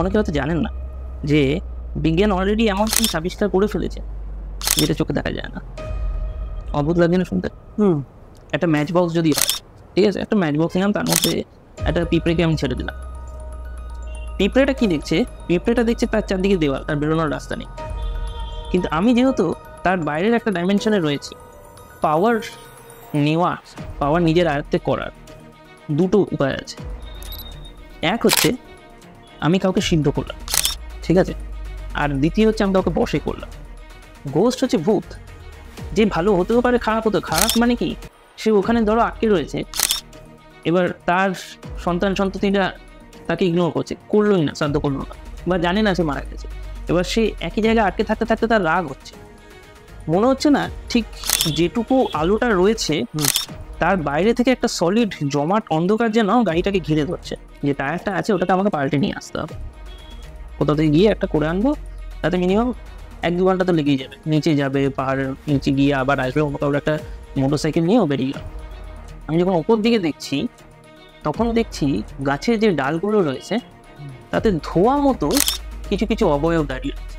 অনেকে হয়তো জানেন না যে বিজ্ঞান অলরেডি এমন জিনিস আবিষ্কার করে ফেলেছে যেটা চোখে দেখা যায় না। অদ্ভুত লাগছে না শুনতে? একটা ম্যাচ বক্স যদি হয়, ঠিক আছে, একটা ম্যাচ বক্স নিলাম, তার মধ্যে একটা পিঁপড়েকে আমি ছেড়ে দিলাম। পিঁপড়েটা কি দেখছে? পিঁপড়েটা দেখছে তার চারদিকে দেওয়াল, তার বেরোনোর রাস্তা নেই। কিন্তু আমি যেহেতু তার বাইরের একটা ডাইমেনশনে রয়েছি, পাওয়ার নেওয়া, পাওয়ার নিজের আয়ত্তে করার দুটো উপায় আছে। এক হচ্ছে আমি কাউকে সিদ্ধ করলাম, ঠিক আছে, আর দ্বিতীয় হচ্ছে আমি কাউকে বশে করলাম। গোস্ট হচ্ছে ভূত, যে ভালো হতেও পারে, খারাপ হতেও। খারাপ মানে কি, সে ওখানে ধরো আটকে রয়েছে, এবার তার সন্তান সন্ততিরা তাকে ইগনোর করছে, করলোই না, শ্রাদ্ধ করলো না, বা জানে না সে মারা গেছে। এবার সে একই জায়গায় আটকে থাকতে থাকতে তার রাগ হচ্ছে, মনে হচ্ছে না ঠিক যেটুকু আলোটা রয়েছে তার বাইরে থেকে একটা সলিড জমাট অন্ধকার যেন গাড়িটাকে ঘিরে ধরছে, যে টায়ারটা আছে ওটাকে আমাকে পাল্টে নিয়ে আসতে হবে, কোথাও থেকে গিয়ে একটা করে আনবো, তাতে মিনিমাম 1-2 ঘন্টা তো লেগেই যাবে। নিচে যাবে, পাহাড়ের নিচে গিয়ে আবার আসবে, কারোর একটা মোটরসাইকেল নিয়েও বেরিয়ে গেল। আমি যখন ওপর দিকে দেখছি তখন দেখছি গাছের যে ডালগুলো রয়েছে তাতে ধোয়া মতো কিছু কিছু অবয়ব দাঁড়িয়ে রয়েছে,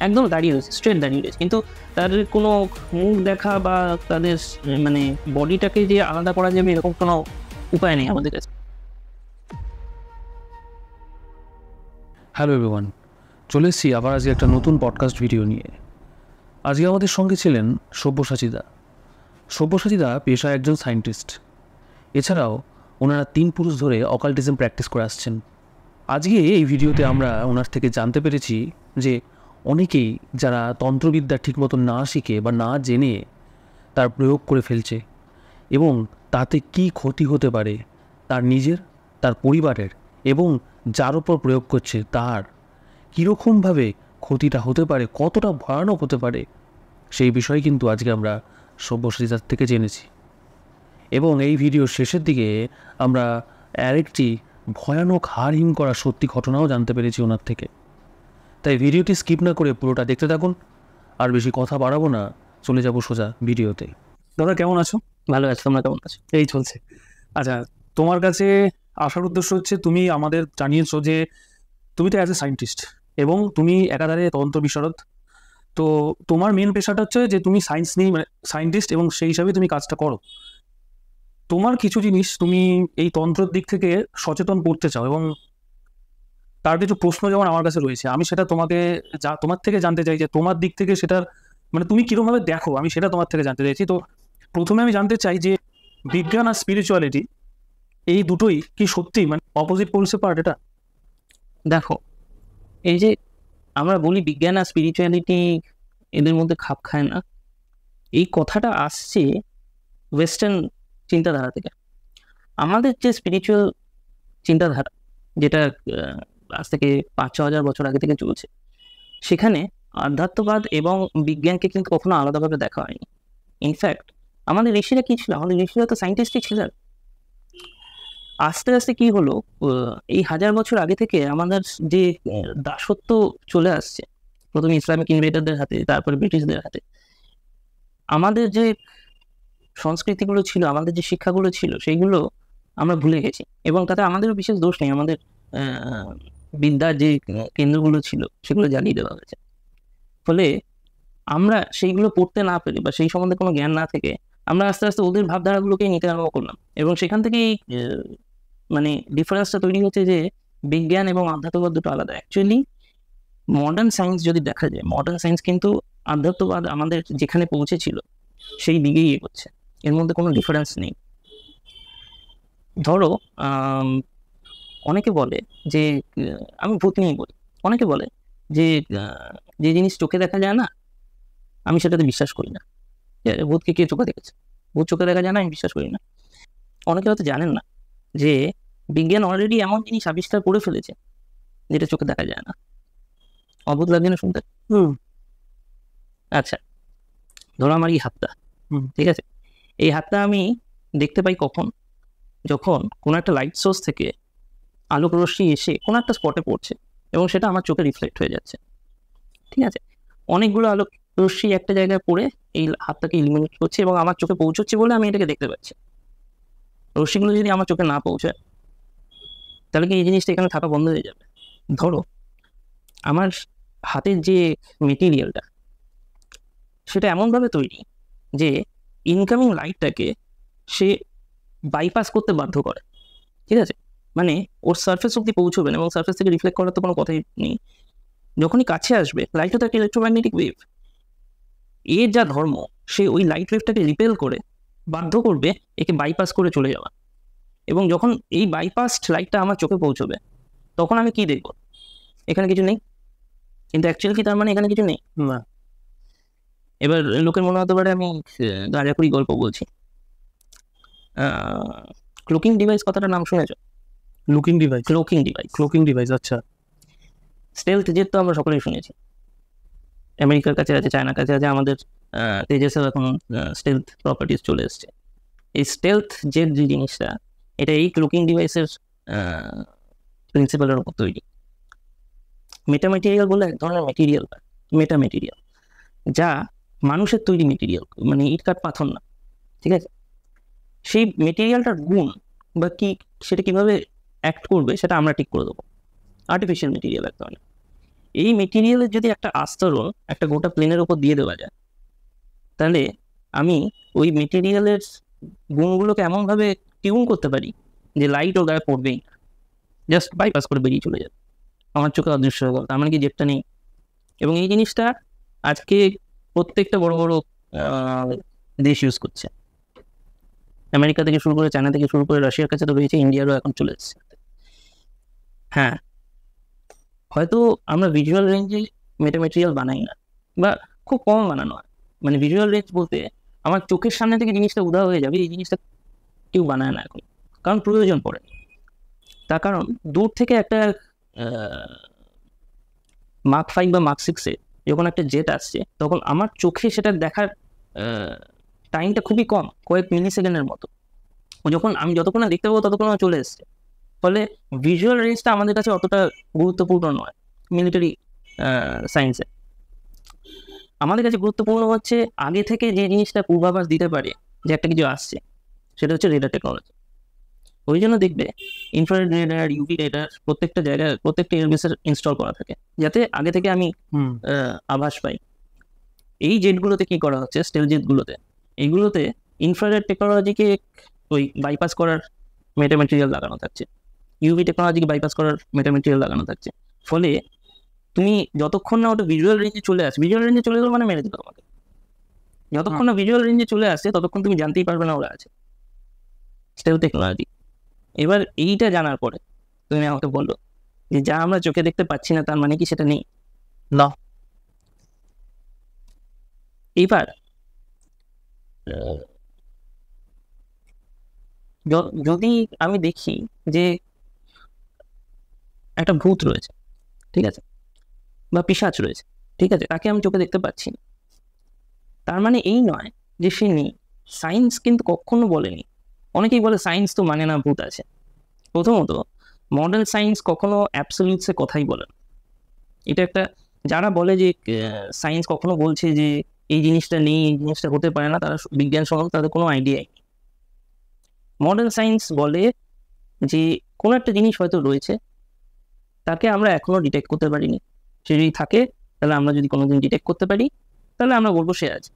একদম দাঁড়িয়ে রয়েছে, স্ট্রেট দাঁড়িয়ে রয়েছে, কিন্তু তাদের কোনো মুখ দেখা বা তাদের মানে বডিটাকে যে আলাদা করা যাবে এরকম কোনো উপায় নেই আমাদের কাছে। হ্যালো এভরিওয়ান, চলে এসেছি আবার আজকে একটা নতুন পডকাস্ট ভিডিও নিয়ে। আজকে আমাদের সঙ্গে ছিলেন সব্যসাচীদা। সব্যসাচীদা পেশায় একজন সায়েন্টিস্ট। এছাড়াও ওনারা 3 পুরুষ ধরে অকাল্টিজম প্র্যাকটিস করে আসছেন। আজকে এই ভিডিওতে আমরা ওনার থেকে জানতে পেরেছি যে অনেকেই যারা তন্ত্রবিদ্যা ঠিকমতো না শিখে বা না জেনে তার প্রয়োগ করে ফেলছে, এবং তাতে কি ক্ষতি হতে পারে তার নিজের, তার পরিবারের, এবং যার ওপর প্রয়োগ করছে তার কীরকমভাবে ক্ষতিটা হতে পারে, কতটা ভয়ানক হতে পারে, সেই বিষয়ে কিন্তু আজকে আমরা সব্যসাচীদার থেকে জেনেছি। এবং এই ভিডিওর শেষের দিকে আমরা আরেকটি ভয়ানক হাড় হিম করা সত্যি ঘটনাও জানতে পেরেছি ওনার থেকে। তাই ভিডিওটি স্কিপ না করে পুরোটা দেখতে থাকুন। আর বেশি কথা বাড়াবো না, চলে যাব সোজা ভিডিওতে। দাদা কেমন আছো? ভালো আছে, তোমরা কেমন আছো? এই চলছে। আচ্ছা, তোমার কাছে আসার উদ্দেশ্য হচ্ছে তুমি আমাদের জানিয়েছো যে তুমি তো অ্যাজ এ সায়েন্টিস্ট এবং তুমি একাধারে তন্ত্র বিশারদ। তো তোমার মেন পেশাটা হচ্ছে যে তুমি সায়েন্স নিয়ে, মানে সায়েন্টিস্ট, এবং সেই হিসাবে তুমি কাজটা করো। তোমার কিছু জিনিস তুমি এই তন্ত্রের দিক থেকে সচেতন করতে চাও, এবং তার কিছু প্রশ্ন যেমন আমার কাছে রয়েছে, আমি সেটা তোমার থেকে জানতে চাই যে তোমার দিক থেকে সেটার মানে তুমি কিরকমভাবে দেখো, আমি সেটা তোমার থেকে জানতে চাইছি। তো প্রথমে আমি জানতে চাই যে বিজ্ঞান আর স্পিরিচুয়ালিটি এই দুটোই কি সত্যি মানে অপোজিট পোলসে পার্ট? এটা দেখো, এই যে আমরা বলি বিজ্ঞান আর স্পিরিচুয়ালিটি এদের মধ্যে খাপ খায় না, এই কথাটা আসছে ওয়েস্টার্ন চিন্তাধারা থেকে। আমাদের যে স্পিরিচুয়াল চিন্তাধারা, যেটা আজ থেকে 5-6 হাজার বছর আগে থেকে চলছে, সেখানে আধ্যাত্মবাদ এবং বিজ্ঞানকে কিন্তু কখনো আলাদাভাবে দেখা হয়নি। ইনফ্যাক্ট আমাদের ঋষিরা কি ছিল? আমাদের ঋষিরা তো সায়েন্টিস্টই ছিলেন। আস্তে আস্তে কি হলো, এই 1000 বছর আগে থেকে আমাদের যে দাসত্ব চলে আসছে, প্রথমে ইসলামিক ইনভেডারদের হাতে, তারপরে ব্রিটিশদের হাতে, আমাদের যে সংস্কৃতিগুলো ছিল, আমাদের যে শিক্ষাগুলো ছিল, সেইগুলো আমরা ভুলে গেছি। এবং তাতে আমাদেরও বিশেষ দোষ নেই, আমাদের বিদ্যার যে কেন্দ্রগুলো ছিল সেগুলো জ্বালিয়ে দেওয়া হয়েছে। ফলে আমরা সেইগুলো পড়তে না পেরে বা সেই সম্বন্ধে কোনো জ্ঞান না থেকে আমরা আস্তে আস্তে ওদের ভাবধারাগুলোকেই নিতে আরম্ভ করলাম, এবং সেখান থেকেই মানে ডিফারেন্সটা তৈরি হচ্ছে যে বিজ্ঞান এবং আধ্যাত্মবাদ দুটো আলাদা। অ্যাকচুয়ালি মডার্ন সায়েন্স যদি দেখা যায়, মডার্ন সায়েন্স কিন্তু আধ্যাত্মবাদ আমাদের যেখানে পৌঁছেছিল সেই দিকেই এগোচ্ছে, এর মধ্যে কোনো ডিফারেন্স নেই। ধরো অনেকে বলে যে আমি ভূত নিয়ে বলি, অনেকে বলে যে যে জিনিস চোখে দেখা যায় না আমি সেটাতে বিশ্বাস করি না। ভূতকে কে চোখে দেখেছে? ভূত চোখে দেখা যায় না, আমি বিশ্বাস করি না। অনেকে হয়তো জানেন না যে বিজ্ঞান অলরেডি এমন জিনিস আবিষ্কার করে ফেলেছে যেটা চোখে দেখা যায় না। অদ্ভুত লাগছে না শুনতে? আচ্ছা, ধরো আমার এই হাতটা, ঠিক আছে, এই হাতটা আমি দেখতে পাই কখন? যখন কোনো একটা লাইট সোর্স থেকে আলোক রশ্মি এসে কোনো একটা স্পটে পড়ছে এবং সেটা আমার চোখে রিফ্লেক্ট হয়ে যাচ্ছে, ঠিক আছে। অনেকগুলো আলোক রশ্মি একটা জায়গায় পড়ে এই হাতটাকে ইলুমিনেট করছে এবং আমার চোখে পৌঁছচ্ছে বলে আমি এটাকে দেখতে পাচ্ছি। রশ্মিগুলো যদি আমার চোখে না পৌঁছায় তাহলে কি এই জিনিসটা এখানে থাকা বন্ধ হয়ে যাবে? ধরো আমার হাতের যে মেটেরিয়ালটা সেটা এমনভাবে তৈরি যে ইনকামিং লাইটটাকে সে বাইপাস করতে বাধ্য করে, ঠিক আছে? মানে ওর সার্ফেস অব্দি পৌঁছবে না এবং সার্ফেস থেকে রিফ্লেক্ট করার তো কোনো কথাই নেই। যখনই কাছে আসবে, লাইটও তো একটা ইলেকট্রোম্যাগনেটিক ওয়েভ, এর যা ধর্ম সে ওই লাইট ওয়েভটাকে রিপেল করে বাধ্য করবে একে বাইপাস করে চলে যাওয়া। এবং যখন এই বাইপাসড লাইটটা আমার চোখে পৌঁছবে তখন আমি কি দেখব? এখানে কিছু নেই, কিন্তু অ্যাকচুয়ালি কি তার মানে এখানে কিছু নেই? না। এবার লোকের মনে হতে পারে আমি গাঁজাখুরি গল্প বলছি। ক্লোকিং ডিভাইস কথাটার নাম শুনেছ? লুকিং ডিভাইস, ক্লোকিং ডিভাইস, ক্লোকিং ডিভাইস, আচ্ছা। স্টেলথ জেট তো আমরা সকলেই শুনেছি, আমেরিকার কাছে আছে, চায়নার কাছে আছে, আমাদের তেজসের এখন স্টেলথ প্রপার্টিস চলে এসছে। এই স্টেলথ জেট যে জিনিসটা, এটা এই ক্লোকিং ডিভাইসের প্রিন্সিপালের উপর তৈরি। মেটামেটেরিয়াল বলে এক ধরনের মেটেরিয়াল, মেটামেটেরিয়াল, যা মানুষের তৈরি মেটেরিয়াল, মানে ইট কাঠ পাথর না, ঠিক আছে? সেই মেটেরিয়ালটার গুণ বা কি সেটা কিভাবে অ্যাক্ট করবে সেটা আমরা ঠিক করে দেবো। আর্টিফিশিয়াল মেটেরিয়াল এক ধরনের। এই মেটেরিয়ালের যদি একটা আস্তরণ একটা গোটা প্লেনের ওপর দিয়ে দেওয়া যায়, তাহলে আমি ওই মেটেরিয়ালের গুণগুলোকে এমনভাবে টিউন করতে পারি যে লাইট ওর গায়ে পড়বেই না, জাস্ট বাইপাস করে বেরিয়ে চলে যাবে, আমার চোখে অদৃশ্য হয়ে গেল। তার মানে কি জেটটা নেই? এবং এই জিনিসটা আজকে প্রত্যেকটা বড় বড় দেশ ইউজ করছে, আমেরিকা থেকে শুরু করে, চায়না থেকে শুরু করে, রাশিয়ার কাছে তো রয়েছে, ইন্ডিয়ারও এখন চলে এসেছে। হ্যাঁ, হয়তো আমরা ভিজুয়াল রেঞ্জে মেটামেটেরিয়াল বানাই না, বা খুব কম বানানো হয়। মানে ভিজুয়াল রেঞ্জ বলতে আমার চোখের সামনে থেকে জিনিসটা উধাও হয়ে যাবে, এই জিনিসটা কেউ বানায় না এখন, কারণ প্রয়োজন পড়ে। তার কারণ দূর থেকে একটা মার্ক 5 বা মার্ক 6-এ যখন একটা জেট আসছে, তখন আমার চোখে সেটা দেখার টাইমটা খুবই কম, কয়েক মিলি সেকেন্ডের মতো। আমি যতক্ষণ না দেখতে পাবো ততক্ষণ আমার চলে এসছে। ফলে ভিজুয়াল রেঞ্জটা আমাদের কাছে অতটা গুরুত্বপূর্ণ নয় মিলিটারি সায়েন্সে। আমাদের কাছে গুরুত্বপূর্ণ হচ্ছে আগে থেকে যে জিনিসটা পূর্বাভাস দিতে পারে যে একটা কিছু আসছে, সেটা হচ্ছে রেডার টেকনোলজি। ওই জন্য দেখবে ইনফ্রারেড রেডার, ইউভি রেডার প্রত্যেকটা জায়গায়, প্রত্যেকটা এয়ারবেসের ইনস্টল করা থাকে, যাতে আগে থেকে আমি আভাস পাই। এই জেটগুলোতে কি করা হচ্ছে, স্টেল জেটগুলোতে, এইগুলোতে ইনফ্রারেড টেকনোলজিকে ওই বাইপাস করার মেটামেটেরিয়াল লাগানো থাকছে, ইউভি টেকনোলজিকে বাইপাস করার মেটামেটেরিয়াল লাগানো থাকছে। ফলে তুমি যতক্ষণ না ওটা ভিজুয়াল রেঞ্জে চলে আসে, ভিজুয়াল রেঞ্জে চলে গেলো মানে মেরে দিল তোমাকে। যতক্ষণ না ভিজুয়াল রেঞ্জে চলে আসছে ততক্ষণ তুমি জানতেই পারবে না ওরা আছে, স্টেল টেকনোলজি। এবার এইটা জানার পরে তুমি আমাকে বললো যে যা আমরা চোখে দেখতে পাচ্ছি না তার মানে কি সেটা নেই? না। এইবার যদি আমি দেখি যে একটা ভূত রয়েছে, ঠিক আছে, বা পিশাচ রয়েছে, ঠিক আছে, তাকে আমি চোখে দেখতে পাচ্ছি না, তার মানে এই নয় যে সে নেই। সায়েন্স কিন্তু কখনো বলেনি, অনেকেই বলে সায়েন্স তো মানে না ভূত আছে। প্রথমত মডার্ন সায়েন্স কখনো অ্যাবসলিউটসে কথাই বলে না। এটা একটা, যারা বলে যে সায়েন্স কখনো বলছে যে এই জিনিসটা নেই, এই জিনিসটা হতে পারে না, তারা বিজ্ঞান সম্বন্ধে তাদের কোনো আইডিয়াই নেই। মডার্ন সায়েন্স বলে যে কোনো একটা জিনিস হয়তো রয়েছে, তাকে আমরা এখনো ডিটেক্ট করতে পারিনি, সে যদি থাকে তাহলে আমরা যদি কোনোদিন ডিটেক্ট করতে পারি তাহলে আমরা বলবো সে আছে।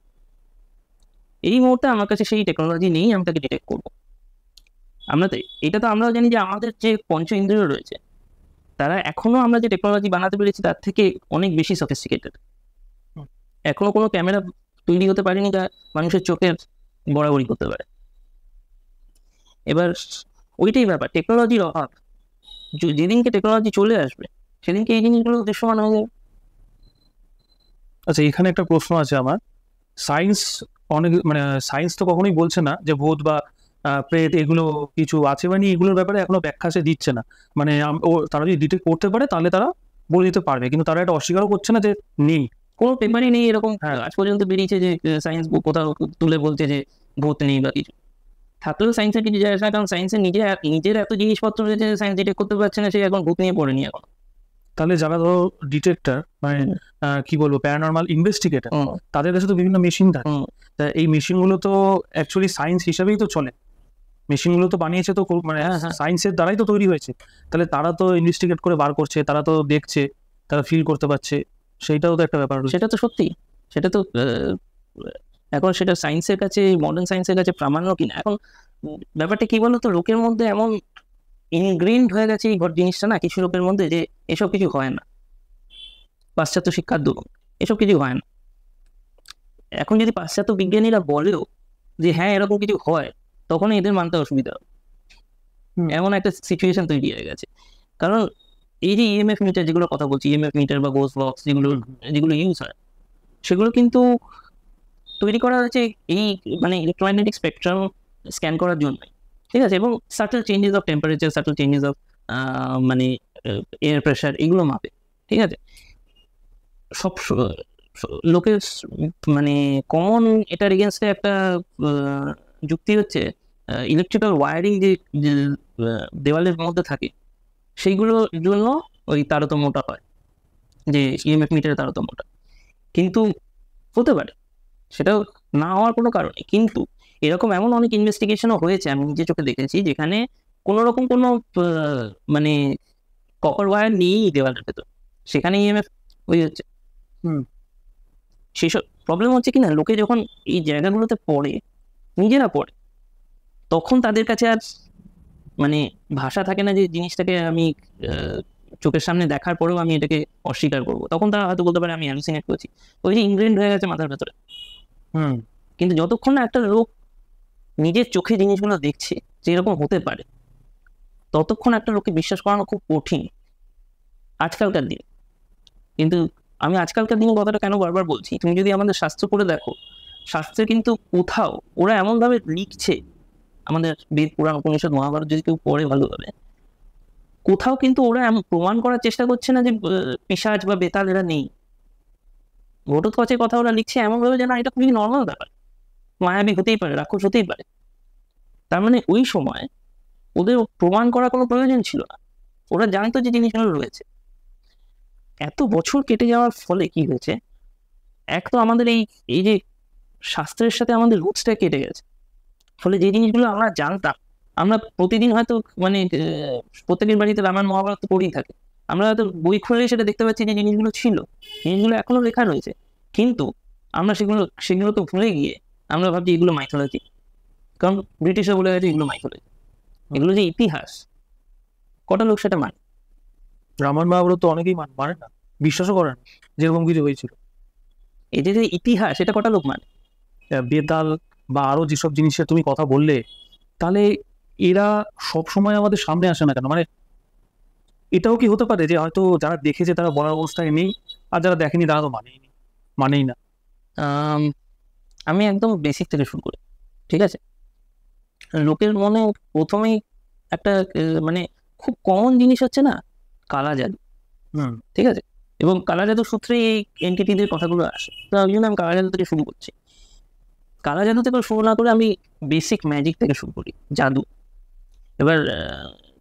এই মুহূর্তে আমার কাছে সেই টেকনোলজি নেই, আমি তাকে ডিটেক্ট করবো। এটা তো আমরাও জানি যে আমাদের যে পঞ্চ ইন্দ্রিয় রয়েছে তারা এখনো আমরা যে টেকনোলজি বানাতে পেরেছি তার থেকে অনেক বেশি সফিস্টিকেটেড। এখনো কোনো ক্যামেরা তৈরি হতে পারেনি যা মানুষের চোখের বরাবরই করতে পারে। এবার ওইটাই ব্যাপার, টেকনোলজির অভাব। যেদিনকে টেকনোলজি চলে আসবে সেদিনকে এই জিনিসগুলো দৃশ্যমান হয়ে যাবে। আচ্ছা, এখানে একটা প্রশ্ন আছে আমার। সায়েন্স সায়েন্স তো কখনোই বলছে না যে ভূত বা প্রেত এগুলো কিছু আছে, মানে এগুলোর ব্যাপারে এখনো ব্যাখ্যা সে দিচ্ছে না। মানে তারা যদি ডিটেক্ট করতে পারে তাহলে তারা বলে দিতে পারবে, কিন্তু তারা এটা অস্বীকারও করছে না যে নেই, কোনো পেপারই নেই এরকম আজ পর্যন্ত বেরিয়েছে যে সায়েন্স কোথাও তুলে বলছে যে ভূত নেই বা কিছু। থাকলেও সায়েন্সের কিছু যায় আসে না, কারণ সায়েন্সের নিজের এত জিনিসপত্র রয়েছে সায়েন্স ডিটেক্ট করতে পারছে না, সে এখন ভূত নিয়ে পড়েনি এখন। তাহলে যারা ধরো ডিটেক্টর মানে কি বলবো প্যারানর্মাল ইনভেস্টিগেটর, তাদের কাছে তো বিভিন্ন মেশিন থাকে, তা এই মেশিনগুলো তো অ্যাকচুয়ালি সায়েন্স হিসাবেই তো চলে। মেশিনগুলো তো বানিয়েছে তো মানে সায়েন্সের দ্বারাই তো তৈরি হয়েছে, তাহলে তারা তো ইনভেস্টিগেট করে বার করছে, তারা তো দেখছে, তারা ফিল করতে পারছে, সেইটাও তো একটা ব্যাপার রয়েছে। সেটা তো সত্যি, সেটা তো এখন সেটা সায়েন্সের কাছে, মডার্ন সায়েন্সের কাছে প্রামাণ্য কিনা। এখন ব্যাপারটা কি বলতো, লোকের মধ্যে এমন ইনগ্রেইনড হয়ে গেছে এই জিনিসটা না, কিছু লোকের মধ্যে, যে এসব কিছু হয় না, পাশ্চাত্য শিক্ষার দরুন এসব কিছু হয় না। এখন যদি পাশ্চাত্য বিজ্ঞানীরা বলেও যে হ্যাঁ এরকম কিছু হয়, তখন এদের মানতে অসুবিধা হবে। এমন একটা সিচুয়েশন তৈরি হয়ে গেছে। কারণ এই যে ইএমএফ মিটার যেগুলো কথা বলছি, ইএমএফ মিটার বা গোস বক্স যেগুলো ইউজ হয়, সেগুলো কিন্তু তৈরি করা হয়েছে এই মানে ইলেকট্রোম্যাগনেটিক স্পেকট্রাম স্ক্যান করার জন্য, ঠিক আছে, এবং subtle changes of temperature, subtle changes of মানে এয়ার প্রেশার, এগুলো মাপে, ঠিক আছে। সব লোকের মানে কমন এটার এগেনস্টে একটা যুক্তি হচ্ছে ইলেকট্রিক্যাল ওয়ারিং যে দেওয়ালের মধ্যে থাকে, সেইগুলোর জন্য ওই তারতম্যটা হয়, যে ইএমএফ মিটারের তারতম্যটা। কিন্তু হতে পারে, সেটাও না হওয়ার কোনো কারণ নেই। কিন্তু এরকম এমন অনেক ইনভেস্টিগেশনও হয়েছে, আমি নিজে চোখে দেখেছি, যেখানে কোনো রকম কোনো মানে কপার ওয়্যার নেই দেওয়ালের ভেতর, সেখানে ইএমএফ ওই হচ্ছে। সেসব প্রবলেম হচ্ছে কি না, লোকে যখন এই জায়গাগুলোতে পড়ে, নিজেরা পড়ে, তখন তাদের কাছে আর মানে ভাষা থাকে না যে জিনিসটাকে আমি চোখের সামনে দেখার পরেও আমি এটাকে অস্বীকার করবো। তখন তারা হয়তো বলতে পারে আমি হ্যালুসিনেট করছি, ওই যে ইনগ্রেইনড হয়ে গেছে মাথার ভেতরে। কিন্তু যতক্ষণ না একটা লোক নিজের চোখে জিনিসগুলো দেখছে যে এরকম হতে পারে, ততক্ষণ একটা লোককে বিশ্বাস করানো খুব কঠিন আজকালকার দিন। কিন্তু আমি আজকালকার দিনে কথাটা কেন বারবার বলছি, তুমি যদি আমাদের শাস্ত্র পড়ে দেখো, শাস্ত্রে কিন্তু কোথাও ওরা এমনভাবে লিখছে, আমাদের বেদ পুরাণ উপনিষদ মহাভারত যদি কেউ পড়ে ভালোভাবে, কোথাও কিন্তু ওরা এমন প্রমাণ করার চেষ্টা করছে না যে পিশাচ বা বেতাল এরা নেই। ঘটোৎকচের কথা ওরা লিখছে এমনভাবে যেন এটা খুবই নর্মাল ব্যাপার, মায়াবী হতেই পারে, রাক্ষস হতেই পারে। তার মানে ওই সময় ওদের প্রমাণ করার কোনো প্রয়োজন ছিল না, ওরা জানতো যে জিনিসগুলো রয়েছে। এত বছর কেটে যাওয়ার ফলে কি হয়েছে, এক তো আমাদের এই যে শাস্ত্রের সাথে আমাদের রুটসটা কেটে গেছে, ফলে যে জিনিসগুলো আমরা জানতাম, আমরা প্রতিদিন হয়তো মানে প্রত্যেকের বাড়িতে রামায়ণ মহাভারত তো পড়েই থাকে, আমরা হয়তো বই খুললেই সেটা দেখতে পাচ্ছি যে জিনিসগুলো ছিল, জিনিসগুলো এখনো লেখা রয়েছে, কিন্তু আমরা সেগুলোকে ভুলে গিয়ে আমরা ভাবছি এগুলো মাইথোলজি। কারণ ব্রিটিশরা বলে গেছে এগুলো মাইথোলজি, এগুলো যে ইতিহাস, কটা লোক সেটা মানে? রামায়ণ মহাভারত তো অনেকেই মানে না, বিশ্বাসও করে না যেরকম কিছু হয়েছিল। এই যে ইতিহাস, এটা কটা লোক মানে? বেতাল বা আরো যেসব জিনিসের তুমি কথা বললে, তাহলে এরা সব সময় আমাদের সামনে আসে না কেন? মানে এটাও কি হতে পারে যে হয়তো যারা দেখেছে তারা বলার অবস্থায় নেই, আর যারা দেখেনি তারা তো মানেই না? আমি একদম বেসিক থেকে শুরু করি, ঠিক আছে। লোকের মনে প্রথমেই একটা মানে খুব কমন জিনিস হচ্ছে না, কালা জাদু, ঠিক আছে। এবং কালা জাদুর সূত্রে এই এন্টিটিদের কথাগুলো আসে, তো ওই জন্য আমি কালা জাদু থেকে শুরু করছি। কালা জাদু থেকে শুরু না করে আমি বেসিক ম্যাজিক থেকে শুরু করি, জাদু। এবার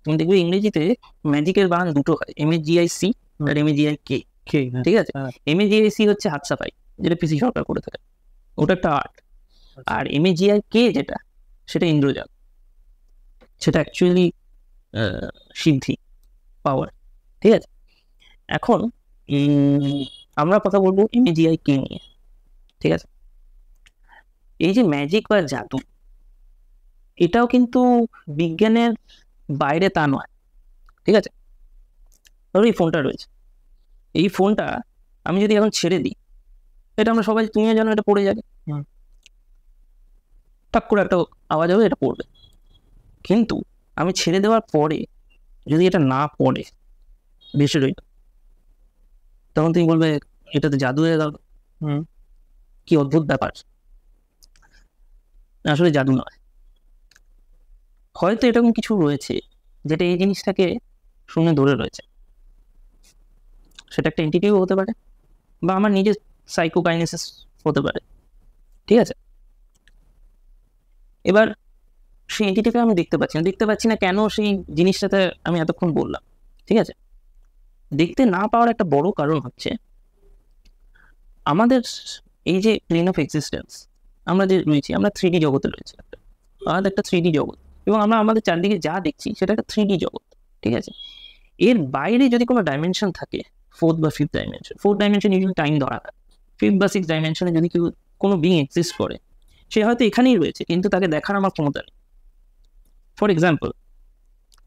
তুমি দেখবে ইংরেজিতে ম্যাজিকের বানান দুটো হয়, MAGIC আর MAGIK, ঠিক আছে। MAGIC হচ্ছে হাত সাফাই, যেটা পিসি সরকার করে থাকে, ওটা একটা আর্ট। আর MAGIK যেটা, সেটা ইন্দ্রজাল, সেটা অ্যাকচুয়ালি সিদ্ধি, পাওয়ার, ঠিক আছে। এখন আমরা কথা বলবো MAGIK নিয়ে, ঠিক আছে। এই যে ম্যাজিক বা জাদু, এটাও কিন্তু বিজ্ঞানের বাইরে তা নয়, ঠিক আছে। ধরো এই ফোনটা রয়েছে, এই ফোনটা আমি যদি এখন ছেড়ে দিই, এটা আমরা সবাই, তুমিও জানো, এটা পড়ে যাবে, টাক করে একটা আওয়াজ হবে, এটা পড়বে। কিন্তু আমি ছেড়ে দেওয়ার পরে যদি এটা না পড়ে, ভেসে রইল, তখন তুমি বলবে এটাতে জাদু হয়ে গেল, কি অদ্ভুত ব্যাপার। আসলে জাদু নয়, হয়তো এরকম কিছু রয়েছে যেটা এই জিনিসটাকে শুনে ধরে রয়েছে, সেটা একটা এন্টিটিও হতে পারে, বা আমার নিজের সাইকোকাইনেসিস হতে পারে, ঠিক আছে। এবার সেই এন্টিটিকে আমি দেখতে পাচ্ছি না কেন সেই জিনিসটাতে আমি এতক্ষণ বললাম, ঠিক আছে। দেখতে না পাওয়ার একটা বড় কারণ হচ্ছে আমাদের এই যে প্লেন অফ এক্সিস্টেন্স, আমরা যে রয়েছি, আমরা 3D জগতে রয়েছি, আমাদের একটা 3D জগৎ, এবং আমরা আমাদের চারদিকে যা দেখছি সেটা একটা 3D জগৎ, ঠিক আছে? এর বাইরে যদি কোনো ডাইমেনশন থাকে, ফোর্থ বা ফিফথ ডাইমেনশন ইউজুয়ালি টাইম ধরা হয়, ফিফথ বা সিক্স ডাইমেনশনে যদি কোনো বিং এক্সিস্ট করে, সে হয়তো এখানেই রয়েছে কিন্তু তাকে দেখার আমার ক্ষমতা নেই। ফর এক্সাম্পল,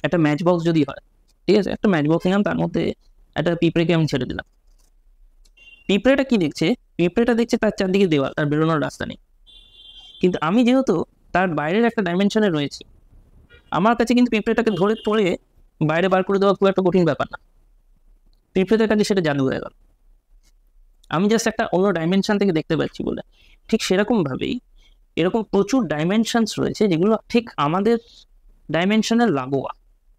একটা ম্যাচ বক্স যদি হয়, ঠিক আছে, একটা ম্যাচ বক্স নিলাম, তার মধ্যে একটা পিঁপড়েকে আমি ছেড়ে দিলাম। পিঁপড়েটা কি দেখছে? পিঁপড়েটা দেখছে তার চারদিকে দেওয়াল, তার বেরোনোর রাস্তা নেই। কিন্তু আমি যেহেতু তার বাইরের একটা ডাইমেনশনে রয়েছি, আমার কাছে কিন্তু পিঁপড়েটাকে ধরে পড়ে বাইরে বার করে দেওয়া খুব একটা কঠিন ব্যাপার না। পিঁপড়েটার কাছে সেটা জাদু হয়ে গেল, আমি জাস্ট একটা অন্য ডাইমেনশন থেকে দেখতে পাচ্ছি বলে। ঠিক সেরকমভাবেই এরকম প্রচুর ডাইমেনশনস রয়েছে যেগুলো ঠিক আমাদের ডাইমেনশনের লাগোয়া,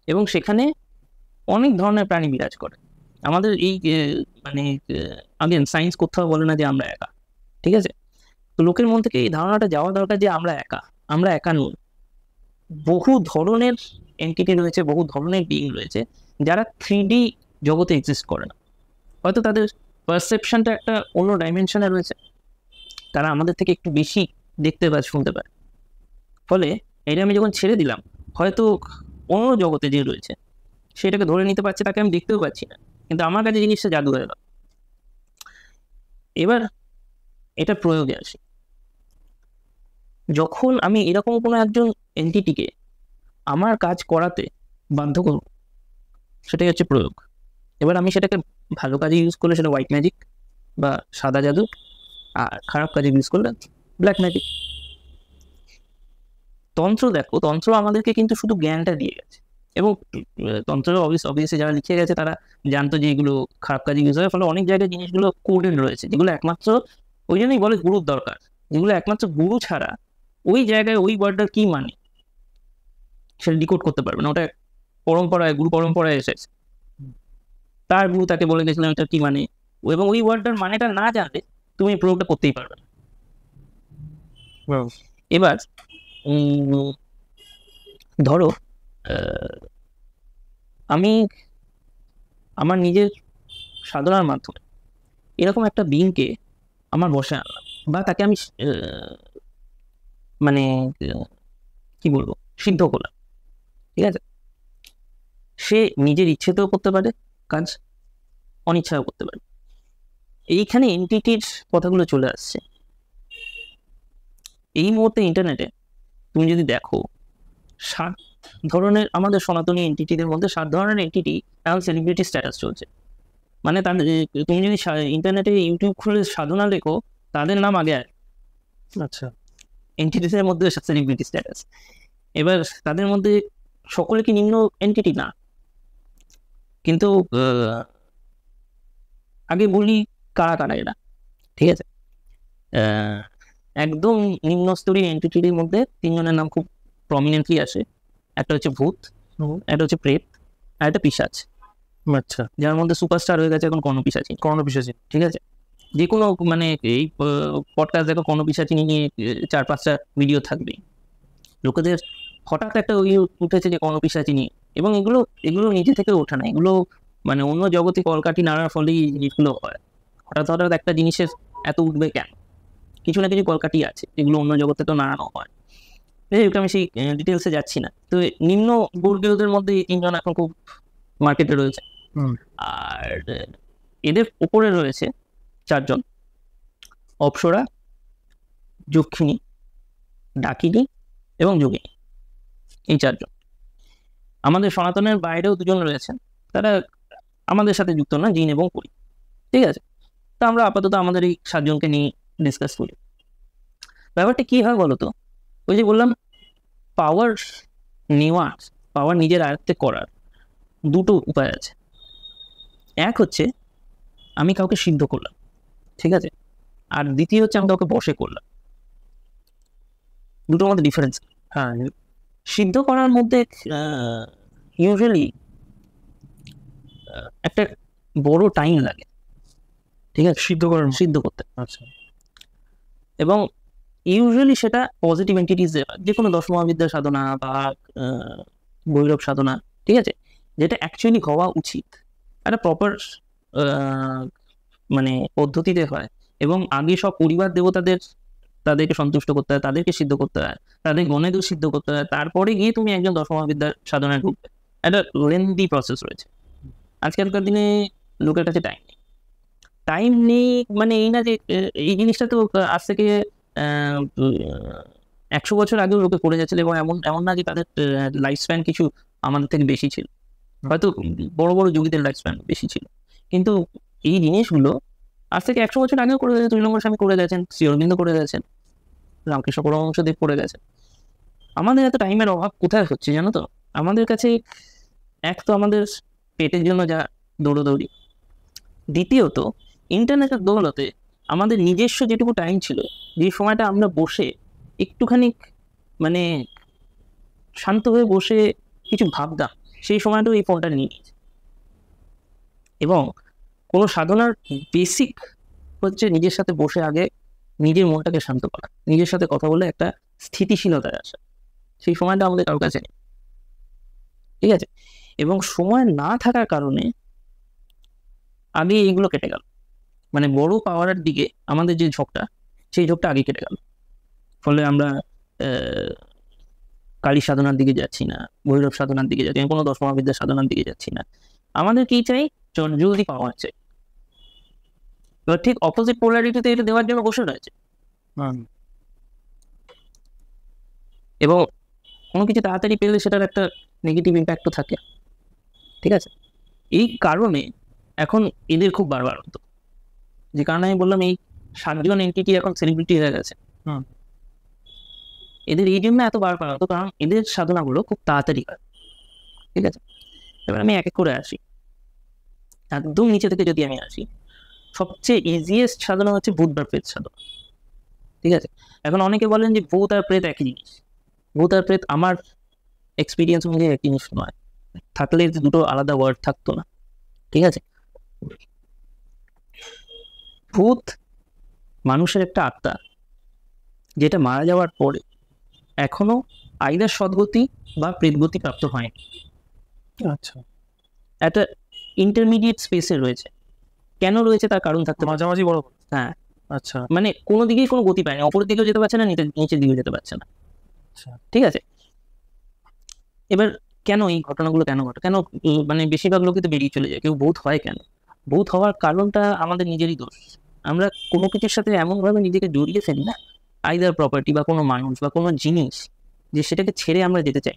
এবং সেখানে অনেক ধরনের প্রাণী বিরাজ করে। আমাদের এই মানে আগেন সায়েন্স কোথাও বলে না যে আমরা একা, ঠিক আছে? তো লোকের মন থেকে এই ধারণাটা যাওয়া দরকার যে আমরা একা নই। বহু ধরনের এন্টিটি রয়েছে, বহু ধরনের বিং রয়েছে যারা 3D জগতে এক্সিস্ট করে না। হয়তো তাদের পারসেপশনটা একটা অন্য ডাইমেনশনে রয়েছে, তারা আমাদের থেকে একটু বেশি দেখতে পায়, শুনতে পায়। ফলে এটা আমি যখন ছেড়ে দিলাম, হয়তো অন্য জগতে যে রয়েছে সেটাকে ধরে নিতে পারছে, তাকে আমি দেখতেও পাচ্ছি না, কিন্তু আমার কাছে জিনিসটা জাদু হয়ে গেল। এবার এটা প্রয়োগে আসি, যখন আমি এরকম কোনো একজন এন্টিটিকে আমার কাজ করাতে বাধ্য করব, সেটাই হচ্ছে প্রয়োগ। এবার আমি সেটাকে ভালো কাজে ইউজ করলে সেটা হোয়াইট ম্যাজিক বা সাদা জাদু, আর খারাপ কাজে ইউজ করলে ব্ল্যাক ম্যাজিক। তন্ত্র দেখো, তন্ত্র আমাদেরকে কিন্তু শুধু জ্ঞানটা দিয়ে গেছে, এবং তন্ত্র অবভিয়াসলি যারা লিখে গেছে তারা জানতো যে এগুলো খারাপ কাজে ইউজ হয়। ফলে অনেক জায়গায় জিনিসগুলো কোডেড রয়েছে, যেগুলো একমাত্র ওই জন্যই বলে গুরুর দরকার, যেগুলো একমাত্র গুরু ছাড়া ওই জায়গায় ওই ওয়ার্ডটার কি মানে সেটা ডিকোড করতে পারবে না। ওটা গুরু পরম্পরায় এসেছে, তার গুরু তাকে বলে গেছিলাম এটা কি মানে, এবং ওই ওয়ার্ডটার মানেটা না জানলে তুমি প্রয়োগটা করতেই পারবে না। এবার ধরো আমি আমার নিজের সাধনার মাধ্যমে এরকম একটা বিংকে আমার বসে আনলাম, বা তাকে আমি মানে কি বলবো, সিদ্ধ করলাম, ঠিক আছে? সে নিজের ইচ্ছেতেও করতে পারে কাজ, অনিচ্ছাও করতে পারে। এইখানে এন্টিটির কথাগুলো চলে আসছে। এই মুহূর্তে ইন্টারনেটে তুমি যদি দেখো, 7 ধরনের আমাদের সনাতনী এন্টিটিদের মধ্যে 7 ধরনের এন্টিটি এখন সেলিব্রিটি স্ট্যাটাস চলছে। মানে তাদের তুমি যদি ইন্টারনেটে ইউটিউব খুলে সাধনা লেখো, তাদের নাম আগে আসে। আচ্ছা, এন্টিটিসের মধ্যে সেলিব্রিটি স্ট্যাটাস। এবার তাদের মধ্যে সকলে কি নিম্ন এন্টিটি না, কিন্তু আগে বলি কারা কারা এরা, ঠিক আছে? একদম নিম্ন স্তরীয় এন্টিটির মধ্যে 3 জনের নাম খুব প্রমিনেন্টলি আসে। একটা হচ্ছে ভূত, একটা হচ্ছে প্রেত, আর একটা পিশাচ। আচ্ছা, যার মধ্যে সুপারস্টার হয়ে গেছে এখন কর্ণপিশাচী। ঠিক আছে? যে কোনো মানে এই পডকাস্ট দেখো, কর্ণপিশাচিনী নিয়ে 4-5টা ভিডিও থাকবে। লোকেদের হঠাৎ একটা ওই উঠেছে যে কর্ণপিশাচিনী, এবং এগুলো নিজে থেকে ওঠে না, এগুলো মানে অন্য জগতে কলকাঠি নাড়ার ফলেই এই জিনিসগুলো হয়। হঠাৎ একটা জিনিসের এত উঠবে কেন? কিছু না কিছু কলকাঠি আছে যেগুলো অন্য জগতে তো নাড়ানো হয়। আমি সেই ডিটেলসে যাচ্ছি না। তো নিম্ন বর্গীয়দের মধ্যে 3 জন এখন খুব মার্কেটে রয়েছে। আর এদের উপরে রয়েছে 4 জন, অপ্সরা, যক্ষিণী, ডাকিনী এবং যোগিনী। এই 4 জন। আমাদের সনাতনের বাইরেও 2 জন রয়েছে, তারা আমাদের সাথে যুক্ত না, জিন এবং পরি, ঠিক আছে? তো আমরা আপাতত আমাদের এই 7 জনকে নিয়ে ডিসকাস করি। ব্যাপারটা কি হয় বলো তো? ওই যে বললাম, পাওয়ার নেওয়ার, পাওয়ার নিজের আয়ত্তে করার 2টো উপায় আছে। এক হচ্ছে আমি কাউকে সিদ্ধ করলাম, ঠিক আছে? আর দ্বিতীয় হচ্ছে আমি কাউকে বশে করলাম। দুটোর মধ্যে ডিফারেন্স। হ্যাঁ, সিদ্ধ করার মধ্যে ইউজুয়ালি একটা বড় টাইম লাগে, ঠিক আছে, সিদ্ধ করতে। আচ্ছা, এবং ইউজুয়ালি সেটা পজিটিভ এন্টিটিস, যে কোনো 10 মহাবিদ্যার সাধনা বা ভৈরব সাধনা, ঠিক আছে, যেটা অ্যাকচুয়ালি হওয়া উচিত একটা প্রপার মানে পদ্ধতিতে হয়, এবং আগে সব পরিবার দেবতাদের তাদেরকে সন্তুষ্ট করতে হয়, তাদেরকে সিদ্ধ করতে হয়, তাদের গণেদের সিদ্ধ করতে হয়, তারপরে গিয়ে তুমি একজন দশমহাবিদ্যার সাধনায় ঢুকবে। একটা লেন্দি প্রসেস রয়েছে। আজকালকার দিনে লোকের কাছে টাইম নেই, মানে এই না যে এই জিনিসটা তো আজ থেকে 100 বছর আগেও লোকে করে যাচ্ছিল, এবং এমন এমন না যে তাদের লাইফ স্প্যান কিছু আমাদের থেকে বেশি ছিল, হয়তো বড় বড় যোগীদের লাইফ স্প্যান বেশি ছিল, কিন্তু এই জিনিসগুলো আজ থেকে 100 বছর আগেও করে গেছেন। তুলসী গোস্বামী করে গেছেন, শ্রী অরবিন্দ করে গেছেন, রামকৃষ্ণ পরমহংসদেব করে গেছেন। আমাদের এত টাইমের অভাব কোথায় হচ্ছে জানো তো? আমাদের কাছে এক তো আমাদের পেটের জন্য যা দৌড়োদৌড়ি, দ্বিতীয়ত ইন্টারনেটের দৌলতে আমাদের নিজস্ব যেটুকু টাইম ছিল, যে সময়টা আমরা বসে একটুখানি মানে শান্ত হয়ে বসে কিছু ভাবতাম, সেই সময়টাও এই ফোনটা নিয়ে নিয়েছে। এবং কোনো সাধনার বেসিক হচ্ছে নিজের সাথে বসে আগে নিজের মনটাকে শান্ত করা, নিজের সাথে কথা বলে একটা স্থিতিশীলতায় আসা। সেই সময়টা আমাদের কারোর কাছে নেই, ঠিক আছে? এবং সময় না থাকার কারণে আগে এইগুলো কেটে গেল, মানে বড় পাওয়ারের দিকে আমাদের যে ঝোঁকটা, সেই ঝোঁকটা আগে কেটে গেল। ফলে আমরা কালী সাধনার দিকে যাচ্ছি না, ভৈরব সাধনার দিকে যাচ্ছি না, কোনো দশমহাবিদ্যার সাধনার দিকে যাচ্ছি না। আমাদের কি চাই? জলদি পাওয়ার চাই। এবার ঠিক অপোজিট পোলারিটিতে এটা দেওয়ার জন্য বসে রয়েছে। এবং কোনো কিছু তাড়াতাড়ি পেলে সেটার একটা নেগেটিভ ইম্প্যাক্টও থাকে, ঠিক আছে? এই কারণে এখন এদের খুব বারবার হতো, যে কারণে আমি বললাম এই 7জন এন্টিটি এখন সেলিব্রিটি হয়ে গেছে। এদের এই জন্য এত বারবার হতো, কারণ এদের সাধনাগুলো খুব তাড়াতাড়ি হয়, ঠিক আছে? এবার আমি এক এক করে আসি, একদম নিচে থেকে যদি আমি আসি, সবচেয়ে ইজিয়েস্ট সাধনা হচ্ছে ভূত বা প্রেত সাধনা, ঠিক আছে? এখন অনেকে বলেন যে ভূত আর প্রেত একই জিনিস। ভূত আর প্রেত আমার এক্সপিরিয়েন্স অনুযায়ী একই জিনিস নয়, থাকলে দুটো আলাদা ওয়ার্ড থাকতো না, ঠিক আছে? ভূত মানুষের একটা আত্মা, যেটা মারা যাওয়ার পরে এখনো আইদার সদ্গতি বা প্রেতগতি প্রাপ্ত হয়নি। আচ্ছা, একটা ইন্টারমিডিয়েট স্পেসে রয়েছে। কেন রয়েছে তার কারণ থাকতে পারে। মাঝামাঝি বড়। হ্যাঁ, আচ্ছা, মানে কোনো দিকেই কোনো গতি পায়নি, অপরের দিকেও যেতে পারছে না, নিচের দিকেও যেতে পারছে না, আচ্ছা, ঠিক আছে? এবার কেন এই ঘটনাগুলো কেন ঘটে, কেন মানে বেশিরভাগ লোকই তো বেরিয়ে চলে যায়, কেউ ভূত হয় কেন? ভূত হওয়ার কারণটা আমাদের নিজেরই দোষ। আমরা কোনো কিছুর সাথে এমনভাবে নিজেকে জড়িয়ে ফেলি না, আইদার প্রপার্টি বা কোনো মানুষ বা কোনো জিনিস, যে সেটাকে ছেড়ে আমরা যেতে চাই।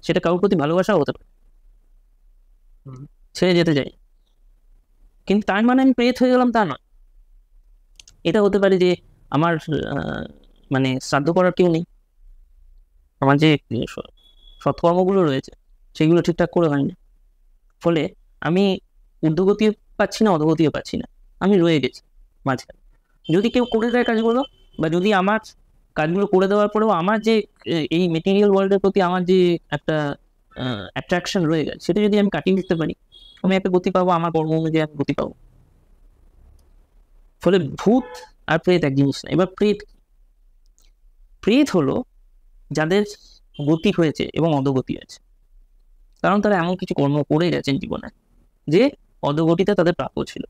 সেটা কারোর প্রতি ভালোবাসাও হতে পারে, ছেড়ে যেতে চাই, কিন্তু তার মানে আমি প্রেত হয়ে গেলাম তা নয়। এটা হতে পারে যে আমার মানে শ্রাদ্ধ করার কেউ নেই, আমার যে সৎকর্মগুলো রয়েছে সেগুলো ঠিকঠাক করে হয়নি, ফলে আমি ঊর্ধ্বগতিও পাচ্ছি না, অধোগতিও পাচ্ছি না, আমি রয়ে গেছি মাঝখানে। যদি কেউ করে দেয় কাজগুলো, বা যদি আমার কাজগুলো করে দেওয়ার পরেও আমার যে এই মেটেরিয়াল ওয়ার্ল্ডের প্রতি আমার যে একটা অ্যাট্রাকশন রয়ে গেছে, সেটা যদি আমি কাটিয়ে উঠতে পারি, আমি একটা গতি পাবো, আমার কর্ম অনুযায়ী আমি গতি পাবো। ফলে ভূত আর প্রেত এক জিনিস না। এবার প্রেত হলো যাদের গতি হয়েছে এবং অধোগতি হয়েছে, কারণ তারা এমন কিছু কর্ম করে গেছেন জীবনে যে অধোগতিতে তাদের প্রাপ্য ছিল,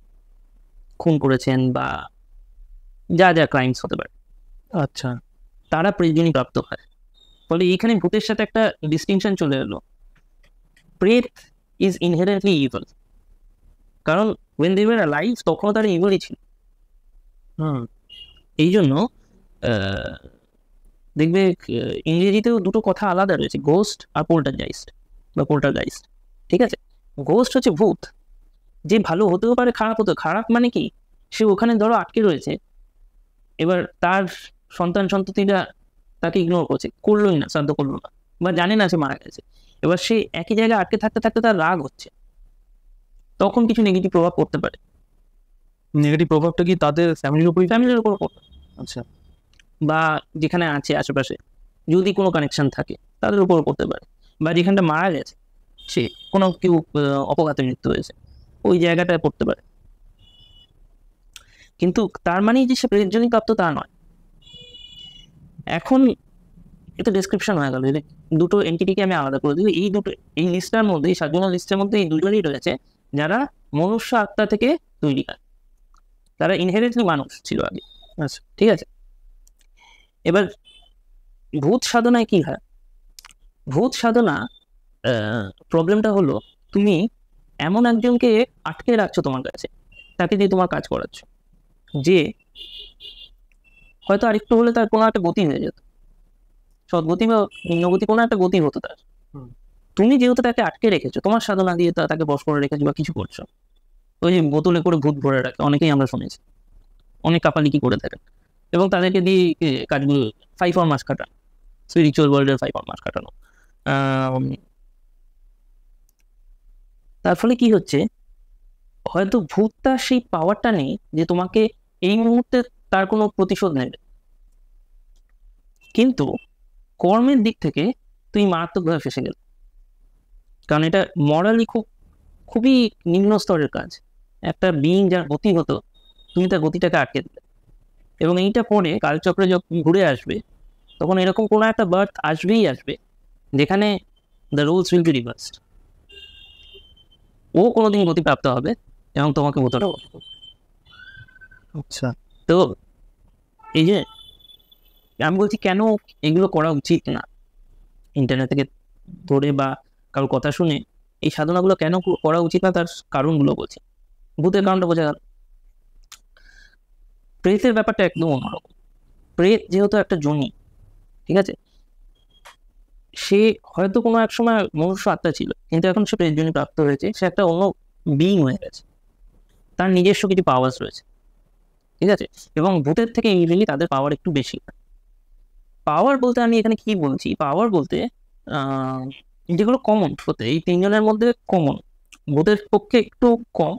খুন করেছেন বা যা যা ক্রাইমস হতে পারে। আচ্ছা, তারা প্রেতজনই প্রাপ্ত হয়। ফলে এইখানে ভূতের সাথে একটা ডিস্টিংশন চলে এলো। প্রেত ইজ ইনহেরেন্টলি ইভিল, কারণ ওয়েন দে ওয়ার অ্যালাইভ তখনও তারা ইভিলই ছিল। এই জন্য দেখবে ইংরেজিতেও দুটো কথা আলাদা রয়েছে, গোস্ট আর পোল্টারগাইস্ট বা পোল্টারগাইস্ট, ঠিক আছে? গোস্ট হচ্ছে ভূত, যে ভালো হতেও পারে, খারাপ হতেও। খারাপ মানে কি, সে ওখানে ধরো আটকে রয়েছে, এবার তার সন্তান সন্ততিরা তাকে ইগনোর করলোই না, শ্রাদ্ধ করলো না, বা জানে না সে মারা গেছে। এবার সে একই জায়গায় আটকে থাকতে থাকতে তার রাগ হচ্ছে, তখন কিছু নেগেটিভ প্রভাব পড়তে পারে। নেগেটিভ প্রভাবটা কি তাদের ফ্যামিলির উপর পড়তে, আচ্ছা, বা যেখানে আছে আশেপাশে যদি কোনো কানেকশন থাকে তাদের উপর পড়তে পারে, বা যেখানটা মারা গেছে সে কোনো কেউ অপঘাতে মৃত্যু হয়েছে, ওই জায়গাটায় পড়তে পারে। কিন্তু তার মানেই যে সে প্রেতজনই প্রাপ্ত তা নয়। এখন এটা ডেসক্রিপশন হয়ে গেল, দুটো এন্টিটিকে আমি আলাদা করে দিই। এই দুটো, এই লিস্টটার মধ্যে, এই 7 লিস্টের মধ্যে এই দুজনই রয়েছে যারা মনুষ্য আত্মা থেকে তৈরি হয়, তারা ইনহেরেন্টলি মানুষ ছিল আগে। আচ্ছা, ঠিক আছে? এবার ভূত সাধনায় কি হয়, ভূত সাধনা প্রবলেমটা হলো তুমি এমন একজনকে আটকে রাখছো তোমার কাছে, তাকে দিয়ে তোমার কাজ করাচ্ছ, যে হয়তো আরেকটু হলে তার কোনো একটা গতি হয়ে যেত, সদ্গতি বা নিম্নগতি কোনো একটা গতি হতো তার। তুমি যেহেতু তাকে আটকে রেখেছো, তোমার সাধনা দিয়ে তাকে বশ করে রেখেছো বা কিছু করছো, ওই যে বোতলে করে ভূত ভরে রাখে অনেকেই আমরা শুনেছি, অনেক কাপালিকি করে থাকেন, এবং তাদেরকে দিয়ে কাজগুলো 5 মাস কাটানো, স্পিরিচুয়াল ওয়ার্ল্ডের 5 মাস কাটানো। তার ফলে কি হচ্ছে, হয়তো ভূতটা সেই পাওয়ারটা নেই যে তোমাকে এই মুহূর্তে তার কোনো প্রতিশোধ নেবে, কিন্তু কর্মের দিক থেকে তুমি মারাত্মকভাবে ফেসে গেলে, কারণ এটা মরালি খুবই নিম্ন স্তরের কাজ। একটা বিইং যার গতি হতো, তুমি তার গতিটাকে আটকে দিলে, এবং এইটা পরে কালচক্রে যখন ঘুরে আসবে, তখন এরকম কোনো একটা বার্থ আসবেই আসবে যেখানে the rules will be reversed. ও কোনোদিন গতিপ্রাপ্ত হবে এবং তোমাকে ভূতটা বশ করবে। আচ্ছা, তো এই যে আমি বলছি কেন এগুলো করা উচিত না, ইন্টারনেট থেকে ধরে বা কারোর কথা শুনে এই সাধনাগুলো কেন করা উচিত না, তার কারণগুলো বলছি। ভূতের কারণটা বোঝা গেল। প্রেতের ব্যাপারটা একদম অন্যরকম। প্রেত যেহেতু একটা জনি, ঠিক আছে, সে হয়তো কোনো এক সময় মনুষ্য আত্মা ছিল, কিন্তু এখন সে প্রেত জনি প্রাপ্ত হয়েছে, সে একটা অন্য বিইং হয়ে গেছে, তার নিজস্ব কিছু পাওয়ার্স রয়েছে, ঠিক আছে। এবং ভূতের থেকে ইউজুয়ালি তাদের পাওয়ার একটু বেশি। পাওয়ার বলতে আমি এখানে কি বলছি, পাওয়ার বলতে যেগুলো কমন হতে, এই তিনজনের মধ্যে কমন, ভূতের পক্ষে একটু কম,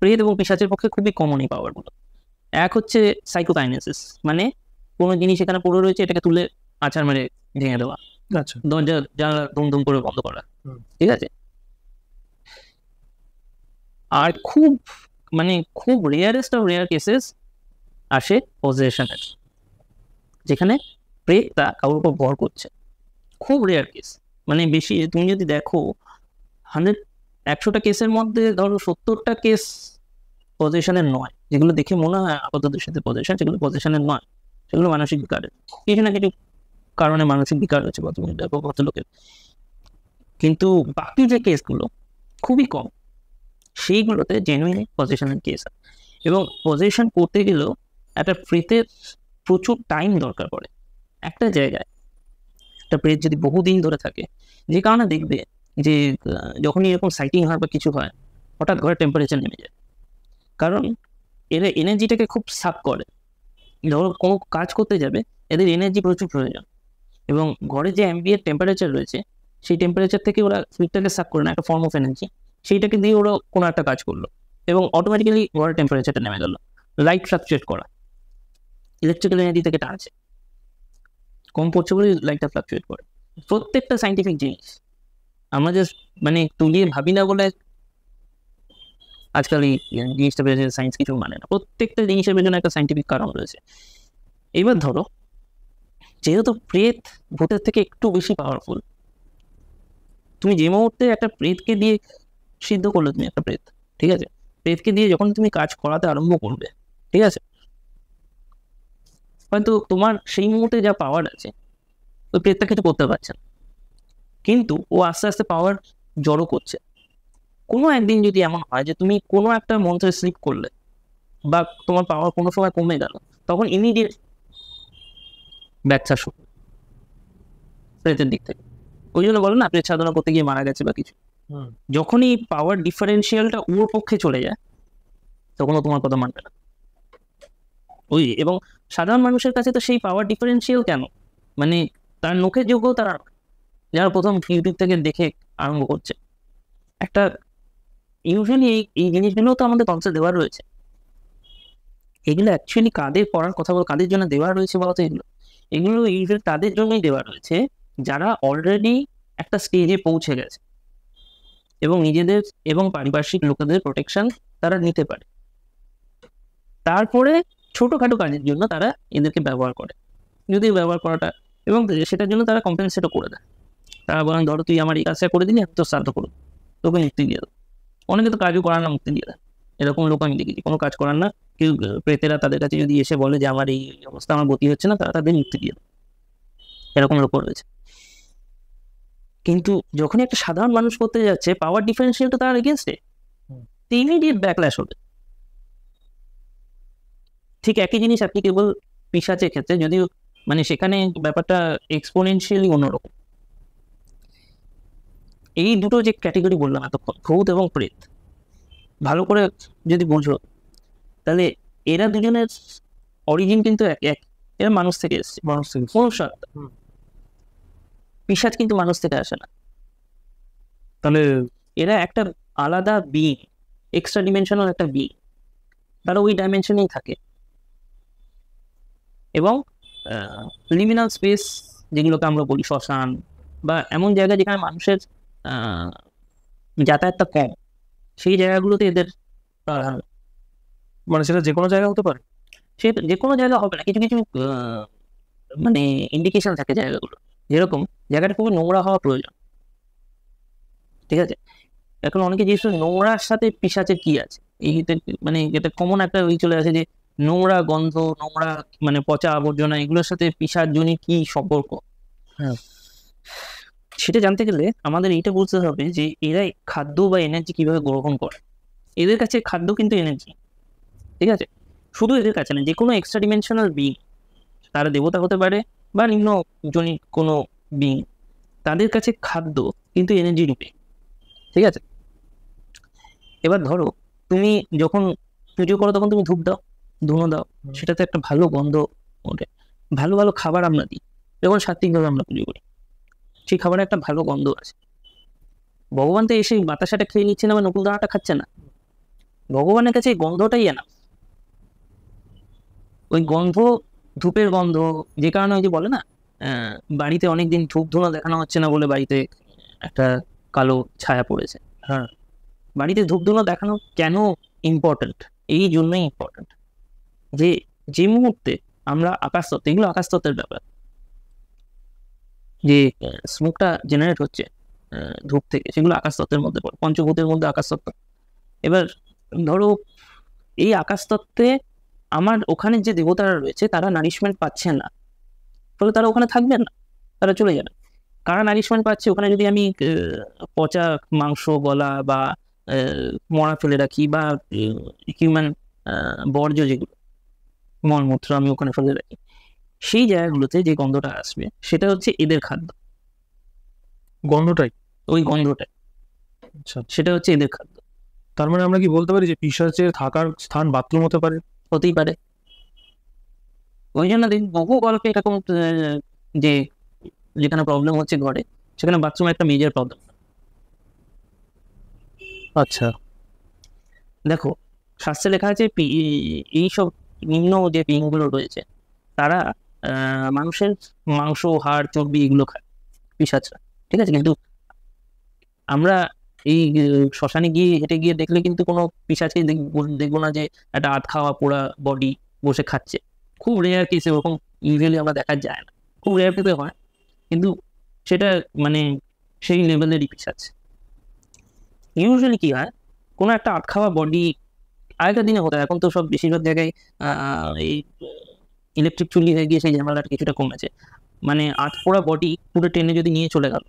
প্রেত এবং পিশাচের পক্ষে খুবই কমন এই পাওয়ারগুলো। এক হচ্ছে সাইকোকাইনেসিস, মানে কোনো জিনিস এখানে পড়ে রয়েছে, এটাকে তুলে আছাড় মেরে ভেঙে দেওয়া, আচ্ছা, দরজা জানলা দুম দুম করে বন্ধ করা, ঠিক আছে। আর খুব রেয়ারেস্ট অফ রেয়ার কেসেস আসে পজেশনের, যেখানে প্রেতটা কারোর উপর ভর করছে। খুব রেয়ার কেস, মানে বেশি, তুমি যদি দেখো 100টা কেসের মধ্যে ধরো 70টা কেস পজিশনের নয়, যেগুলো দেখে মনে হয় আপাতত সাথে পজিশন, সেগুলো পজিশনের নয়, সেগুলো মানসিক বিকারের, কিছু না কিছু কারণে মানসিক বিকার হচ্ছে কত লোকের। কিন্তু বাকি যে কেসগুলো খুবই কম, সেইগুলোতে জেনুইন পজিশনের কেস। এবং পজিশন করতে গেলেও একটা প্রেতের প্রচুর টাইম দরকার পড়ে। একটা জায়গায় একটা প্রেত যদি বহুদিন ধরে থাকে, যে কারণে দেখবে যে যখনই এরকম সাইটিং হয় বা কিছু হয়, হঠাৎ ঘরের টেম্পারেচার নেমে যায়, কারণ এরা এনার্জিটাকে খুব সাক করে। ধরো কোনো কাজ করতে যাবে, এদের এনার্জি প্রচুর প্রয়োজন, এবং ঘরে যে অ্যাম্বিয়েন্ট টেম্পারেচার রয়েছে, সেই টেম্পারেচার থেকে ওরা ফিটটাকে সাক করে না, একটা ফর্ম অফ এনার্জি, সেইটাকে দিয়ে ওরা কোনো একটা কাজ করলো, এবং অটোমেটিক্যালি ঘরের টেম্পারেচারটা নেমে গেল। লাইট ফ্লাকচুয়েট করা, ইলেকট্রিক্যাল এনার্জি থেকে টানছে, কম পড়ছে বলে লাইটটা ফ্লাকচুয়েট করে। প্রত্যেকটা সাইন্টিফিক জিনিস আমরা জাস্ট মানে তুলিয়ে ভাবি না বলে আজকাল এই জিনিসটা পেয়েছে, সায়েন্স কিছু মানে না, প্রত্যেকটা জিনিসের পেছনে একটা সাইন্টিফিক কারণ রয়েছে। এবার ধরো, যেহেতু প্রেত ভূতের থেকে একটু বেশি পাওয়ারফুল, তুমি যে মুহূর্তে একটা প্রেতকে দিয়ে সিদ্ধ করলে, তুমি একটা প্রেত, ঠিক আছে, প্রেতকে দিয়ে যখন তুমি কাজ করাতে আরম্ভ করবে, ঠিক আছে, হয়তো তোমার সেই মুহূর্তে যা পাওয়ার আছে ওই প্রেতটা কিছু করতে পারছে না, কিন্তু ও আস্তে আস্তে পাওয়ার জড়ো করছে। কোনো একদিন যদি এমন হয় যে তুমি কোনো একটা মন্ত্রে স্লিপ করলে, বা তোমার পাওয়ার কোনো সময় কমে গেল, তখন ইমিডিয়েট ব্যবসা শুরু প্রেতের দিক থেকে। ওই জন্য বলো না, প্রেত সাধনা করতে গিয়ে মারা গেছে বা কিছু। যখনই পাওয়ার ডিফারেন্সিয়ালটা ওর পক্ষে চলে যায়, তখন ও তোমার কথা মানবে না। ওই, এবং সাধারণ মানুষের কাছে তো সেই পাওয়ার ডিফারেন্সিয়াল কেন, মানে তার নখের যোগ্য তারা, যারা প্রথম ইউটিউব থেকে দেখে আরম্ভ করছে, একটা ইউজুয়ালি এই জিনিসগুলো তো আমাদের কনসেপ্ট দেওয়া রয়েছে। এগুলো অ্যাকচুয়ালি কাদের পড়ার কথা বলো, কাদের জন্য দেওয়া রয়েছে বলতো, এগুলো ইউজুয়ালি তাদের জন্যই দেওয়া রয়েছে যারা অলরেডি একটা স্টেজে পৌঁছে গেছে এবং নিজেদের এবং পারিপার্শ্বিক লোকেদের প্রোটেকশন তারা নিতে পারে। তারপরে ছোটোখাটো কাজের জন্য তারা এদেরকে ব্যবহার করে, যদি ব্যবহার করাটা, এবং সেটার জন্য তারা কম্পেনসেটও করে দেয়। তারা বলেন, ধরো তুই আমার এই কাজটা করে দিলি, আমি তোর শ্রাদ্ধ করবো, তোকে মুক্তি দিয়ে দেবো। অনেকে তো কাজও করার না, মুক্তি দিয়ে দেয়। এরকম লোক আমি দেখেছি, কোনো কাজ করার না, কেউ প্রেতেরা তাদের কাছে যদি এসে বলে যে আমার এই অবস্থা, আমার গতি হচ্ছে না, তারা তাদের মুক্তি দিয়ে দেয়। এরকম লোক রয়েছে। কিন্তু যখনই একটা সাধারণ মানুষ করতে যাচ্ছে, পাওয়ার ডিফারেন্সিয়ালটা তার এগেনস্টে, ইমিডিয়েট ব্যাকল্যাশ হবে। ঠিক একই জিনিস আপনি কেবল পিশাচের ক্ষেত্রে, যদিও মানে সেখানে ব্যাপারটা এক্সপোনেনশিয়ালি অন্যরকম। এই দুটো যে ক্যাটেগরি বললাম এতক্ষণ, ভূত এবং প্রেত, ভালো করে যদি বোঝো তাহলে এরা দুজনের অরিজিন কিন্তু এক এক। এরা মানুষ থেকে এসছে, মানুষ থেকে। মনুষ্যত্ব। পিশাচ কিন্তু মানুষ থেকে আসে না। তাহলে এরা একটা আলাদা বিং, এক্সট্রা ডিমেনশনাল একটা বিং, তারা ওই ডাইমেনশনেই থাকে। এবং লিমিনাল স্পেস যেগুলোকে আমরা বলি শ্মশান, বা এমন জায়গা যেখানে মানুষের যাতায়াতটা কম, সেই জায়গাগুলোতে এদের প্রাধান্য। মানে সেটা যে কোনো জায়গা হতে পারে? সে যে কোনো জায়গা হবে না, কিছু কিছু মানে ইন্ডিকেশন থাকে জায়গাগুলো। যেরকম জায়গাটা খুবই নোংরা হওয়া প্রয়োজন, ঠিক আছে? এখন অনেকে জিজ্ঞেস করে নোংরার সাথে পিশাচের কি আছে। এই মানে এটা কমন একটা ওই চলে আসে যে নোংরা গন্ধ, নোংরা মানে পচা আবর্জনা, এগুলোর সাথে পিশাচ জনির কি সম্পর্ক। হ্যাঁ। সেটা জানতে গেলে আমাদের এইটা বুঝতে হবে যে এরা খাদ্য বা এনার্জি কিভাবে গ্রহণ করে। এদের কাছে খাদ্য কিন্তু এনার্জি, ঠিক আছে? শুধু এদের কাছে না, যে কোনো এক্সট্রা ডিমেনশনাল বিং, তারা দেবতা হতে পারে বা নিম্ন জনিত কোনো বিং, তাদের কাছে খাদ্য কিন্তু এনার্জি রূপে, ঠিক আছে? এবার ধরো তুমি যখন পুজো করো তখন তুমি ধূপ দাও, ধুনো দাও, সেটাতে একটা ভালো গন্ধ ওঠে। ভালো ভালো খাবার আমরা দিই যখন সাত্বিকভাবে আমরা পুজো করি, সেই খাবারে একটা ভালো গন্ধ আছে। ভগবান তো এসে বাতাসাটা খেয়ে নিচ্ছে না বা নকুল দানাটা খাচ্ছে না, ভগবানের কাছে এই গন্ধটাই না। ওই গন্ধ, ধূপের গন্ধ, যে কারণে ওই যে বলে না বাড়িতে অনেকদিন ধূপ ধুনো দেখানো হচ্ছে না বলে বাড়িতে একটা কালো ছায়া পড়েছে। হ্যাঁ। বাড়িতে ধূপ ধুনো দেখানো কেন ইম্পর্টেন্ট? এই জন্যই ইম্পর্টেন্ট যে যে মুহূর্তে আমরা আকাশতত্ত্ব, এগুলো আকাশতত্ত্বের ব্যাপার, যে স্মোকটা জেনারেট হচ্ছে ধূপ থেকে, সেগুলো আকাশতত্ত্বের মধ্যে পড়ে, পঞ্চভূতের মধ্যে আকাশতত্ত্ব। এবার ধরো এই আকাশতত্ত্বে আমার ওখানে যে দেবতারা রয়েছে তারা নারিশমেন্ট পাচ্ছে না, ফলে তারা ওখানে থাকবেন না, তারা চলে যাবে। কারা নারিশমেন্ট পাচ্ছে ওখানে? যদি আমি পচা মাংস, গলা বা মরা ফেলে রাখি, বা হিউম্যান বর্জ্য যেগুলো মলমূত্র আমি ওখানে ফেলে রাখি, সেই জায়গাগুলোতে যে গন্ধটা আসবে সেটা হচ্ছে এদের খাদ্য। গন্ধটাই? ওই গন্ধটা, আচ্ছা। সেটা হচ্ছে এদের খাদ্য। তার মানে আমরা কি বলতে পারি যে পিশাচের থাকার স্থান বাথরুম হতে পারে? হতেই পারে। ওই জন্য দেখি বহু গল্পে এরকম যে যেখানে প্রবলেম হচ্ছে ঘরে, সেখানে বাথরুমে একটা মেজর প্রবলেম। আচ্ছা। দেখো শাস্ত্রে লেখা আছে এইসব নিম্ন যে পিংগুলো রয়েছে তারা মানুষের মাংস, হাড়, চর্বি এগুলো খায়, পিশাচরা, ঠিক আছে? কিন্তু আমরা এই শ্মশানে গিয়ে হেঁটে গিয়ে দেখলে কিন্তু কোনো পিশাচকে দেখবো না যে একটা আধ খাওয়া পোড়া বডি বসে খাচ্ছে। খুব রেয়ার কেসে ওরকম ইউজুয়ালি আমরা দেখা যায় না, খুব রেয়ার কেসে হয়, কিন্তু সেটা মানে সেই লেভেলেরই পিশাচ। ইউজুয়ালি কি হয়, কোনো একটা আধ খাওয়া বডি, আগেকার দিনে হতো, এখন তো সব বেশিরভাগ জায়গায় এই ইলেকট্রিক চুল্লি হয়ে গিয়ে সেই ঝামেলাটা কিছুটা কমেছে। মানে আধ পোড়া বডি পুরো টেনে যদি নিয়ে চলে গেল,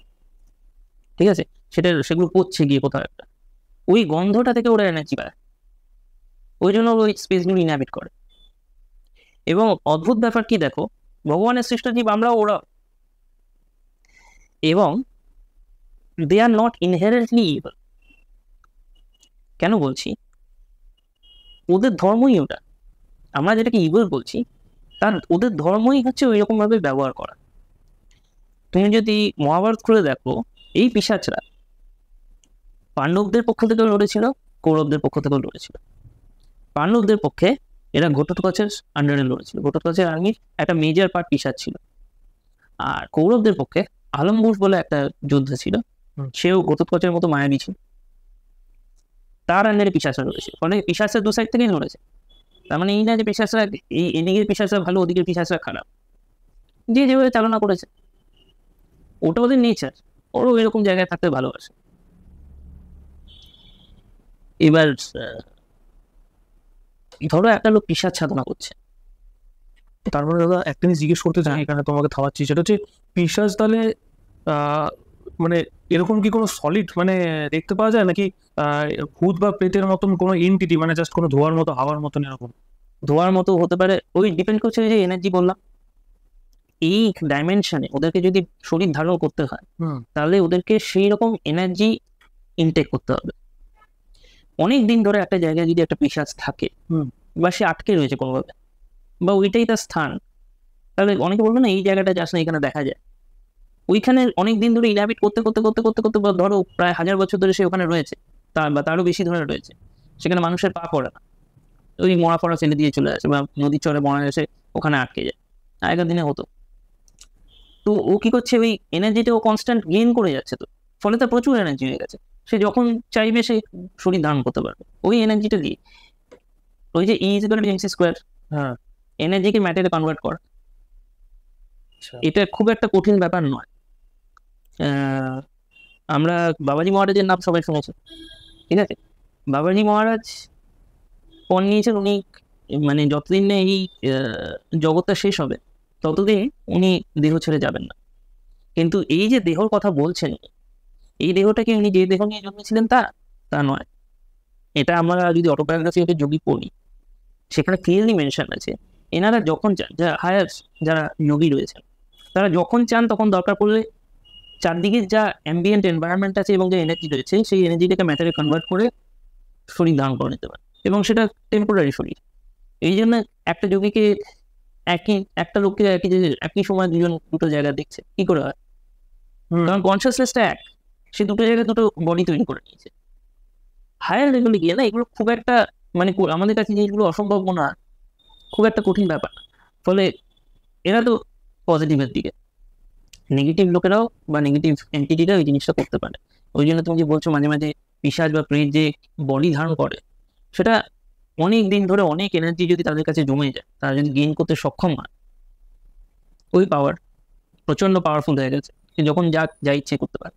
ঠিক আছে, সেগুলো পচছে গিয়ে কোথাও একটা, ওই গন্ধটা থেকে ওরা এনার্জি পায়, ওই জন্য ওই স্পেসগুলো ইনহ্যাবিট করে। এবং অদ্ভুত ব্যাপার কি দেখো, ভগবানের সৃষ্ট জীব আমরা, ওরা, এবং দে আর নট ইনহেরেন্টলি ইভিল। কেন বলছি? ওদের ধর্মই ওটা। আমরা যেটাকে ইভিল বলছি তার ওদের ধর্মই হচ্ছে ওই রকম ভাবে ব্যবহার করা। তুমি যদি মহাভারত খুলে দেখো, এই পিশাচরা পাণ্ডবদের পক্ষ থেকেও লড়েছিল, কৌরবদের পক্ষ থেকেও লড়েছিল। পাণ্ডবদের পক্ষে এরা ঘটোৎকচের আন্ডারে লড়েছিল, ঘটোৎকচের আর্মির একটা মেজর পার্ট পিশাচ ছিল। আর কৌরবদের পক্ষে আলম্বুস বলে একটা যোদ্ধা ছিল, সেও ঘটোৎকচের মতো মায়াবী ছিল, তার আন্ডারে পিশাচরা লড়েছিল। ফলে পিশাচরা দু সাইড থেকেই লড়েছে। তার মানে এই না যে পিশাচরা এই এদিকের পিশাচরা ভালো, ওদিকের পিশাচরা খারাপ, যে যেভাবে চালনা করেছে ওটা ওদের নেচার, ওরও এরকম জায়গায় থাকতে ভালোবাসে। এবার ধরো একটা লোক পিশাচ সাধনা করছে, তারপরে দাদা একটা জিনিস জিজ্ঞেস করতে চাই, এখানে তোমাকে থামাচ্ছি, সেটা হচ্ছে পিশাচ তাহলে মানে এরকম কি কোনো সলিড মানে দেখতে পাওয়া যায়, নাকি ভূত বা প্রেতের মতন কোনো এন্টিটি, মানে জাস্ট কোনো ধোয়ার মতো হাওয়ার মতন এরকম? ধোয়ার মতো হতে পারে, ওই ডিপেন্ড করছে যে এনার্জি বললাম, এই ডাইমেনশনে ওদেরকে যদি শরীর ধারণ করতে হয় তাহলে ওদেরকে সেই রকম এনার্জি ইনটেক করতে হবে। অনেক দিন ধরে একটা জায়গায় যদি একটা পিশাচ থাকে বা সে আটকে রয়েছে কোনোভাবে, বা ওইটাই তার স্থান, তাহলে অনেকে বলবে না এই জায়গাটা যাস না, এখানে দেখা যায়। ওইখানে অনেক দিন ধরে ইনহ্যাবিট করতে করতে করতে করতে করতে বা ধরো প্রায় 1000 বছর ধরে সে ওখানে রয়েছে, বা তারও বেশি ধরে রয়েছে, সেখানে মানুষের পা পড়ে না, ওই মরা ফড়া ছেড়ে দিয়ে চলে আসে বা নদীর চরে মরা এসে ওখানে আটকে যায়, আগেকার দিনে হতো। তো ও কি করছে, ওই এনার্জিটা ও কনস্ট্যান্ট গেইন করে যাচ্ছে, তো ফলে তার প্রচুর এনার্জি হয়ে গেছে, সে যখন চাইবে সে শরীর ধারণ করতে পারবে ওই এনার্জিটা দিয়ে। ওই যে E=mc², হ্যাঁ, এনার্জিকে ম্যাটারে কনভার্ট করা, এটা খুব একটা কঠিন ব্যাপার নয়। আমরা বাবাজি মহারাজের নাম সবাই শুনেছি, ঠিক আছে? বাবাজি মহারাজ পণ নিয়েছেন, উনি মানে যতদিন না এই জগৎটা শেষ হবে ততদিন উনি দেহ ছেড়ে যাবেন না। কিন্তু এই যে দেহর কথা বলছেন, এই দেহটাকে উনি যে দেহ নিয়ে জন্মেছিলেন তা নয়। এটা আমরা যদি অটোবায়োগ্রাফি অফ এ যোগী পড়ি, সেখানে ক্লিয়ারলি মেনশন আছে, এনারা যখন চান, হায়ার যারা যোগী রয়েছেন, তারা যখন চান তখন দরকার পড়লে চারদিকে যা অ্যাম্বিয়েন্ট এনভায়রনমেন্ট আছে এবং যে এনার্জি রয়েছে, সেই এনার্জিটাকে ম্যাটারে কনভার্ট করে শরীর ধারণ করে নিতে পারে, এবং সেটা টেম্পোরারি শরীর। এই জন্য একটা যোগীকে একটা লোককে একই সময় দুটো জায়গা দেখছে, কি করে হয়? কারণ কনসিয়াসনেসটা এক, সে দুটো জায়গায় দুটো বডি তৈরি করে নিয়েছে। হায়ার লেভেলে গিয়ে না এগুলো খুব একটা মানে আমাদের কাছে জিনিসগুলো অসম্ভব মনে হয়, খুব একটা কঠিন ব্যাপার। ফলে এরা তো পজিটিভের দিকে, নেগেটিভ লোকেরাও বা নেগেটিভ এন্টিটিরা ওই জিনিসটা করতে পারে। ওই জন্য তুমি যে বলছো মাঝে মাঝে পিশাচ বা প্রেত যে বডি ধারণ করে, সেটা অনেক দিন ধরে অনেক এনার্জি যদি তাদের কাছে জমে যায়, তারা যদি গেইন করতে সক্ষম হয়, ওই পাওয়ার প্রচন্ড পাওয়ারফুল হয়ে গেছে, যখন যা ইচ্ছে করতে পারে।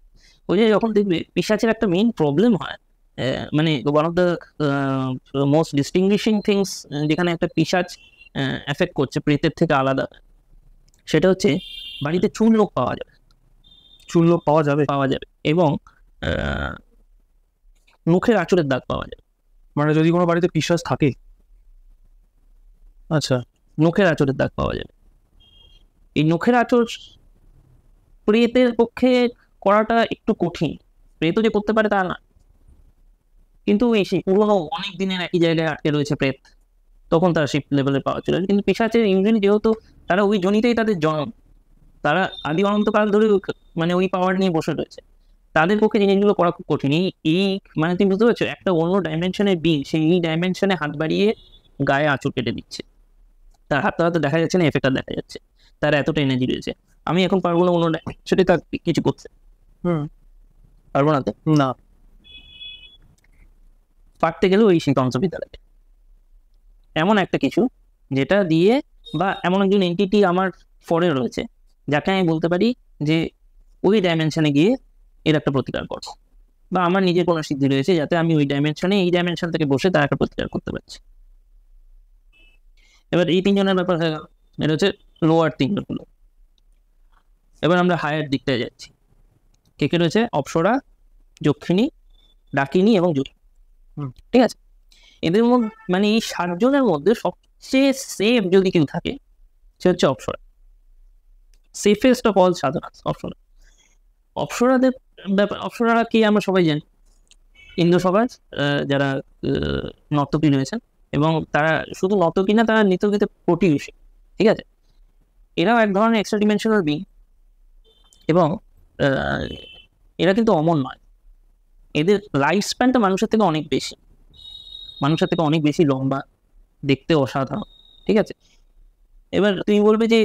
ওই যে যখন দেখবে পিশাচের একটা মেইন প্রবলেম হয়, মানে one of the most distinguishing things যেখানে একটা পিশাচ এফেক্ট করছে প্রেতের থেকে আলাদা, সেটা হচ্ছে বাড়িতে চুল লোক পাওয়া যাবে, পাওয়া যাবে এবং মুখের আঁচড়ের দাগ পাওয়া যাবে। মানে যদি কোনো বাড়িতে পিশাচ থাকে, আচ্ছা, নখের আঁচড়ের দাগ পাওয়া যাবে। এই নখের আঁচড় প্রেতের পক্ষে করাটা একটু কঠিন, প্রেতও যে করতে পারে তা না, কিন্তু এই সেই পুরোনো অনেক দিনের একই জায়গায় আটকে রয়েছে প্রেত, তখন তারা সেই লেভেলের পাওয়া চলে। কিন্তু পিশাচের ইউজুয়ালি যেহেতু তারা ওই জনিতেই তাদের জন্ম, তারা আদি অনন্তকাল ধরে মানে ওই পাওয়ার নিয়ে বসে রয়েছে, তাদের পক্ষে জিনিসগুলো করা খুব কঠিন। এই মানে তুমি বুঝতে পারছো, একটা অন্য ডাইমেনশনের বিং সেই ডাইমেনশনে হাত বাড়িয়ে গায়ে আঁচড় কেটে দিচ্ছে, তার হাতটা হয়তো দেখা যাচ্ছে না, এফেক্টটা দেখা যাচ্ছে, তার এতটা এনার্জি রয়েছে। আমি এখন পারবো না অন্য ডাইমেনশনে তার কিছু করতে, পারবো না তো, না, পারতে গেলে ওই সেই তন্ত্রবিদ্যা লাগে, এমন একটা কিছু যেটা দিয়ে, বা এমন একজন এন্টিটি আমার ফরে রয়েছে যাকে আমি বলতে পারি যে ওই ডাইমেনশনে গিয়ে এর একটা প্রতিকার করবো, বা আমার নিজের কোনো সিদ্ধি রয়েছে যাতে আমি ওই ডাইমেনশনে এই ডাইমেনশন থেকে বসে তার একটা প্রতিকার করতে পারছি। এবার এই তিনজনের ব্যাপার হয়ে গেল, এটা হচ্ছে লোয়ার তিনজনগুলো। এবার আমরা হায়ার দিকটায় যাচ্ছি, কে রয়েছে? অপ্সরা, যক্ষিণী, ডাকিনী এবং যোগী। ঠিক আছে, এদের মধ্যে মানে এই 7 জনের মধ্যে সবচেয়ে সেফ যদি কেউ থাকে সে হচ্ছে অপ্সরা, সেফেস্ট অফ অল সাধনা অপ্সরা। অপ্সরাদের ব্যাপার, অপ্সরারা কি আমরা সবাই জানি, ইন্দ্রসভার যারা নর্তকী রয়েছেন, এবং তারা শুধু নর্তকী না, তারা নৃত্যগীতে প্রতিবেশী। ঠিক আছে, এরাও এক ধরনের এক্সট্রা ডিমেনশনাল বিং, এবং এরা কিন্তু অমর নয়, এদের লাইফ স্প্যানটা মানুষের থেকে অনেক বেশি লম্বা, দেখতে অসাধারণ। ঠিক আছে, এবার তুমি বলবে যে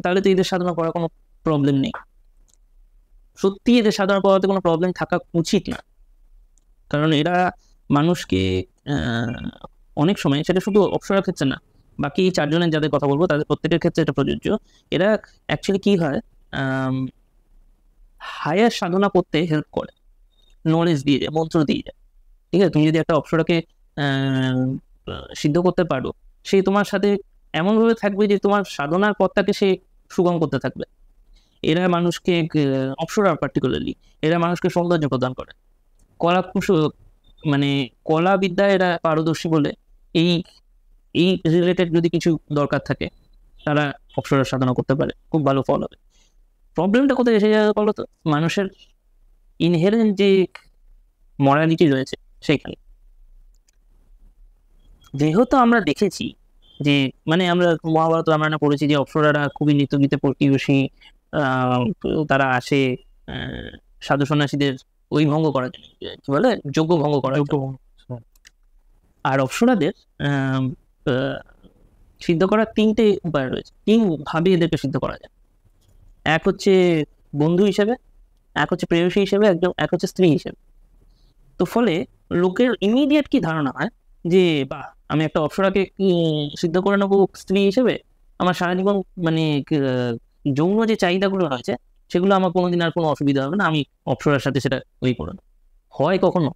তাহলে তো এদের সাধনা করার কোনো প্রবলেম নেই। সত্যি এদের সাধনা করাতে কোনো প্রবলেম থাকা উচিত না, কারণ এরা মানুষকে অনেক সময়, সেটা শুধু অপ্সরার ক্ষেত্রে না, বাকি 4 জনের যাদের কথা বলবো তাদের প্রত্যেকের ক্ষেত্রে এটা প্রযোজ্য, এরা অ্যাকচুয়ালি কি হয়, হায়ার সাধনা করতে হেল্প করে, নলেজ দিয়ে যায়, মন্ত্র দিয়ে যায়। ঠিক আছে, তুমি যদি একটা অপ্সরাকে সিদ্ধ করতে পারো, সে তোমার সাথে এমনভাবে থাকবে যে তোমার সাধনার পথটাকে সে সুগম করতে থাকবে। এরা মানুষকে অপ্সরা পার্টিকুলারলি এরা মানুষকে সৌন্দর্য প্রদান করে। কলা মানে কলা বিদ্যায় এরা পারদর্শী বলে এই এই রিলেটেড যদি কিছু দরকার থাকে তারা অপ্সরা সাধনা করতে পারে, খুব ভালো ফল হবে। প্রবলেমটা কোথায় এসে যাবে বলো তো? মানুষের ইনহেরেন্ট যে মরালিটি রয়েছে সেইখানে। যেহেতু আমরা দেখেছি যে মানে আমরা মহাভারত আমরা পড়েছি যে অপ্সরারা খুবই নিত্যগীতে প্রতিবেশী, তারা আসে সাধু সন্ন্যাসীদের ওই ভঙ্গ করার জন্য, কি বলে যজ্ঞ ভঙ্গ করার জন্য। আর অপ্সরাদের সিদ্ধ করার 3টে উপায় রয়েছে, 3 ভাবে এদেরকে সিদ্ধ করা যায়। এক হচ্ছে বন্ধু হিসেবে, এক হচ্ছে প্রেয়সী হিসেবে, এক হচ্ছে স্ত্রী হিসেবে। তো ফলে লোকের ইমিডিয়েট কি ধারণা হয় যে বাহ, আমি একটা অপ্সরাকে সিদ্ধ করে নেবো স্ত্রী হিসেবে, আমার সারা জীবন মানে যৌন যে চাহিদাগুলো রয়েছে সেগুলো আমার কোনোদিন আর কোনো অসুবিধা হবে না, আমি অপ্সরার সাথে সেটা ওই করে নেব। হয় কখনো?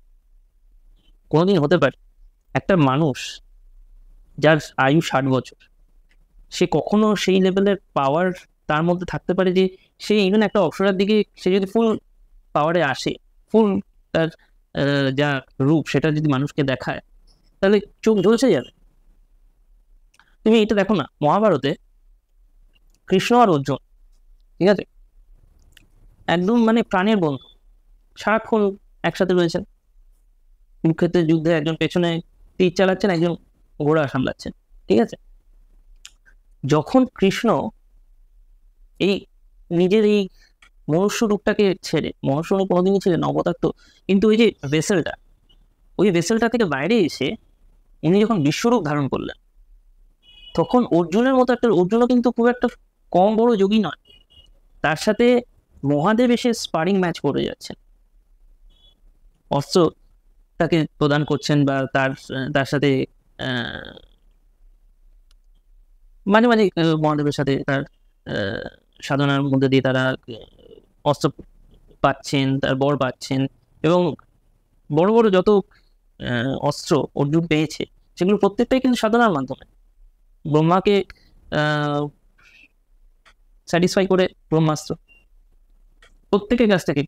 কোনোদিন হতে পারে একটা মানুষ যার আয়ু 60 বছর, সে কখনো সেই লেভেলের পাওয়ার তার মধ্যে থাকতে পারে যে সে ইভেন একটা অপ্সরার দিকে সে যদি ফুল পাওয়ারে আসে, ফুল তার যা রূপ সেটা যদি মানুষকে দেখায় তাহলে চোখ ঝলসে যাবে। তুমি এটা দেখো না, মহাভারতে কৃষ্ণ আর অর্জুন, ঠিক আছে, একদম মানে প্রাণের বন্ধু, সারাক্ষণ একসাথে রয়েছেন। কুরুক্ষেত্রের যুদ্ধে একজন পেছনে তীর চালাচ্ছেন, একজন ঘোড়া সামলাচ্ছেন, ঠিক আছে। যখন কৃষ্ণ এই নিজের এই মনুষ্য রূপটাকে ছেড়ে, মনুষ্য রূপ কোনোদিনই ছিলেন অবতার, কিন্তু ওই যে ভেসেলটা, ওই ভেসেলটা থেকে বাইরে এসে উনি যখন বিশ্বরূপ ধারণ করলেন, তখন অর্জুনের মতো একটা, অর্জুনও কিন্তু খুব একটা কম বড় যোগী নয়, তার সাথে মহাদেব এসে স্পারিং ম্যাচ করে যাচ্ছেন, অস্ত্র তাকে প্রদান করছেন বা তার সাথে মাঝে মাঝে মহাদেবের সাথে তার সাধনার মধ্যে দিয়ে তারা অস্ত্র পাচ্ছেন, তার বর পাচ্ছেন, এবং বড় বড় যত অস্ত্র অর্জুন পেয়েছে সেগুলো প্রত্যেকটাই কিন্তু সাধনার মাধ্যমে ব্রহ্মাকে স্যাটিসফাই করে ব্রহ্মাস্ত্র প্রত্যেকের কাছ থেকে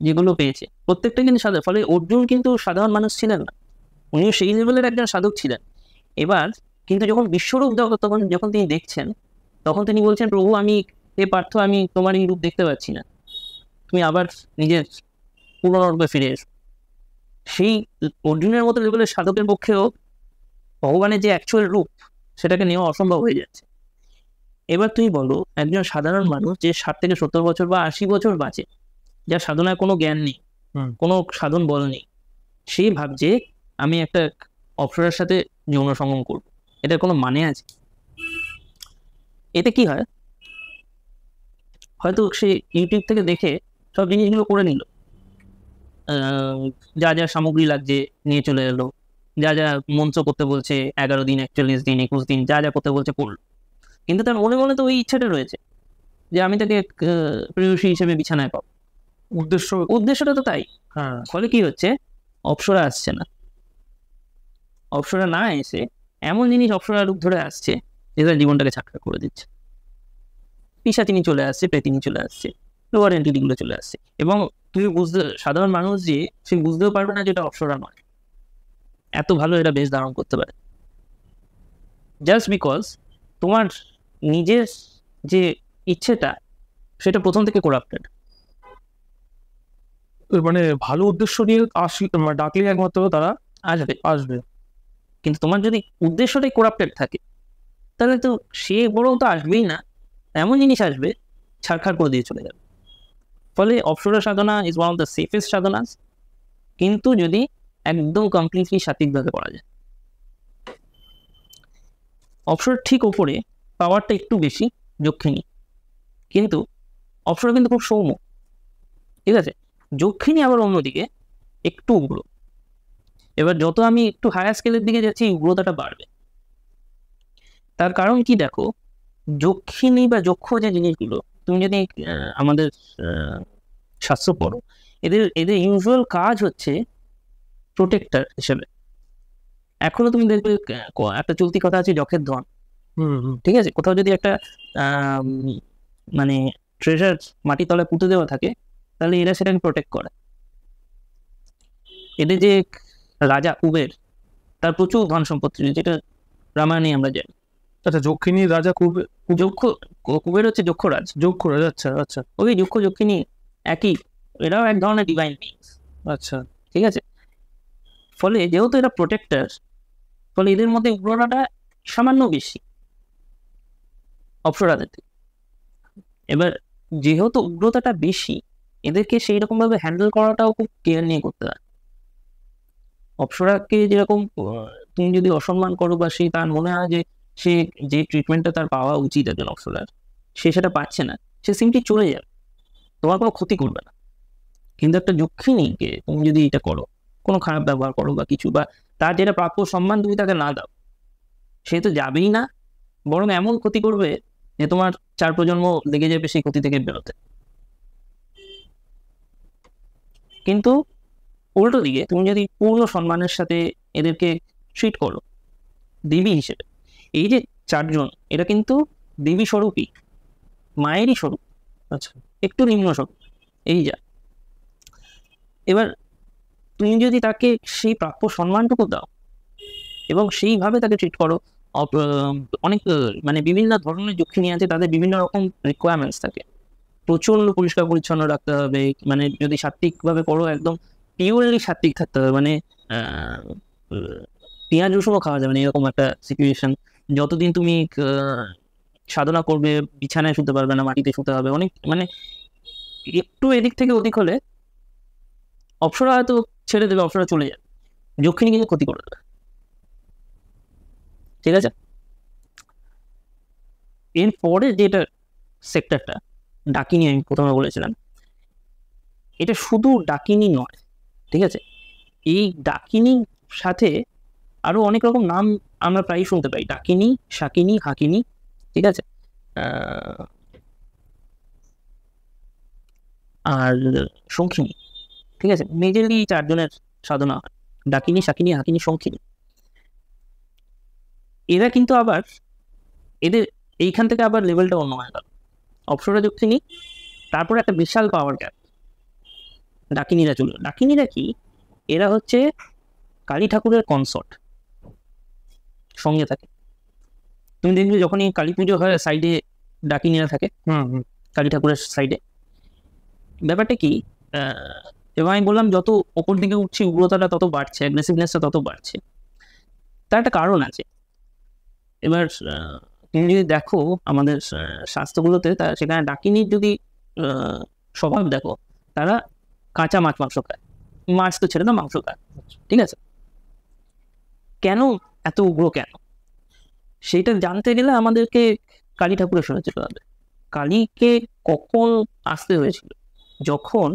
যেগুলো পেয়েছে প্রত্যেকটা কিন্তু সাধক। ফলে অর্জুন কিন্তু সাধারণ মানুষ ছিলেন না, উনিও সেই লেভেলের একজন সাধক ছিলেন। এবার কিন্তু যখন বিশ্বরূপ তখন যখন তিনি দেখছেন, তখন তিনি বলছেন, প্রভু আমি পার্থ, আমি তোমার এই রূপ দেখতে পাচ্ছি না, তুমি আবার নিজের পুরনো রূপে ফিরে এসো। সেই অর্জুনের মতো লেভেলের সাধকের পক্ষেও ভগবানের যে অ্যাকচুয়াল রূপ সেটাকে নেওয়া অসম্ভব হয়ে যাচ্ছে। এবার তুমি বলো, একজন সাধারণ মানুষ যে 60 থেকে 70 বছর বা 80 বছর বাঁচে, যার সাধনায় কোনো জ্ঞান নেই, কোনো সাধন বল নেই, সে ভাবছে আমি একটা অপ্সরার সাথে যৌন সঙ্গম করব, এটার কোনো মানে আছে? এতে কি হয়, হয়তো সে ইউটিউব থেকে দেখে সব জিনিসগুলো করে নিল, যা যা সামগ্রী লাগছে নিয়ে চলে এলো, যা যা মঞ্চ করতে বলছে 11 দিন 41 দিন 21 দিন যা যা করতে বলছে করলো, কিন্তু তার মনে মনে তো ওই ইচ্ছাটা রয়েছে যে আমি তাকে প্রেয়সী হিসেবে বিছানায় পাবো, উদ্দেশ্যটা তো তাই। ফলে কি হচ্ছে, অপ্সরা আসছে না, অপ্সরা না এসে এমন জিনিস অপ্সরা রূপ ধরে আসছে যেটা জীবনটাকে ছাড়খাড় করে দিচ্ছে। পিশাচিনী চলে আসছে, প্রেতিনী চলে আসছে, লোয়ার এন্টিটিগুলো চলে আসছে, এবং তুমি সাধারণ মানুষ যে সে বুঝতেও পারবে না যে এটা অপ্সরা নয়, এত ভালো এটা বেশ ধারণ করতে পারে, জাস্ট বিকজ তোমার নিজের যে ইচ্ছেটা সেটা প্রথম থেকে করাপ্টেড। মানে ভালো উদ্দেশ্য নিয়ে ডাকলে একমাত্র তারা আসবে, কিন্তু তোমার যদি উদ্দেশ্যটাই করাপ্টেড থাকে তাহলে তো সে বড় তো আসবেই না, এমন জিনিস আসবে ছাড়খাড় করে দিয়ে চলে যাবে। ফলে অপ্সরা সাধনা is one of the safest সাধনাস, কিন্তু যদি একদম কমপ্লিটলি সাত্বিকভাবে করা যায়। অপ্সরার ঠিক ওপরে পাওয়ারটা একটু বেশি যক্ষিণী, কিন্তু অপ্সরা কিন্তু খুব সৌম্য, ঠিক আছে। যক্ষিণী আবার অন্যদিকে একটু উগ্র। এবার যত আমি একটু হায়ার স্কেলের দিকে যাচ্ছি উগ্রতাটা বাড়বে। তার কারণ কি দেখো, যক্ষিণী বা যক্ষ যে জিনিসগুলো তুমি যদি আমাদের শাস্ত্র পড়ো, এদের ইউজুয়াল কাজ হচ্ছে প্রোটেক্টর হিসেবে, এখনো তুমি দেখবে একটা চলতি কথা আছে যখের ধন, ঠিক আছে? কোথাও যদি একটা মানে ট্রেজার মাটির তলায় পুঁতে দেওয়া থাকে, তাহলে এরা সেটাকে প্রোটেক্ট করে। এদের যে রাজা কুবের, তার প্রচুর ধন সম্পত্তি, যেটা রামায়ণে আমরা জানি। আচ্ছা, যক্ষিণী রাজা কুবের হচ্ছে যক্ষরাজ। যক্ষরাজ, আচ্ছা আচ্ছা ওই যক্ষিণী একই, এরাও এক ধরনের ডিভাইন বিংস। আচ্ছা। ঠিক আছে, ফলে যেহেতু এরা প্রোটেক্টার, ফলে এদের মধ্যে উগ্রতাটা সামান্য বেশি অপ্সরাদের থেকে। এবার যেহেতু উগ্রতাটা বেশি, এদেরকে সেই রকম ভাবে হ্যান্ডেল করাটাও খুব কেয়ার নিয়ে করতে হয়। অপ্সরাকে যেরকম তুমি যদি অসম্মান করো বা সে তার মনে হয় যে সে যে ট্রিটমেন্টটা তার পাওয়া উচিত একজন অপ্সরার, সে সেটা পাচ্ছে না, সে সিম্পলি চলে যাবে, তোমার কোনো ক্ষতি করবে না। কিন্তু একটা যক্ষিণীকে তুমি যদি এটা করো, কোনো খারাপ ব্যবহার করো বা কিছু, বা তার যেটা প্রাপ্য সম্মান তুমি তাকে না দাও, সে তো যাবেই না, বরং এমন ক্ষতি করবে যে তোমার 4 প্রজন্ম লেগে যাবে সেই ক্ষতি থেকে বেরোতে। কিন্তু উল্টো দিকে তুমি যদি পূর্ণ সম্মানের সাথে এদেরকে ট্রিট করো দেবী হিসেবে, এই যে 4 জন, এরা কিন্তু দেবী স্বরূপই, মায়েরই স্বরূপ। আচ্ছা, একটু নিম্ন স্বরূপ, এই যা। এবার তুমি যদি তাকে সেই প্রাপ্য সম্মানটুকু দাও এবং সেইভাবে তাকে ট্রিট করো, অনেক মানে বিভিন্ন ধরনের যক্ষিণী আছে, তাদের বিভিন্ন রকম রিকোয়ারমেন্টস থাকে। প্রচন্ড পরিষ্কার পরিচ্ছন্ন রাখতে হবে, মানে যদি সাত্বিকভাবে করো একদম পিওরলি সাত্বিক থাকতে হবে, মানে পেঁয়াজ রসুনও খাওয়া যাবে না, এরকম একটা সিচুয়েশন। যতদিন তুমি সাধনা করবে, বিছানায় শুতে পারবে না, মাটিতে শুতে হবে, অনেক মানে একটু এদিক থেকে ওদিক হলে অপ্সরা হয়তো ছেড়ে দেবে, অপ্সরা চলে যাবে, যক্ষিণী কিন্তু ক্ষতি করে দেবে। ঠিক আছে, এরপরে যেটা সেক্টরটা ডাকিনী, আমি প্রথমে বলেছিলাম, এটা শুধু ডাকিনী নয়, ঠিক আছে? এই ডাকিনীর সাথে আরো অনেক রকম নাম আমরা প্রায় শুনতে পাই, ডাকিনী, শাকিনী, হাকিনী, ঠিক আছে? আর শঙ্খিনী, ঠিক আছে? মেজরলি 4 জনের সাধনা হয়, ডাকিনী, শাকিনী, হাকিনী, শঙ্খিনী। এরা কিন্তু আবার এদের এইখান থেকে আবার লেভেলটা অন্য হয়ে গেল। অপ্সরা যক্ষিণী, তারপরে একটা বিশাল পাওয়ার গ্যাপ, ডাকিনীরা চলল। ডাকিনীরা কি? এরা হচ্ছে কালী ঠাকুরের কনসর্ট, সঙ্গে থাকে। তুমি দেখবে যখনই কালী পুজো হয়, সাইডে ডাকিনীরা থাকে, কালী ঠাকুরের সাইডে। ব্যাপারটা কি, এবং আমি বললাম যত ওপর দিকে উঠছে উগ্রতাটা তত বাড়ছে, অ্যাগ্রেসিভনেসটা তত বাড়ছে। তার একটা কারণ আছে। এবার তুমি যদি দেখো আমাদের শাস্ত্রগুলোতে, সেখানে ডাকিনীর যদি স্বভাব দেখো, তারা কাঁচা মাছ মাংস খায়, মাছ তো ছেড়ে না, মাংস খায়, ঠিক আছে? কেন এত উগ্র, কেন সেটা জানতে গেলে আমাদেরকে কালী ঠাকুরের শোনা যেতে হবে। কালীকে কখন আসতে হয়েছিল? যখন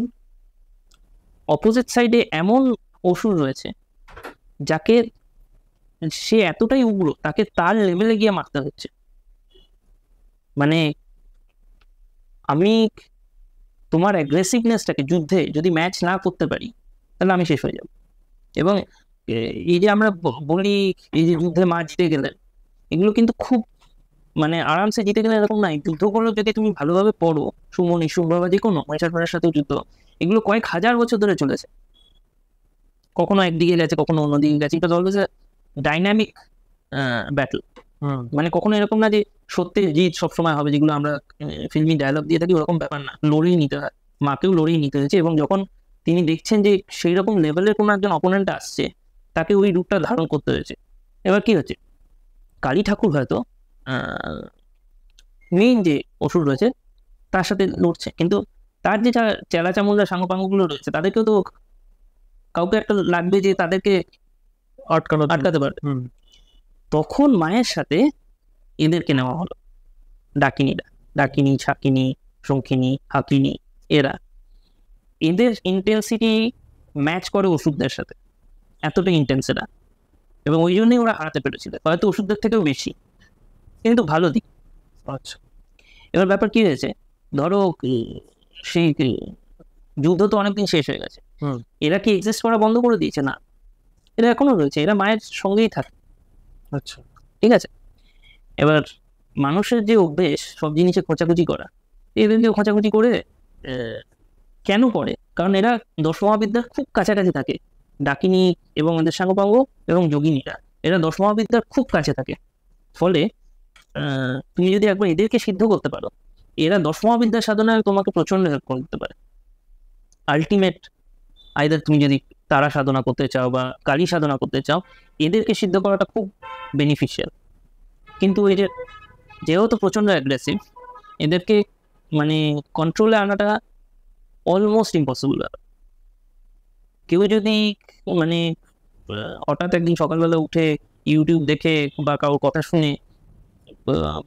অপোজিট সাইডে এমন অসুর রয়েছে যাকে সে এতটাই উগ্র, তাকে তার লেভেলে গিয়ে মারতে হচ্ছে। মানে আমি তোমার অ্যাগ্রেসিভনেসটাকে যুদ্ধে যদি ম্যাচ না করতে পারি, তাহলে আমি শেষ হয়ে যাব। এবং এই যে আমরা বলি এই যে যুদ্ধে মা জিতে গেলেন, এগুলো কিন্তু খুব মানে আরামসে জিতে গেলে এরকম নাই। যুদ্ধ করলো যদি তুমি ভালোভাবে পড়ো, সুমনি, শুভ্রবা, যে কোনো মহিষাসুরের সাথেও যুদ্ধ, এগুলো কয়েক হাজার বছর ধরে চলেছে। কখনো একদিকে গেছে, কখনো অন্যদিকে গেছে। এটা অলওয়েজ ডাইনামিক ব্যাটল। মানে কখনো এরকম না যে সত্যের জিত সবসময় হবে, যেগুলো আমরা ফিল্মি ডায়লগ দিয়ে থাকি, ওরকম ব্যাপার না। লড়েই নিতে হয়, মাকেও লড়েই নিতে হয়েছে। এবং যখন তিনি দেখছেন যে সেই রকম লেভেলের কোনো একজন অপোনেন্ট আসছে, তাকে ওই রূপটা ধারণ করতে হয়েছে। এবার কি হচ্ছে, কালী ঠাকুর হয়তো মেইন যে অসুর রয়েছে তার সাথে লড়ছে, কিন্তু তার যে চেলা চামুন্ডা সাঙ্গপাঙ্গগুলো রয়েছে, তাদেরকেও তো কাউকে একটা লাগবে যে তাদেরকে আটকাতে পারবে। তখন মায়ের সাথে এদেরকে নেওয়া হলো, ডাকিনীরা, ডাকিনী, শাকিনী, শঙ্খিনী, হাকিনী। এদের ইন্টেন্সিটি ম্যাচ করে ওষুধদের সাথে, এতটা ইন্টেন্স এরা। এবং ওই জন্যই ওরা হারাতে পেরেছিল, হয়তো ওষুধদের থেকেও বেশি, কিন্তু ভালো দিক। আচ্ছা, এবার ব্যাপার কি হয়েছে, ধরো সেই যুদ্ধ তো অনেকদিন শেষ হয়ে গেছে, এরা কি এক্সিস্ট করা বন্ধ করে দিয়েছে? না, এরা এখনো রয়েছে, এরা মায়ের সঙ্গেই থাকে। আচ্ছা, ঠিক আছে, এবার মানুষের যে অভ্যেস সব জিনিসে খোঁচাখুচি করা, এদেরকে খোঁচাখুচি করে কেন করে? কারণ এরা দশ মহাবিদ্যার খুব কাছাকাছি থাকে। ডাকিনী এবং এদের সাঙ্গপাঙ্গ এবং যোগিনীরা, এরা দশ মহাবিদ্যার খুব কাছে থাকে। ফলে তুমি যদি একবার এদেরকে সিদ্ধ করতে পারো, এরা দশ মহাবিদ্যার সাধনায় তোমাকে প্রচন্ড হেল্প করতে পারে। আলটিমেট আইদার তুমি যদি তারা সাধনা করতে চাও বা কালী সাধনা করতে চাও, এদেরকে সিদ্ধ করাটা খুব বেনিফিশিয়াল। কিন্তু এই যে যেহেতু প্রচন্ড অ্যাগ্রেসিভ, এদেরকে মানে কন্ট্রোলে আনাটা অলমোস্ট ইম্পসিবল। কেউ যদি মানে হঠাৎ একদিন সকালবেলা উঠে ইউটিউব দেখে বা কারোর কথা শুনে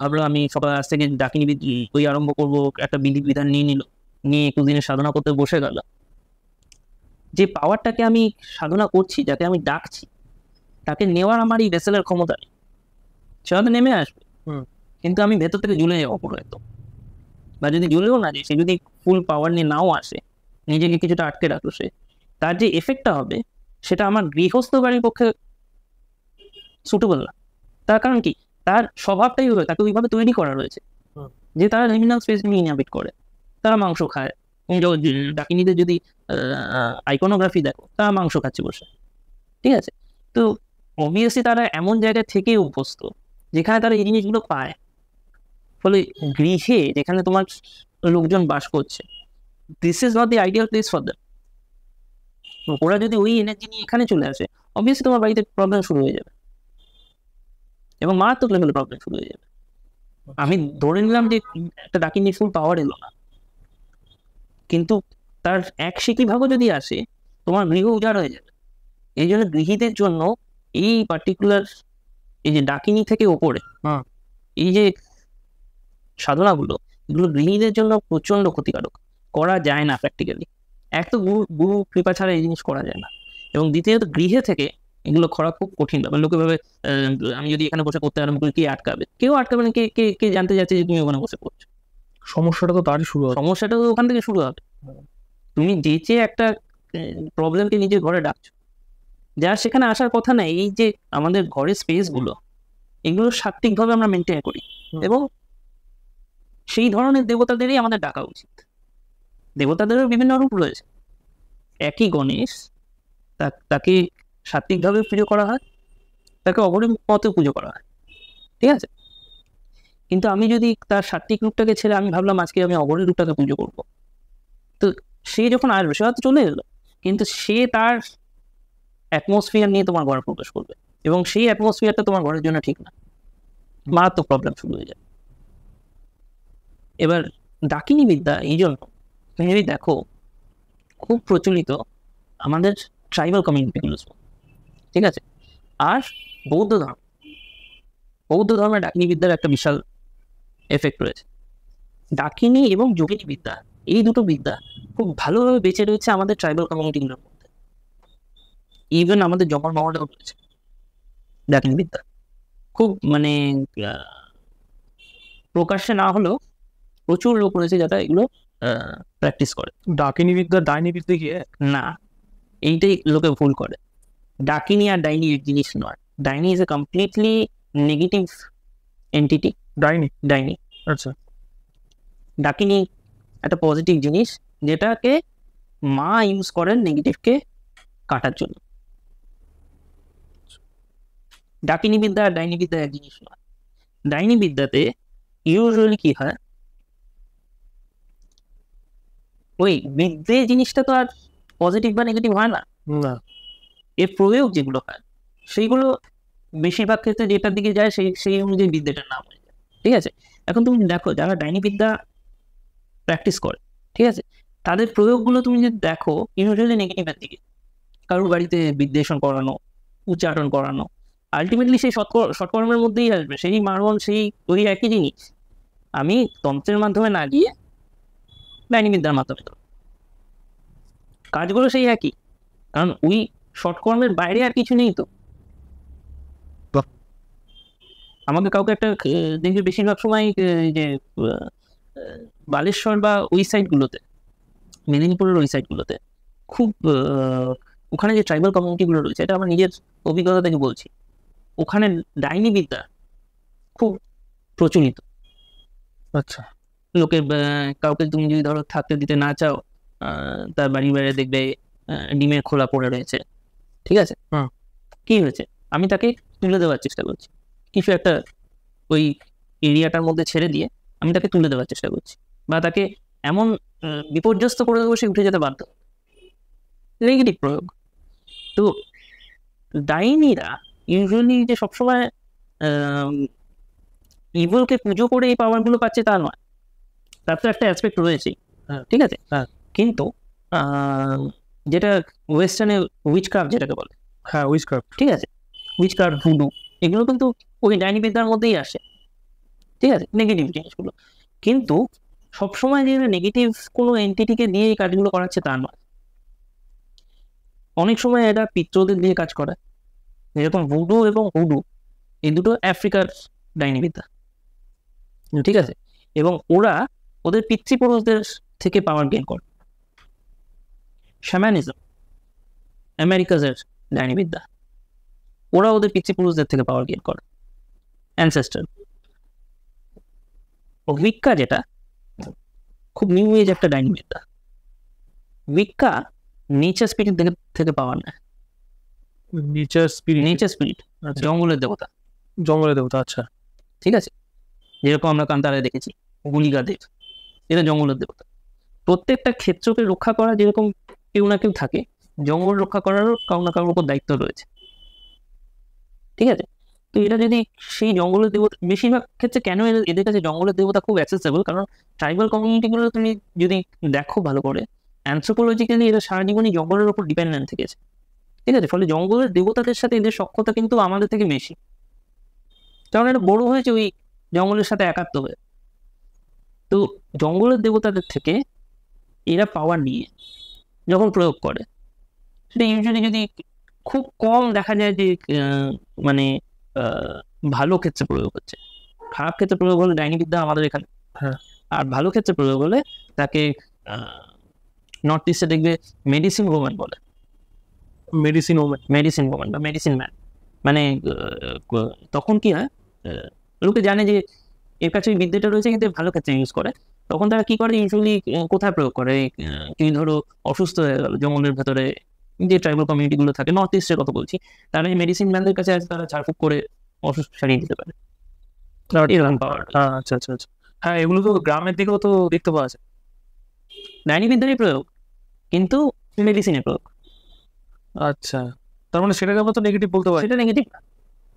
ভাবলো আমি সকাল আজ থেকে ডাকিনী বই আরম্ভ করবো, একটা বিধি বিধান নিয়ে নিল, নিয়ে 21 দিনের সাধনা করতে বসে গেল, যে পাওয়ারটাকে আমি সাধনা করছি, যাকে আমি ডাকছি, তাকে নেওয়ার আমার এই ভেসেলের ক্ষমতা নেই। সে হয়তো নেমে আসবে, কিন্তু আমি ভেতর থেকে ঝুলে যাবো পুরো একদম। বা যদি ঝুলেও না যায়, সে যদি ফুল পাওয়ার নিয়ে নাও আসে, নিজেকে কিছুটা আটকে রাখলো, সে তার যে এফেক্টটা হবে সেটা আমার গৃহস্থ বাড়ির পক্ষে সুটেবল না। তার কারণ কি, তার স্বভাবটাই হলো, তাকে ওইভাবে তৈরি করা রয়েছে যে তারা লিমিনাল স্পেস নিয়ে ইনহাবিট করে, তারা মাংস খায়। ডাকিনীদের যদি আইকনোগ্রাফি দেখো, তারা মাংস খাচ্ছে বসে। ঠিক আছে, তো অবভিয়াসলি তারা এমন জায়গায় থেকে অভ্যস্ত যেখানে তারা এই জিনিসগুলো পায়। ফলে গৃহে যেখানে তোমার লোকজন বাস করছে, this is not the ideal place for them. ওরা যদি ওই এনার্জি নিয়ে এখানে চলে আসে, অবভিয়াসলি তোমার বাড়িতে প্রবলেম শুরু হয়ে যাবে এবং মারাত্মক লেভেলে প্রবলেম শুরু হয়ে যাবে। আমি ধরে নিলাম যে একটা ডাকিনী ফুল পাওয়ার এলো না, কিন্তু তার এক শিকি ভাগও যদি আসে, তোমার গৃহ উজাড় হয়ে যাবে। এই জন্য গৃহীদের জন্য এই পার্টিকুলার এই যে ডাকিনী থেকে ওপরে এই যে সাধনাগুলো, এগুলো গৃহীদের জন্য প্রচন্ড ক্ষতিকারক, করা যায় না প্র্যাকটিক্যালি। এক তো গুরু কৃপা ছাড়া এই জিনিস করা যায় না, এবং দ্বিতীয়ত গৃহে থেকে এগুলো করা খুব কঠিন ব্যাপার। লোকে ভাবে আমি যদি এখানে বসে করতে আরম্ভ করি, কে আটকাবে? কেউ আটকাবে না। কে কে কে জানতে যাচ্ছে যে তুমি ওখানে বসে করছো? সমস্যাটা তো তারই শুরু হবে। সমস্যাটা তো ওখান থেকে শুরু হবে। তুমি যেচে একটা প্রবলেমকে নিজের ঘরে ডাকছো, যার সেখানে আসার কথা না। এই যে আমাদের ঘরের স্পেসগুলো, এগুলো সাত্ত্বিকভাবে আমরা মেনটেন করি, এবং সেই ধরনের দেবতাদেরই আমাদের ডাকা উচিত। দেবতাদেরও বিভিন্ন রূপ রয়েছে। একই গণেশ, তাকে সাত্ত্বিকভাবে পুজো করা হয়, তাকে অঘরী মতে পুজো করা হয়। ঠিক আছে, কিন্তু আমি যদি তার সাত্ত্বিক রূপটাকে ছেড়ে আমি ভাবলাম আজকে আমি অঘরী রূপটাকে পুজো করবো, তো সে যখন আসবে সে হয়তো চলে এলো, কিন্তু সে তার অ্যাটমসফিয়ার নিয়ে তোমার ঘরে প্রবেশ করবে, এবং সেই অ্যাটমসফিয়ারটা তোমার ঘরের জন্য ঠিক না। মারাত্মক প্রবলেম শুরু হয়ে যায়। এবার ডাকিনী বিদ্যা এই জন্য তুমি যদি দেখো খুব প্রচলিত আমাদের ট্রাইবাল কমিউনিটিগুলো, ঠিক আছে, আর বৌদ্ধ ধর্মের ডাকিনী বিদ্যার একটা বিশাল এফেক্ট রয়েছে। ডাকিনী এবং যোগিনী বিদ্যা, এই দুটো বিদ্যা খুব ভালোভাবে বেঁচে রয়েছে আমাদের ট্রাইবাল কমিউনিটিগুলোর মধ্যে। ইভেন আমাদের জঙ্গল মহলেও রয়েছে ডাকিনী বিদ্যা, খুব মানে প্রকাশ্যে না হলেও প্রচুর লোক রয়েছে যারা এগুলো প্র্যাকটিস করে। ডাকিনী বিদ্যা ডাইনি বিদ্যা কি না, এইটাই লোকে ভুল করে। ডাকিনী আর ডাইনি এক জিনিস নয়। ডাইনি is a completely negative entity. ডাইনি আচ্ছা, ডাকিনী একটা পজিটিভ জিনিস, যেটাকে মা ইউজ করেন নেগেটিভকে কাটার জন্য। ডাকিনী বিদ্যা আর ডাইনি বিদ্যা এক জিনিস নয়। ডাইনি বিদ্যাতে ইউজুয়ালি কি হয়, ওই বিদ্যে জিনিসটা তো আর পজিটিভ বা নেগেটিভ হয় না। এর প্রয়োগ যেগুলো হয় সেইগুলো বেশিরভাগ ক্ষেত্রে যেটার দিকে যায় সেই অনুযায়ী বিদ্যাটার নাম হয়ে যায়। ঠিক আছে, এখন তুমি দেখো যারা ডাইনি বিদ্যা প্র্যাকটিস করে, ঠিক আছে, তাদের প্রয়োগগুলো তুমি যদি দেখো ইউজুয়ালি নেগেটিভের দিকে। কারোর বাড়িতে বিদ্বেষণ করানো, উচ্চারণ করানো, আলটিমেটলি সেই সৎকর্মের মধ্যেই আসবে, সেই মারণ, সেই ওই একই জিনিস। আমি তন্ত্রের মাধ্যমে না গিয়ে ডাইনি বিদ্যার মাধ্যমে কাজগুলো সেই একই, কারণ ওই সৎকর্মের বাইরে আর কিছু নেই। তো আমাকে কাউকে একটা দেখবে বেশিরভাগ সময় যে বালেশ্বর বা ওই সাইডগুলোতে, মেদিনীপুরের ওই সাইডগুলোতে খুব ওখানে যে ট্রাইবাল কমিউনিটিগুলো রয়েছে, এটা আমার নিজের অভিজ্ঞতা থেকে বলছি, ওখানে ডাইনি বিদ্যা খুব প্রচলিত। আচ্ছা, লোকের কাউকে তুমি যদি ধরো থাকতে দিতে না চাও, তার বাড়ির বাইরে দেখবে ডিমের খোলা পড়ে রয়েছে, ঠিক আছে? কি হয়েছে, আমি তাকে তুলে দেওয়ার চেষ্টা করছি, কিছু একটা ওই এরিয়াটার মধ্যে ছেড়ে দিয়ে আমি তাকে তুলে দেওয়ার চেষ্টা করছি, বা তাকে এমন বিপর্যস্ত করে দেবো সে উঠে যেতে বাধ্য। নেগেটিভ প্রয়োগ। তো ডাইনিরা ইউজুয়ালি যে সবসময় ইভিলকে পুজো করে এই পাওয়ারগুলো পাচ্ছে তা নয়, তার তো একটা অ্যাসপেক্ট রয়েছে, ঠিক আছে? কিন্তু যেটা ওয়েস্টার্নে উইচক্রাফট যেটাকে বলে, উইচক্রাফট, ঠিক আছে, উইচক্রাফট, ভুডু, এগুলো কিন্তু ওই ডাইনি বিদ্যার মধ্যেই আসে, ঠিক আছে, নেগেটিভ জিনিসগুলো। কিন্তু সবসময় যে নেগেটিভ কোনো এন্টিটিকে দিয়ে এই কাজগুলো করাচ্ছে তা নয়। অনেক সময় এটা পিত্রদের দিয়ে কাজ করায়, যেরকম ভুডু এবং হুডু, এই দুটো আফ্রিকার ডাইনি বিদ্যা, ঠিক আছে? এবং ওরা ওদের পিতৃপুরুষদের থেকে পাওয়ার গেইন করে। শ্যামানিজম আমেরিকাজের ডাইনি বিদ্যা, ওরা ওদের পিতৃপুরুষদের থেকে পাওয়ার গেইন করে, অ্যানসেস্টার। উইক্কা যেটা খুব নিউ এজ একটা ডাইনি বিদ্যা, উইক্কা নেচার স্পিরিট থেকে পাওয়ার নেয়। নেচার স্পিরিট জঙ্গলের দেবতা, জঙ্গলের দেবতা, আচ্ছা, ঠিক আছে? যেরকম আমরা কান্তারায় দেখেছি গুলিগা দেব, এরা জঙ্গলের দেবতা। প্রত্যেকটা ক্ষেত্রকে রক্ষা করা যেরকম কেউ না কেউ থাকে, জঙ্গল রক্ষা করারও কারো না কারোর উপর দায়িত্ব রয়েছে, ঠিক আছে? তো এটা যদি সেই জঙ্গলের দেবতা, বেশিরভাগ ক্ষেত্রে কেন এদের কাছে জঙ্গলের দেবতা খুব অ্যাক্সেসেবল, কারণ ট্রাইবাল কমিউনিটিগুলো তুমি যদি দেখো ভালো করে, অ্যানথ্রোপোলজিক্যালি এরা সারা জীবনই জঙ্গলের উপর ডিপেন্ডেন্ট থেকেছে, ঠিক আছে? ফলে জঙ্গলের দেবতাদের সাথে এদের সখ্যতা কিন্তু আমাদের থেকে বেশি, কারণ এটা বড় হয়েছে ওই জঙ্গলের সাথে একাত্ম হয়ে। তো জঙ্গলের দেবতাদের থেকে এরা পাওয়ার নিয়ে যখন প্রয়োগ করে, সেটা ইউজুয়ালি যদি খুব কম দেখা যায় যে মানে ভালো ক্ষেত্রে প্রয়োগ হচ্ছে। খারাপ ক্ষেত্রে প্রয়োগ হলে ডাইনি বিদ্যা আমাদের এখানে, আর ভালো ক্ষেত্রে প্রয়োগ হলে তাকে নর্থ ইস্টে দেখবে মেডিসিন ওম্যান বলে, মেডিসিন ওম্যান বা মেডিসিন ম্যান। মানে তখন কি হয়, লোকে জানে যে এর কাছে ওই বিদ্যাটা রয়েছে, কিন্তু ভালো ক্ষেত্রে ইউজ করে। তখন তারা কি করে, ইউজুয়ালি কোথায় প্রয়োগ করে, তুমি ধরো অসুস্থ হয়ে গেল জঙ্গলের ভেতরে, যে ট্রাইবাল কমিউনিটিগুলো থাকে, নর্থ ইস্টের কথা বলছি, তারা এই মেডিসিন ম্যানদের কাছে আছে, তারা ঝাড়ফুঁক করে অসুস্থ সারিয়ে দিতে পারে। আচ্ছা আচ্ছা আচ্ছা, হ্যাঁ, এগুলো তো গ্রামের দিকেও তো দেখতে পাওয়া যায়, ডাইনি বিদ্যারই প্রয়োগ, কিন্তু মেডিসিনের প্রয়োগ। আচ্ছা, তার মানে সেটাকে আবার তো নেগেটিভ বলতে পারি? সেটা নেগেটিভ,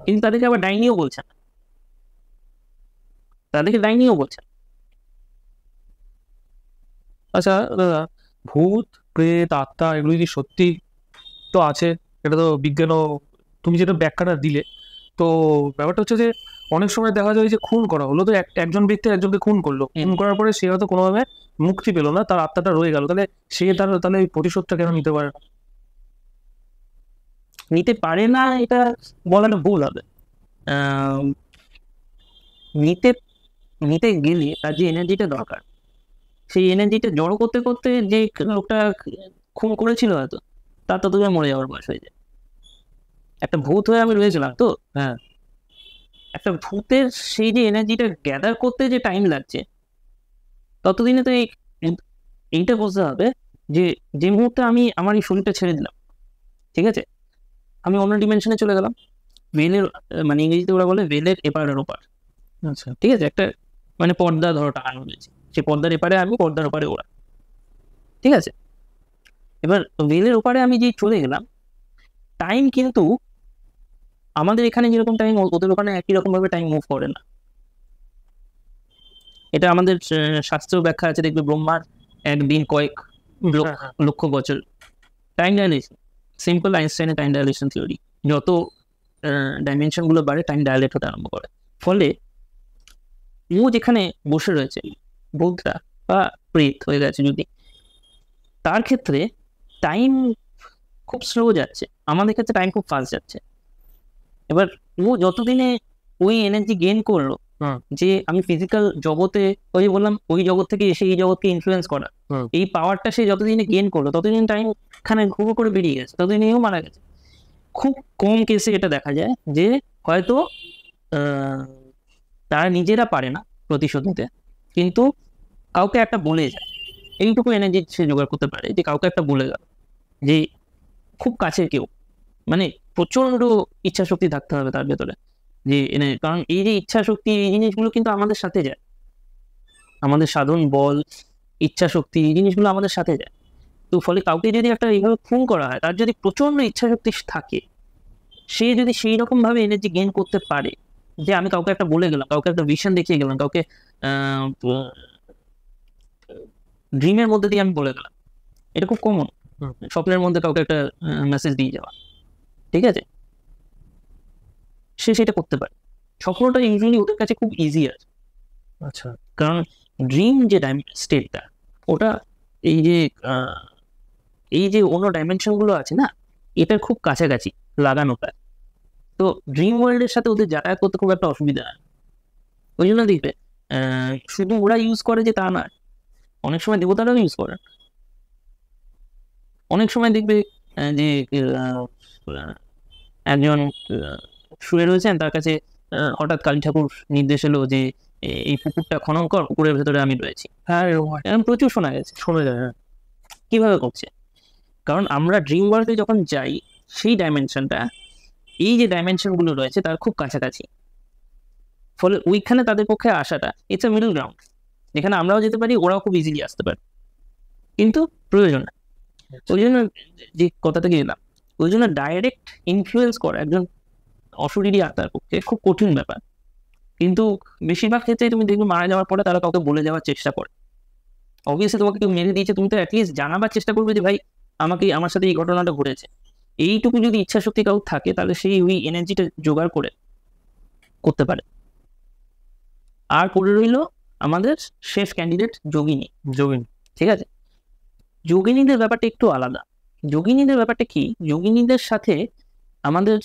কিন্তু তাদেরকে আবার ডাইনিও বলছে না, তাদেরকে ডাইনিও বলছে। আচ্ছা দাদা, ভূত, প্রেত, আত্মা এগুলো যদি সত্যি তো আছে, এটা তো বিজ্ঞানও, তুমি যেটা ব্যাখ্যাটা দিলে, তো ব্যাপারটা হচ্ছে যে অনেক সময় দেখা যায় যে খুন করা হলো, তো একজন ব্যক্তি একজনকে খুন করলো, খুন করার পরে সে হয়তো কোনোভাবে মুক্তি পেলো না, তার আত্মাটা রয়ে গেল, তাহলে সে তাহলে এই প্রতিশোধটা কেন নিতে পারে না? নিতে পারে না এটা বলাটা ভুল হবে। নিতে নিতে গেলে তার যে এনার্জিটা দরকার, সেই এনার্জিটা জড়ো করতে করতে যে লোকটা খুন করেছিল হয়তো তার ততক্ষণ মরে যাওয়ার বয়স হয়ে যায়। একটা ভূত হয়ে আমি রয়েছিলাম তো, হ্যাঁ, একটা ভূতের সেই যে এনার্জিটা গ্যাদার করতে যে টাইম লাগছে, ততদিনে তো এইটা বুঝতে হবে যে যে মুহূর্তে আমি আমার এই শরীরটা ছেড়ে দিলাম, ঠিক আছে, আমি অন্য ডিমেনশনে চলে গেলাম, ভেলের মানে ইংরেজিতে ওরা বলে ভেলের এপার আর ওপার, আচ্ছা, ঠিক আছে, একটা মানে পর্দা ধরো টাঙানো রয়েছে, সে পর্দার এপারে আমি, পর্দার ওপারে ওরা, ঠিক আছে। এবার ভেলের ওপারে আমি যে চলে গেলাম, টাইম কিন্তু আমাদের এখানে যেরকম টাইম, ওদের ওখানে একই রকম ভাবে টাইম মুভ করে না। এটা আমাদের শাস্ত্রেও ব্যাখ্যা আছে, দেখবে ব্রহ্মার একদিন কয়েক লক্ষ বছর। টাইম ডাইলেশন, সিম্পল আইনস্টাইনের টাইম ডাইলেশন থিওরি, যত ডাইমেনশন গুলো বাড়ে টাইম ডাইলেট হতে আরম্ভ করে। ফলে ও যেখানে বসে রয়েছে ভূতটা বা প্রেত হয়ে গেছে যদি, তার ক্ষেত্রে টাইম খুব স্লো যাচ্ছে, আমাদের ক্ষেত্রে টাইম খুব ফাস্ট যাচ্ছে। এবার ও যতদিনে ওই এনার্জি গেইন করলো, যে আমি ফিজিক্যাল জগতে ওই যে বললাম ওই জগৎ থেকে এসে এই জগৎকে ইনফ্লুয়েন্স করা, এই পাওয়ারটা সে যতদিনে গেইন করলো ততদিন টাইম খানে ঘুরো করে বেরিয়ে গেছে, ততদিনেও মারা গেছে। খুব কম কেসে এটা দেখা যায় যে হয়তো তারা নিজেরা পারে না প্রতিশোধ নিতে, কিন্তু কাউকে একটা বলে যায়, এইটুকু এনার্জি সে জোগাড় করতে পারে যে কাউকে একটা বলে গেল, যে খুব কাছের কেউ, মানে প্রচন্ড ইচ্ছা শক্তি থাকতে হবে তার ভেতরে, যে কারণ এই যে ইচ্ছা শক্তি এই জিনিসগুলো কিন্তু আমাদের সাথে যায়, আমাদের সাধন বল ইচ্ছা শক্তি এই জিনিসগুলো আমাদের সাথে যায়। তো ফলে কাউকে যদি একটা এইভাবে খুন করা হয়, তার যদি প্রচন্ড ইচ্ছা শক্তি থাকে, সে যদি সেই রকম ভাবে এনার্জি গেইন করতে পারে যে আমি কাউকে একটা বলে গেলাম, কাউকে একটা ভিশন দেখিয়ে গেলাম, কাউকে ড্রিমের মধ্যে দিয়ে আমি বলে গেলাম, এটা খুব কমন, স্বপ্নের মধ্যে কাউকে একটা মেসেজ দিয়ে যাওয়া, ঠিক আছে, সে সেটা করতে পারে। স্বপ্নটা ইউজুয়ালি ওদের কাছে খুব ইজি আছে। আচ্ছা, কারণ ড্রিম যে স্টেটটা, ওটা এই যে অন্য ডাইমেনশনগুলো আছে না, এটার খুব কাছাকাছি লাগানোটা, তো ড্রিম ওয়ার্ল্ডের সাথে ওদের যাতায়াত করতে খুব একটা অসুবিধা হয়। ওই জন্য দেখবে শুধু ওরা ইউজ করে যে তা না, অনেক সময় দেবতারাও ইউজ করে। অনেক সময় দেখবে যে একজন শুয়ে রয়েছেন, তার কাছে হঠাৎ কালী ঠাকুর নির্দেশ এলো যে এই পুকুরটা খনন কর, পুকুরের ভেতরে আমি রয়েছি। হ্যাঁ এরকম প্রচুর শোনা গেছে। শোনা যায়। হ্যাঁ, কিভাবে করছে? কারণ আমরা ড্রিম ওয়ার্ল্ডে যখন যাই, সেই ডাইমেনশনটা এই যে ডাইমেনশনগুলো রয়েছে তার খুব কাছাকাছি, ফলে ওইখানে তাদের পক্ষে আসাটা ইটস আ মিডল গ্রাউন্ড, যেখানে আমরাও যেতে পারি, ওরাও খুব ইজিলি আসতে পারে, কিন্তু প্রয়োজন না। ওই জন্য যে কথা থেকে এলাম, ওই জন্য ডাইরেক্ট ইনফ্লুয়েন্স করা একজন অশরীরী আত্মার পক্ষে খুব কঠিন ব্যাপার। কিন্তু বেশিরভাগ ক্ষেত্রে তুমি দেখবে মারা যাওয়ার পরে তারা কাউকে বলে যাওয়ার চেষ্টা করে। অবভিয়াসলি তোমাকে কেউ মেরে দিয়েছে, তুমি তো অ্যাটলিস্ট জানাবার চেষ্টা করবে যে ভাই আমার সাথে এই ঘটনাটা ঘটেছে। এইটুকু যদি ইচ্ছা শক্তি কাউ থাকে, তাহলে সেই ওই এনার্জিটা জোগাড় করে করতে পারে। আর পড়ে রইল আমাদের শেফ ক্যান্ডিডেট যোগিনী। ঠিক আছে, যোগিনীদের ব্যাপারটা একটু আলাদা। যোগিনীদের ব্যাপারটা কি, যোগিনীদের সাথে আমাদের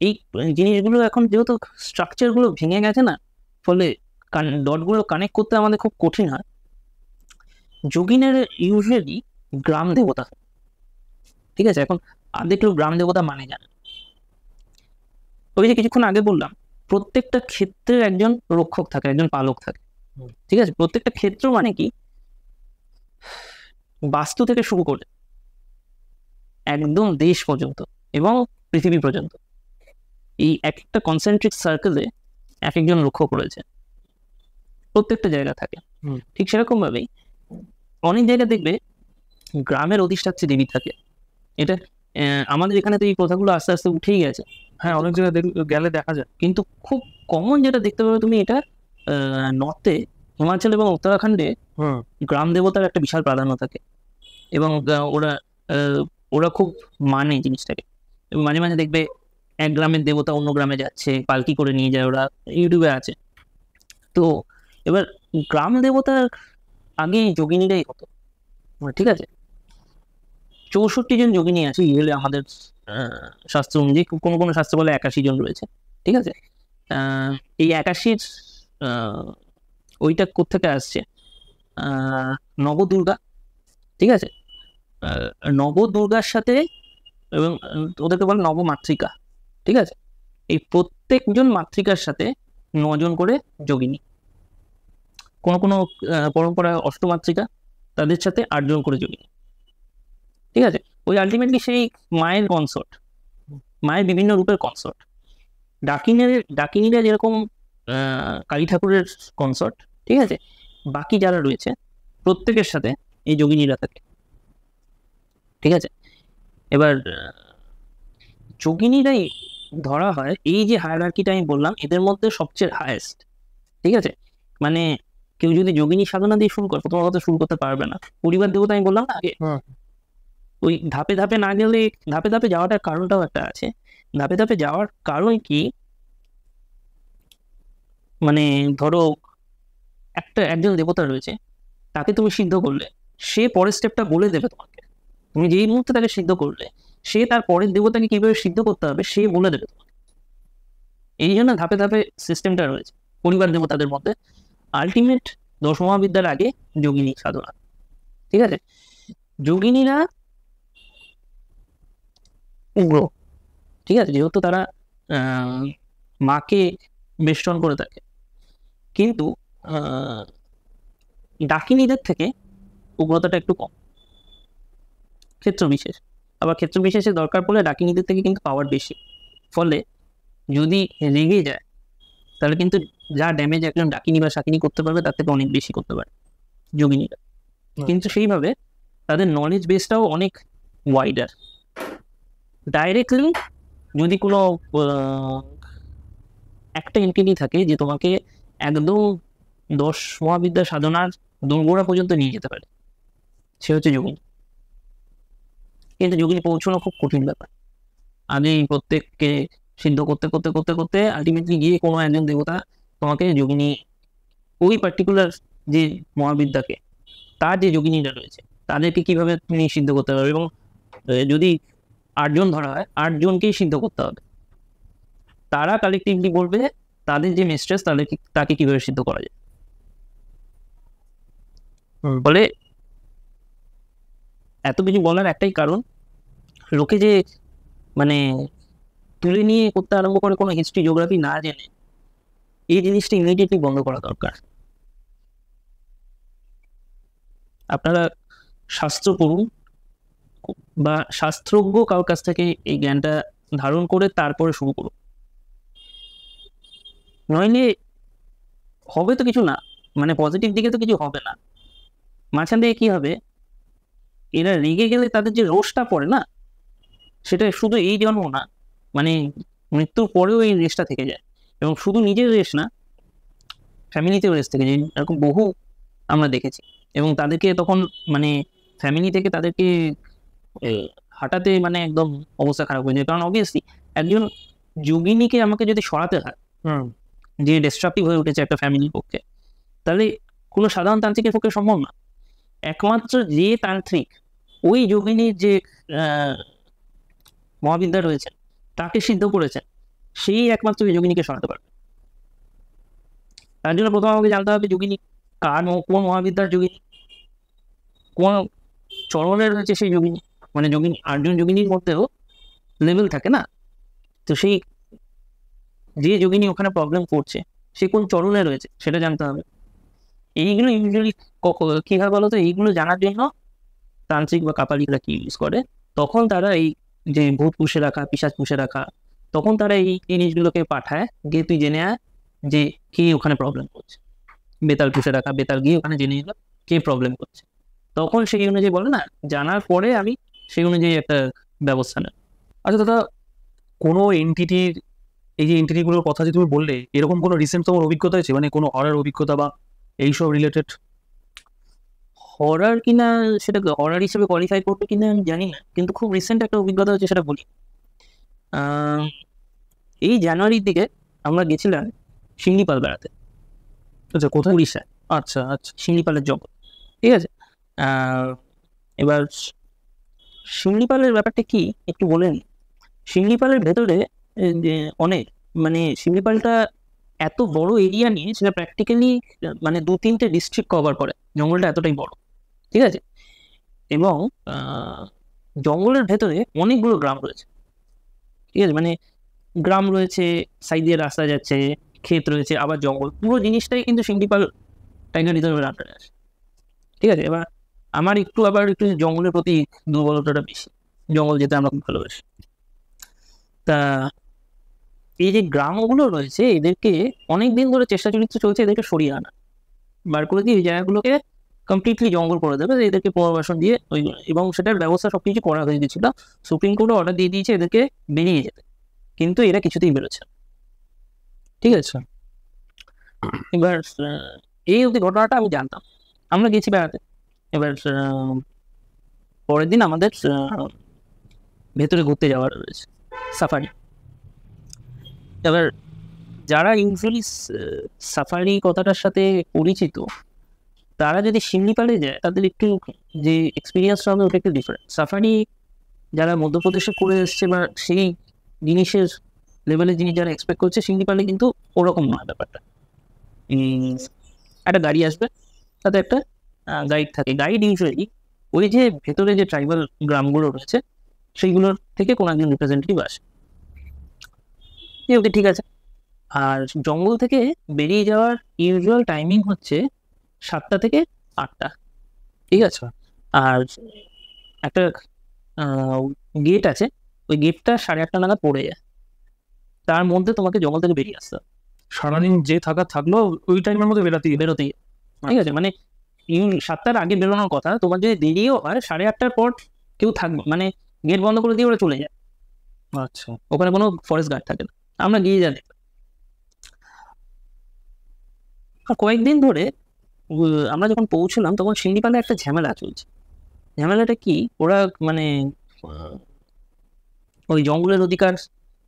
এই জিনিসগুলো এখন যেহেতু স্ট্রাকচারগুলো ভেঙে গেছে না, ফলে ডটগুলো কানেক্ট করতে আমাদের খুব কঠিন হয়। যোগিনের ইউজুয়ালি গ্রাম দেবতা, ঠিক আছে, এখন আর্ধেক কেউ গ্রাম দেবতা মানে জানে। ওই যে কিছুক্ষণ আগে বললাম, প্রত্যেকটা ক্ষেত্রের একজন রক্ষক থাকে, একজন পালক থাকে, ঠিক আছে। প্রত্যেকটা ক্ষেত্র মানে কি, বাস্তু থেকে শুরু করে একদম দেশ পর্যন্ত এবং পৃথিবী পর্যন্ত, এই একটা কনসেন্ট্রিক সার্কেলে এক একজন রক্ষক রয়েছে, প্রত্যেকটা জায়গা থাকে। ঠিক সেরকম ভাবেই অনেক জায়গায় দেখবে গ্রামের অধিষ্ঠাত্রী দেবী থাকে। এটা আমাদের এখানে তো এই কথাগুলো আস্তে আস্তে উঠেই গেছে। হ্যাঁ, অনেক জায়গায় গেলে দেখা যায়। কিন্তু খুব কমন যেটা দেখতে পাবে তুমি, এটা নর্থে, হিমাচল এবং উত্তরাখণ্ডে গ্রাম দেবতার একটা বিশাল প্রাধান্য থাকে, এবং ওরা খুব মানে জিনিসটাকে। এবং মাঝে মাঝে দেখবে এক গ্রামের দেবতা অন্য গ্রামে যাচ্ছে, পালকি করে নিয়ে যায়, ওরা ইউটিউবে আছে। তো এবার গ্রাম দেবতার আগে যোগিনীরাই হতো, ঠিক আছে। 64 জন যোগিনী আছে ইউজুয়ালি আমাদের শাস্ত্র অনুযায়ী, কোনো কোনো শাস্ত্র বলে 81 জন রয়েছে, ঠিক আছে। এই 81 ওইটা কোত্থেকে আসছে, নবদুর্গা, ঠিক আছে। নবদুর্গার সাথে, এবং ওদেরকে বলে নবমাতৃকা, ঠিক আছে। এই প্রত্যেকজন মাতৃকার সাথে 9 জন করে যোগিনী। কোনো কোনো পরম্পরায় অষ্টমাতৃকা, তাদের সাথে 8 জন করে যোগিনী, ঠিক আছে। ওই আলটিমেটলি সেই মায়ের কনসর্ট, মায়ের বিভিন্ন রূপের কনসর্ট। ডাকিনীরা যেরকম কালী ঠাকুরের কনসর্ট, ঠিক আছে, বাকি যারা রয়েছে প্রত্যেকের সাথে এই যোগিনীরা থাকে, ঠিক আছে। এবার যোগিনীরাই ধরা হয় এই যে হায়ারার্কিটা আমি বললাম, এদের মধ্যে সবচেয়ে হায়েস্ট, ঠিক আছে। মানে কেউ যদি যোগিনী সাধনা দিয়ে শুরু করে, প্রথম কথা শুরু করতে পারবে না। পরিবার দেবতা আমি বললাম না আগে, ওই ধাপে ধাপে না গেলে, ধাপে ধাপে যাওয়াটার কারণটাও একটা আছে। ধাপে ধাপে যাওয়ার কারণ কি, মানে ধরো একজন দেবতা রয়েছে, তাকে তুমি সিদ্ধ করলে, সে পরের স্টেপটা বলে দেবে তোমাকে। তুমি যেই মুহূর্তে তাকে সিদ্ধ করলে, সে তার পরের দেবতাকে কিভাবে সিদ্ধ করতে হবে সে বলে দেবে তোমাকে। এই জন্য ধাপে ধাপে সিস্টেমটা রয়েছে। পরিবার দেবতাদের মধ্যে আলটিমেট 10 মহাবিদ্যার আগে যোগিনী সাধনা। ঠিক আছে, যোগিনীরা উগ্র, ঠিক আছে, যেহেতু তারা মাকে বেষ্টন করে থাকে, কিন্তু ডাকিনীদের থেকে উগ্রতাটা একটু কম, ক্ষেত্র বিশেষ। আবার ক্ষেত্র বিশেষে দরকার পড়লে ডাকিনীদের থেকে কিন্তু পাওয়ার বেশি, ফলে যদি রেগে যায় তাহলে কিন্তু যা ড্যামেজ একজন ডাকিনী বা শাকিনী করতে পারবে তার থেকে অনেক বেশি করতে পারে যোগিনীরা। কিন্তু সেইভাবে তাদের নলেজ বেসটাও অনেক ওয়াইডার। ডাইরেক্টলি যদি কোনো একটা এন্টিটি থাকে যে তোমাকে একদম 10 মহাবিদ্যা সাধনার দোরগোড়া পর্যন্ত নিয়ে যেতে পারে, সে হচ্ছে যোগিনী। কিন্তু যোগিনী পৌঁছানো খুব কঠিন ব্যাপার। আগে প্রত্যেককে সিদ্ধ করতে করতে করতে করতে আলটিমেটলি গিয়ে কোনো একজন দেবতা তোমাকে যোগিনী, ওই পার্টিকুলার যে মহাবিদ্যাকে, তার যে যোগিনীরা রয়েছে তাদেরকে কিভাবে তুমি সিদ্ধ করতে পারবে। এবং যদি 8 জন ধরা হয়, 8 জনকেই সিদ্ধ করতে হবে। তারা কালেকটিভলি বলবে তাদের যে মিস্ট্রেস তাকে কিভাবে সিদ্ধ করা যায়। বলে এত কিছু বলার একটাই কারণ, লোকে যে মানে তুলে নিয়ে করতে আরম্ভ করে কোনো হিস্ট্রি জিওগ্রাফি না জেনে, এই জিনিসটা ইমিডিয়েটলি বন্ধ করা দরকার। আপনারা শাস্ত্র পড়ুন বা শাস্ত্রজ্ঞ কারোর কাছ থেকে এই জ্ঞানটা ধারণ করে তারপরে শুরু করুন, নইলে হবে তো কিছু না, মানে পজিটিভ দিকে তো কিছু হবে না। মাঝখান থেকে কি হবে, এরা রেগে গেলে তাদের যে রোষটা পড়ে না, সেটা শুধু এই জন্ম না, মানে মৃত্যুর পরেও এই রেসটা থেকে যায়। এবং শুধু নিজের রেস না, ফ্যামিলিতেও রেস থেকে যায়, এরকম বহু আমরা দেখেছি। এবং তাদেরকে তখন মানে ফ্যামিলি থেকে তাদেরকে হাঁটাতে মানে একদম অবস্থা খারাপ হয়ে যায়। কারণ অবভিয়াসলি একজন যোগিনীকে আমাকে যদি সরাতে হয়, যে ডিস্ট্রাকটিভ হয়ে উঠেছে একটা ফ্যামিলির পক্ষে, তাহলে কোনো সাধারণ তান্ত্রিকের পক্ষে সম্ভব না। একমাত্র যে তান্ত্রিক ওই যোগিনীর যে মহাবিদ্যা রয়েছে তাকে সিদ্ধ করেছেন, সেই একমাত্র এই যোগিনীকে সরাতে পারবে। তার জন্য প্রথম আমাকে জানতে হবে যোগিনী কার, কোন মহাবিদ্যার যোগিনী, কোন চরণে রয়েছে সেই যোগিনী। মানে যোগিনী 8 জন যোগিনীর মধ্যেও লেভেল থাকে না, তো সেই যে যোগিনী ওখানে প্রবলেম করছে সে কোন চরণে রয়েছে সেটা জানতে হবে। এইগুলো ইউজুয়ালি কীভাবে বলো তো, এইগুলো জানার জন্য তান্ত্রিক বা কাপালিকরা কি ইউজ করে, তখন তারা এই যে ভূত পুষে রাখা, পিশাচ পুষে রাখা, তখন তারা এই জিনিসগুলোকে পাঠায় গিয়ে তুই জেনে আয় যে কে ওখানে প্রবলেম করছে। বেতাল পুষে রাখা, বেতাল গিয়ে ওখানে জেনে নিল কে প্রবলেম করছে, তখন সেই অনুযায়ী বলে না, জানার পরে আমি সেই অনুযায়ী একটা ব্যবস্থা নেব। আচ্ছা দাদা, কোনো এন্টিটির, এই যে এন্টিটিগুলোর কথা যে তুমি বললে, এরকম কোনো রিসেন্ট তোমার অভিজ্ঞতা আছে, মানে কোনো হরার অভিজ্ঞতা বা এইসব রিলেটেড? হরার কিনা সেটা হরার হিসেবে কোয়ালিফাই করবে কিনা আমি জানি না, কিন্তু খুব রিসেন্ট একটা অভিজ্ঞতা হচ্ছে, সেটা বলি। এই জানুয়ারির দিকে আমরা গেছিলাম শিমলিপাল বেড়াতে। আচ্ছা, কোথায়? উড়িষ্যায়। আচ্ছা আচ্ছা। শিমলিপালের জঙ্গল, ঠিক আছে। এবার শিমলিপালের ব্যাপারটা কি একটু বলেন। শিমলিপালের ভেতরে যে অনেক মানে শিমলিপালটা এত বড় এরিয়া নিয়ে, সেটা প্র্যাকটিক্যালি মানে 2-3টে ডিস্ট্রিক্ট কভার করে, জঙ্গলটা এতটাই বড়, ঠিক আছে। এবং জঙ্গলের ভেতরে অনেকগুলো গ্রাম রয়েছে, ঠিক আছে, মানে গ্রাম রয়েছে, সাইড দিয়ে রাস্তা যাচ্ছে, ক্ষেত রয়েছে, আবার জঙ্গল, পুরো জিনিসটাই কিন্তু শিমলিপাল টাইগার রিজার্ভের আন্ডারে আসে, ঠিক আছে। এবার আমার আবার একটু জঙ্গলের প্রতি দুর্বলতাটা বেশি, জঙ্গল যেতে আমরা খুব ভালোবাসি। তা এই যে গ্রামগুলো রয়েছে, এদেরকে অনেক দিন ধরে চেষ্টা চলছে এদেরকে সরিয়ে আনা, বার করে দিয়ে এই জায়গাগুলোকে কমপ্লিটলি জঙ্গল করে দেবে, এদেরকে পুনর্বাসন দিয়ে ওইগুলো, এবং সেটার ব্যবস্থা সবকিছু করা হয়ে গেছিল। সুপ্রিম কোর্টে অর্ডার দিয়ে দিয়েছে এদেরকে বেরিয়ে যেতে, কিন্তু এরা কিছুতেই বেরোচ্ছে, ঠিক আছে। এবার এই অবধি ঘটনাটা আমি জানতাম, আমরা গেছি বেড়াতে। এবার পরের দিন আমাদের ভেতরে ঘুরতে যাওয়ার রয়েছে, সাফারি। এবার যারা ইউজুয়ালি সাফারি কথাটার সাথে পরিচিত, তারা যদি শিমলিপালে যায় তাদের একটু যে এক্সপিরিয়েন্সটা হবে ওটা একটু ডিফারেন্ট। সাফারি যারা মধ্যপ্রদেশে করে এসছে বা সেই জিনিসের লেভেলের জিনিস যারা এক্সপেক্ট করছে, শিমলিপালে কিন্তু ওরকম নয় ব্যাপারটা। একটা গাড়ি আসবে, তাতে একটা গাইড থাকে। গাইড ইউজুয়ালি ওই যে ভেতরে যে ট্রাইবাল গ্রামগুলো রয়েছে সেইগুলোর থেকে কোনো একজন রিপ্রেজেন্টেটিভ আসে। ওকে, ঠিক আছে। আর জঙ্গল থেকে বেরিয়ে যাওয়ার ইউজুয়াল টাইমিং হচ্ছে 7টা থেকে 8টা, ঠিক আছে। আর একটা গেট আছে, ওই গেটটা 8:30 নাগাদ পড়ে যায়। তার মধ্যে তোমাকে জঙ্গল থেকে বেরিয়ে আসতে হবে। সারাদিন যে থাকলো ওই টাইমের মধ্যে বেরোতেই বেরোতেই, ঠিক আছে। মানে 7টার আগে বেরোনোর কথা, তোমার যদি দেরিও হয় 8:30টার পর কেউ থাকবে, মানে গেট বন্ধ করে দিয়ে ওরা চলে যায়। আচ্ছা, ওখানে কোনো ফরেস্ট গার্ড থাকে না। আমরা গিয়ে জানি। আর কয়েকদিন ধরে আমরা যখন পৌঁছলাম তখন শিমলিপালে একটা ঝামেলা চলছে। ঝামেলাটা কি, ওরা মানে ওই জঙ্গলের অধিকার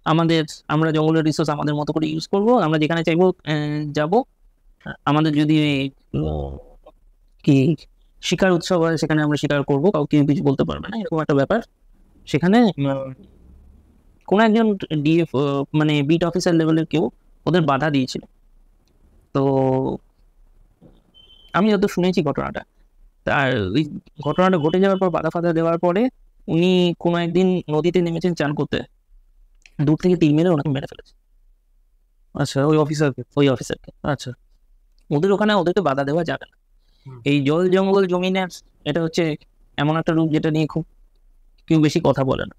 আমাদের, আমরা জঙ্গলের রিসোর্স আমাদের মতো করে ইউজ করব, আমরা যেখানে চাইবো যাব। আমাদের যদি কি শিকার উৎসব হয় সেখানে আমরা শিকার করবো, কাউকে কিছু বলতে পারবে না, এরকম একটা ব্যাপার। সেখানে কোনো একজন ডিএফ মানে বিট অফিসার লেভেলের কেউ ওদের বাধা দিয়েছিল। তো আমি যত শুনেছি ঘটনাটা, তার ওই ঘটনাটা ঘটে যাওয়ার পর বাধা ফাধা দেওয়ার পরে উনি কোনো একদিন নদীতে নেমেছেন চান করতে, দূর থেকে তীর মেরে ওনাকে মেরে ফেলেছে। আচ্ছা, ওই অফিসারকে? ওই অফিসারকে। আচ্ছা, ওদের ওখানে ওদেরকে বাধা দেওয়া যাবে না। এই জল জঙ্গল জমিনের এটা হচ্ছে এমন একটা রূপ যেটা নিয়ে খুব কেউ বেশি কথা বলে না।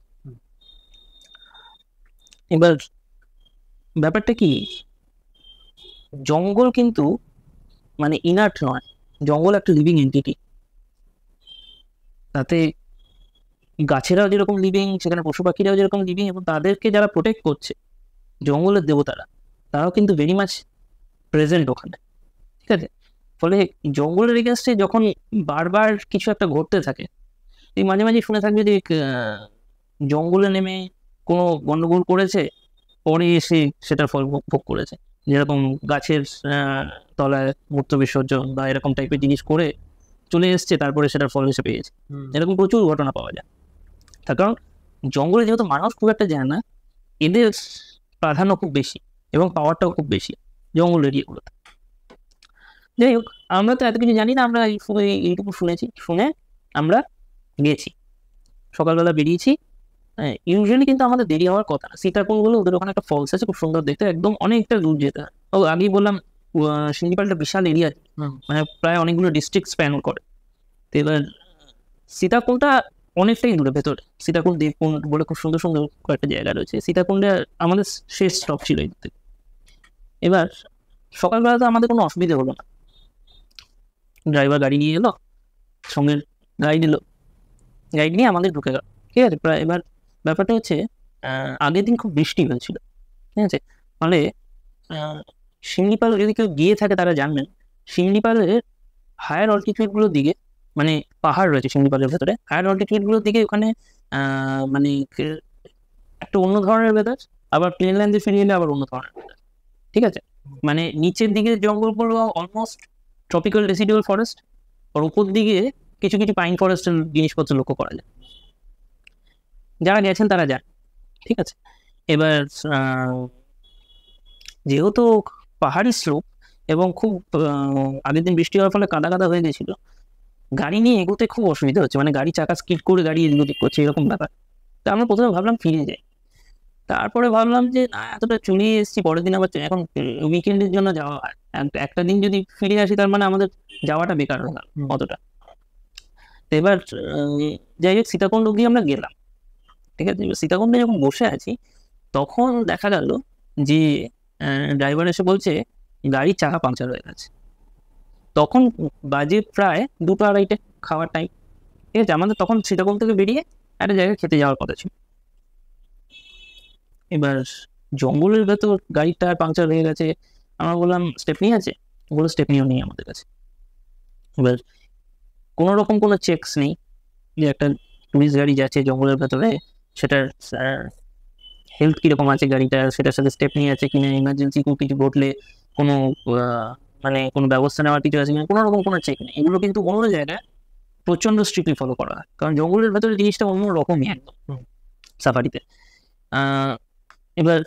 এবার ব্যাপারটা কি, জঙ্গল কিন্তু মানে ইনার্ট নয়, জঙ্গল একটা লিভিং এন্টিটি। তাতে গাছেরাও যেরকম লিভিং, সেখানে পশু পাখিরাও যেরকম লিভিং, এবং তাদেরকে যারা প্রোটেক্ট করছে জঙ্গলের দেবতারা, তারাও কিন্তু ভেরি মাচ প্রেজেন্ট ওখানে, ঠিক আছে। ফলে জঙ্গলের এগেনস্টে যখন বারবার কিছু একটা ঘটতে থাকে, এই মাঝে মাঝে শুনে থাকবে যে জঙ্গলে নেমে কোনো গন্ডগোল করেছে, পরে এসে সেটার ফল ভোগ করেছে। যেরকম গাছের তলায় মূত্র বিসর্জন বা এরকম টাইপের জিনিস করে চলে এসছে, তারপরে সেটার ফল এসে পেয়েছে। এরকম প্রচুর ঘটনা পাওয়া যায়। তার কারণ জঙ্গলে যেহেতু মানুষ খুব একটা যায় না, এদের প্রাধান্য খুব বেশি এবং পাওয়ারটাও খুব বেশি জঙ্গল এরিয়াগুলোতে। যাই হোক, আমরা তো এত কিছু জানি না, আমরা এইটুকু শুনেছি, শুনে আমরা গেছি। সকালবেলা বেরিয়েছি। ইউজুয়ালি কিন্তু আমাদের দেরি হওয়ার কথা না। সীতাকুণ্ডগুলো ওদের ওখানে একটা ফলস আছে, খুব সুন্দর দেখতে, একদম অনেকটা দূর যেতে হয়। ও আগেই বললাম শিমলিপালটা বিশাল এরিয়া, মানে প্রায় অনেকগুলো ডিস্ট্রিক্ট স্প্যান করে। তো এবার সীতাকুণ্ডটা অনেকটাই দূরে ভেতরে। সীতাকুণ্ড দেবকুণ্ড বলে খুব সুন্দর সুন্দর কয়েকটা জায়গা রয়েছে। সীতাকুণ্ডে আমাদের শেষ স্টপ ছিল এই দিক। এবার সকালবেলা তো আমাদের কোনো অসুবিধা হলো না, ড্রাইভার গাড়ি নিয়ে এলো, সঙ্গে গাইড এলো, গাইড নিয়ে আমাদের ঢুকে গেল, ঠিক আছে। প্রায় এবার ব্যাপারটা হচ্ছে আগের দিন খুব বৃষ্টি হয়েছিল, ঠিক আছে। ফলে শিমলিপাল যদি কেউ গিয়ে থাকে তারা জানবেন, শিমলিপালের হায়ার অল্টিটিউডগুলোর দিকে, মানে পাহাড় রয়েছে শিমলিপালের ভেতরে, হায়ার অল্টিটিউডগুলোর দিকে ওখানে মানে একটা অন্য ধরনের ওয়েদার, আবার প্লেনল্যান্ডে ফিরিয়ে এলে আবার অন্য ধরনের ওয়েদার, ঠিক আছে। মানে নিচের দিকে জঙ্গলগুলো অলমোস্ট ট্রপিক্যাল রেসিডুয়াল ফরেস্ট, আর উপর দিকে কিছু কিছু পাইন ফরেস্টের জিনিসপত্র লক্ষ্য করা যায়। যারা গেছেন তারা যান, ঠিক আছে। এবার যেহেতু পাহাড়ি স্লোপ এবং খুব আগের দিন বৃষ্টি হওয়ার ফলে কাদা কাদা হয়ে গেছিল, গাড়ি নিয়ে এগোতে খুব অসুবিধা হচ্ছে, মানে গাড়ি চাকা স্কিড করে গাড়ি এদিক ওদিক করছে, এরকম ব্যাপার। তো আমরা প্রথমে ভাবলাম ফিরে যাই, তারপরে ভাবলাম যে না, এতটা চলে এসেছি, পরের দিন আবার এখন উইকেন্ডের জন্য যাওয়া হয়, একটা দিন যদি ফিরে আসি তার মানে আমাদের যাওয়াটা বেকার হলো অতটা। তো এবার যাই হোক, সীতাকুণ্ড গিয়ে আমরা গেলাম, ঠিক আছে। সীতাকুণ্ডে যখন বসে আছি তখন দেখা গেল যে ড্রাইভার এসে বলছে গাড়ির চাকা পাংচার হয়ে গেছে। তখন বাজে প্রায় 2-2:30 খাওয়ার টাইম, ঠিক আছে। আমাদের তখন সীতাকুণ্ড থেকে বেরিয়ে একটা জায়গায় খেতে যাওয়ার কথা ছিল। এবার জঙ্গলের ভেতর গাড়ির টায়ার পাংচার হয়ে গেছে। আমরা বললাম স্টেপনি আছে, ওগুলো স্টেপনিও নেই আমাদের কাছে। এবার কোনো রকম কোনো চেকস নেই যে একটা টুরিস্ট গাড়ি যাচ্ছে জঙ্গলের ভেতরে, সেটার হেলথ কীরকম আছে গাড়িটার, সেটার সাথে স্টেপনি আছে কিনা, ইমার্জেন্সি কিছু ঘটলে কোনো মানে কোনো ব্যবস্থা নেওয়ার কিছু আছে কিনা, কোনো রকম কোনো চেক নেই। এগুলো কিন্তু অন্য জায়গায় প্রচণ্ড স্ট্রিক্টলি ফলো করা হয়, কারণ জঙ্গলের ভেতরে জিনিসটা অন্য রকমই একদম সাফারিতে। এবার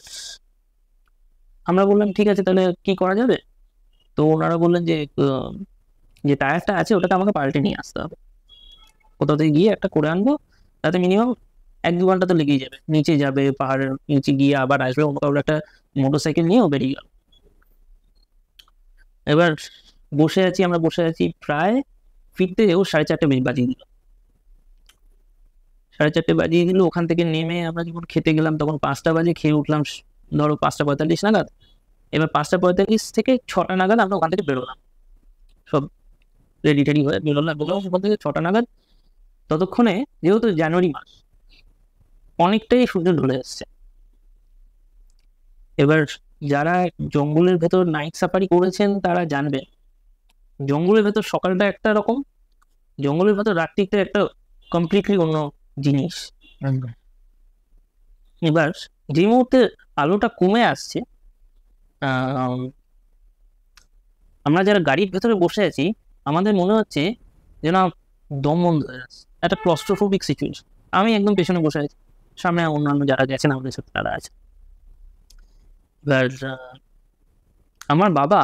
আমরা বললাম ঠিক আছে, তাহলে কি করা যাবে। তো ওনারা বললেন যে যে টায়ারটা আছে ওটাকে আমাকে পাল্টে নিয়ে আসতে হবে, কোথাও থেকে গিয়ে একটা করে আনবো, তাতে মিনিমাম 1-2 ঘন্টা তো লেগেই যাবে, নিচে যাবে, পাহাড়ের নিচে গিয়ে আবার আসবে, অন্য কারোর একটা মোটরসাইকেল নিয়েও বেরিয়ে গেল। এবার আমরা বসে আছি, প্রায় ফিরতে ও 4:30 বাজিয়ে দিল। 4:30 বাজিয়ে দিল। ওখান থেকে নেমে আমরা যখন খেতে গেলাম তখন 5টা বাজে, খেয়ে উঠলাম ধরো 5:45 নাগাদ। এবার 5:45 থেকে 6টা নাগাদ আমরা ওখান থেকে বেরোলাম, সব রেডি টেডি হয়ে বেরোলাম ওখান থেকে 6টা নাগাদ। ততক্ষণে যেহেতু জানুয়ারি মাস, অনেকটাই সূর্য ঢলে এসছে। এবার যারা জঙ্গলের ভেতর নাইট সাফারি করেছেন তারা জানবেন, জঙ্গলের ভেতর সকালটা একটা রকম, জঙ্গলের ভেতর রাত্রিটা একটা কমপ্লিটলি অন্য জিনিস। এবার যে মুহূর্তে আলোটা কমে আসছে, আমরা যারা গাড়ির ভেতরে বসে আছি আমাদের মনে হচ্ছে যেন দম বন্ধ হয়ে যাচ্ছে, একটা ক্লস্ট্রোফোবিক সিচুয়েশন। আমি একদম পেছনে বসে আছি, সামনে অন্যান্য যারা গেছেন আমাদের সাথে তারা আছে। এবার আমার বাবা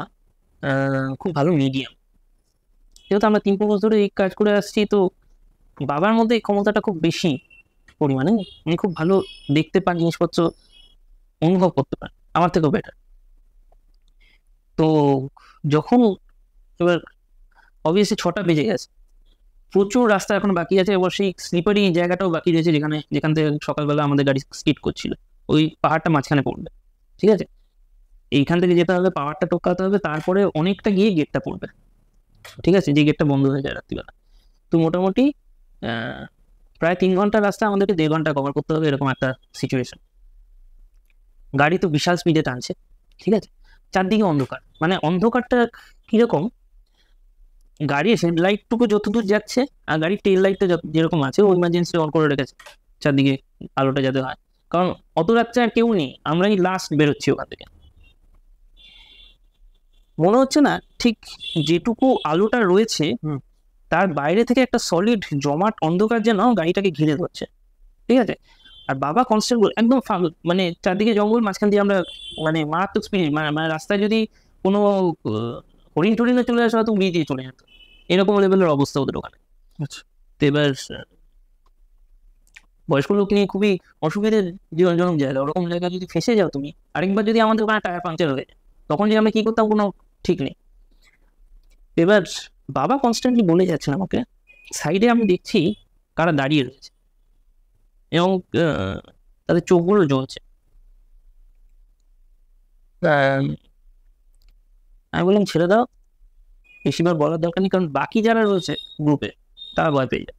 খুব ভালো মিডিয়াম, যেহেতু আমরা 3 বছর ধরে এই কাজ করে আসছি, তো বাবার মধ্যে এই ক্ষমতাটা খুব বেশি পরিমাণে, উনি খুব ভালো দেখতে পান, জিনিসপত্র অনুভব করতে পারেন আমার থেকেও বেটার। তো যখন এবার অবভিয়াসলি 6টা বেজে গেছে, প্রচুর রাস্তা এখন বাকি আছে, এবার সেই স্লিপারি জায়গাটাও বাকি রয়েছে যেখান থেকে সকালবেলা আমাদের গাড়ি স্কিড করছিল, ওই পাহাড়টা মাঝখানে পড়বে, ঠিক আছে? এইখান থেকে যেতে হবে, পাহাড়টা টপকাতে হবে, তারপরে অনেকটা গিয়ে গেটটা পড়বে, ঠিক আছে, যে গেটটা বন্ধ হয়ে যায় রাত্রিবেলা। তো মোটামুটি প্রায় 3 ঘন্টার রাস্তা আমাদেরকে 1.5 ঘন্টা কভার করতে হবে, এরকম একটা সিচুয়েশন। গাড়ি তো বিশাল স্পিডে টানছে, ঠিক আছে, চারদিকে অন্ধকার, মানে অন্ধকারটা কিরকম, গাড়ির হেডলাইটটুকু যতদূর যাচ্ছে আর গাড়ির টেল লাইটটা যেরকম আছে ও ইমার্জেন্সি অন করে রেখেছে চারদিকে আলোটা যাতে হয়, কারণ অত রাত্রে আর কেউ নেই, আমরাই লাস্ট বেরোচ্ছি ওখান থেকে। মনে হচ্ছে না ঠিক যেটুকু আলোটা রয়েছে তার বাইরে থেকে একটা সলিড জমাট অন্ধকার যেন গাড়িটাকে ঘিরে ধরছে, ঠিক আছে। আর বাবা কনস্ট্যান্ট একদম মানে চারদিকে জঙ্গল, মাঝখান দিয়ে আমরা মানে মারাত্মক স্পিড, মানে রাস্তায় যদি কোনো হরিণ টরিনে চলে আসে হয়তো উড়িয়ে দিয়ে চলে যেত, এরকম লেভেলের অবস্থা ওদের ওখানে। আচ্ছা। তো এবার বয়স্ক লোক নিয়ে খুবই অসুবিধার জীবনজনক জায়গা, ওরকম জায়গায় যদি ফেসে যাও তুমি, আরেকবার যদি আমাদের ওখানে টায়ার পাংচার হয়ে যায় তখন যে আমরা কি করতাম কোনো ঠিক নেই। এবার বাবা কনস্ট্যান্টলি বলে যাচ্ছেন আমাকে, সাইডে আমি দেখছি কারা দাঁড়িয়ে রয়েছে এবং তাদের চোখগুলো জ্বলছে। আমি বললাম ছেড়ে দাও, বেশিবার বলার দরকার নেই, কারণ বাকি যারা রয়েছে গ্রুপে তারা ভয় পেয়ে যায়,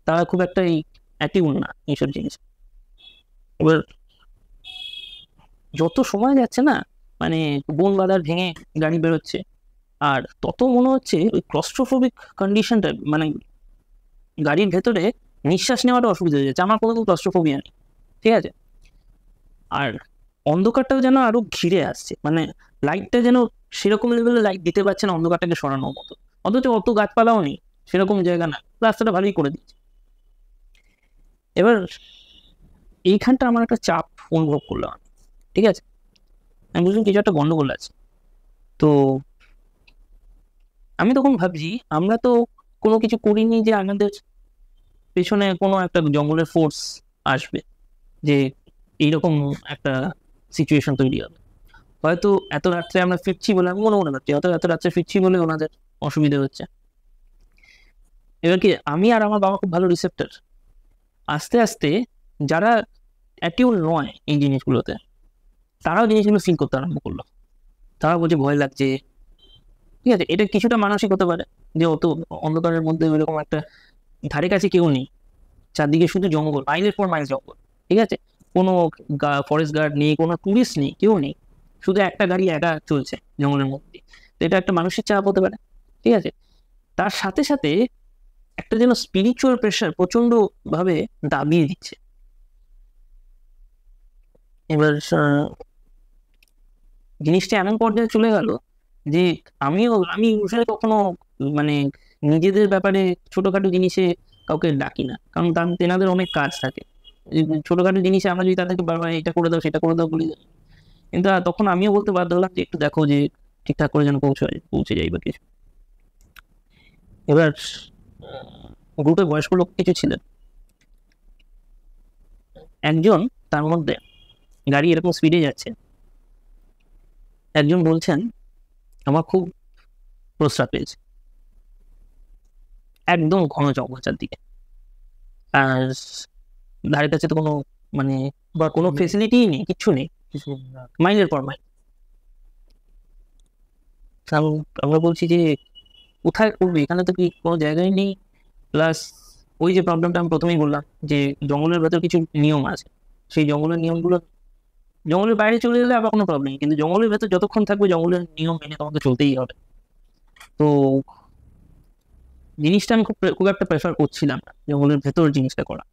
তারা খুব একটা অ্যাক্টিভ না এইসব জিনিস। এবার যত সময় যাচ্ছে না, মানে বন বাদার ভেঙে গাড়ি বেরোচ্ছে, আর তত মনে হচ্ছে ওই ক্লস্ট্রোফোবিক কন্ডিশনটা, মানে গাড়ির ভেতরে নিঃশ্বাস নেওয়াটা অসুবিধা হয়ে যাচ্ছে। আমার কোনো ক্লস্ট্রোফোবিয়া নেই, ঠিক আছে, আর অন্ধকারটাও যেন আরো ঘিরে আসছে, মানে লাইটটা যেন সেরকম লেভেলে লাইট দিতে পারছে না অন্ধকারটাকে সরানোর মতো, অথচ অত গাছপালাও নেই, সেরকম জায়গা না, রাস্তাটা ভালোই করে দিচ্ছে। এবার এইখানটা আমার একটা চাপ অনুভব করলাম, ঠিক আছে, আমি বুঝলাম কিছু একটা গন্ডগোল আছে। তো আমি তখন ভাবছি আমরা তো কোনো কিছু করিনি যে আমাদের পেছনে কোনো একটা জঙ্গলের ফোর্স আসবে যে এইরকম একটা সিচুয়েশন তৈরি হবে। হয়তো এত রাত্রে আমরা ফিরছি বলে আমি মনে ভাবছি, হয়তো এত রাত্রে ফিরছি বলে ওনাদের অসুবিধা হচ্ছে। এবার কি আমি আর আমার বাবা খুব ভালো রিসেপ্টার, আস্তে আস্তে যারা অ্যাটিউন নয় এই জিনিসগুলোতে তারাও জিনিসগুলো ফিল করতে আরম্ভ করলো। তারা বলছে ভয় লাগছে, ঠিক আছে, এটা কিছুটা মানসিক হতে পারে যে অত অন্ধকারের মধ্যে ওইরকম একটা ধারে কাছে কেউ নেই, চারদিকে শুধু জঙ্গল, মাইলের পর মাইল জঙ্গল, ঠিক আছে, কোনো ফরেস্ট গার্ড নেই, কোনো টুরিস্ট নেই, কেউ নেই, শুধু একটা গাড়ি একা চলছে জঙ্গলের মধ্যে। তো এটা একটা মানুষের চাপ হতে পারে, ঠিক আছে। তার সাথে সাথে একটা যেন স্পিরিচুয়াল প্রেশার প্রচন্ড ভাবে দাবিয়ে দিচ্ছে। এবার জিনিসটা এমন পর্যায়ে চলে গেল যে আমি ইউজুয়ালি কখনো মানে নিজেদের ব্যাপারে ছোটখাটো জিনিসে কাউকে ডাকি না, কারণ তেনাদের অনেক কাজ থাকে, ছোটখাটো জিনিসে আমরা যদি তাদেরকে বারবার এটা করে দাও সেটা করে দাও বলি, কিন্তু তখন আমিও বলতে বাধ্য হলাম যে একটু দেখো যে ঠিকঠাক করে যেন পৌঁছে যাই বা কিছু। এবার গ্রুপে বয়স্ক লোক কিছু ছিলেন, একজন তার মধ্যে গাড়ি এরকম স্পিডে যাচ্ছে, একজন বলছেন আমার খুব প্রস্রাব পেয়েছে, একদম ঘন জঙ্গল চারদিকে, আর ধারে কাছে তো কোনো মানে বা কোনো ফেসিলিটি নেই, কিচ্ছু নেই, মাইলের পর মাইল। আমরা বলছি যে কোথায় করবে, এখানে তো কি কোনো জায়গায় নেই, প্লাস ওই যে প্রবলেমটা আমি প্রথমেই বললাম যে জঙ্গলের ভেতর কিছু নিয়ম আছে, সেই জঙ্গলের নিয়মগুলো, জঙ্গলের বাইরে চলে গেলে আবার কোনো প্রবলেম, কিন্তু জঙ্গলের ভেতর যতক্ষণ থাকবে জঙ্গলের নিয়ম মেনে তোমাকে চলতেই হবে। তো জিনিসটা আমি খুব একটা প্রেফার করছিলাম না, জঙ্গলের ভেতর জিনিসটা করা।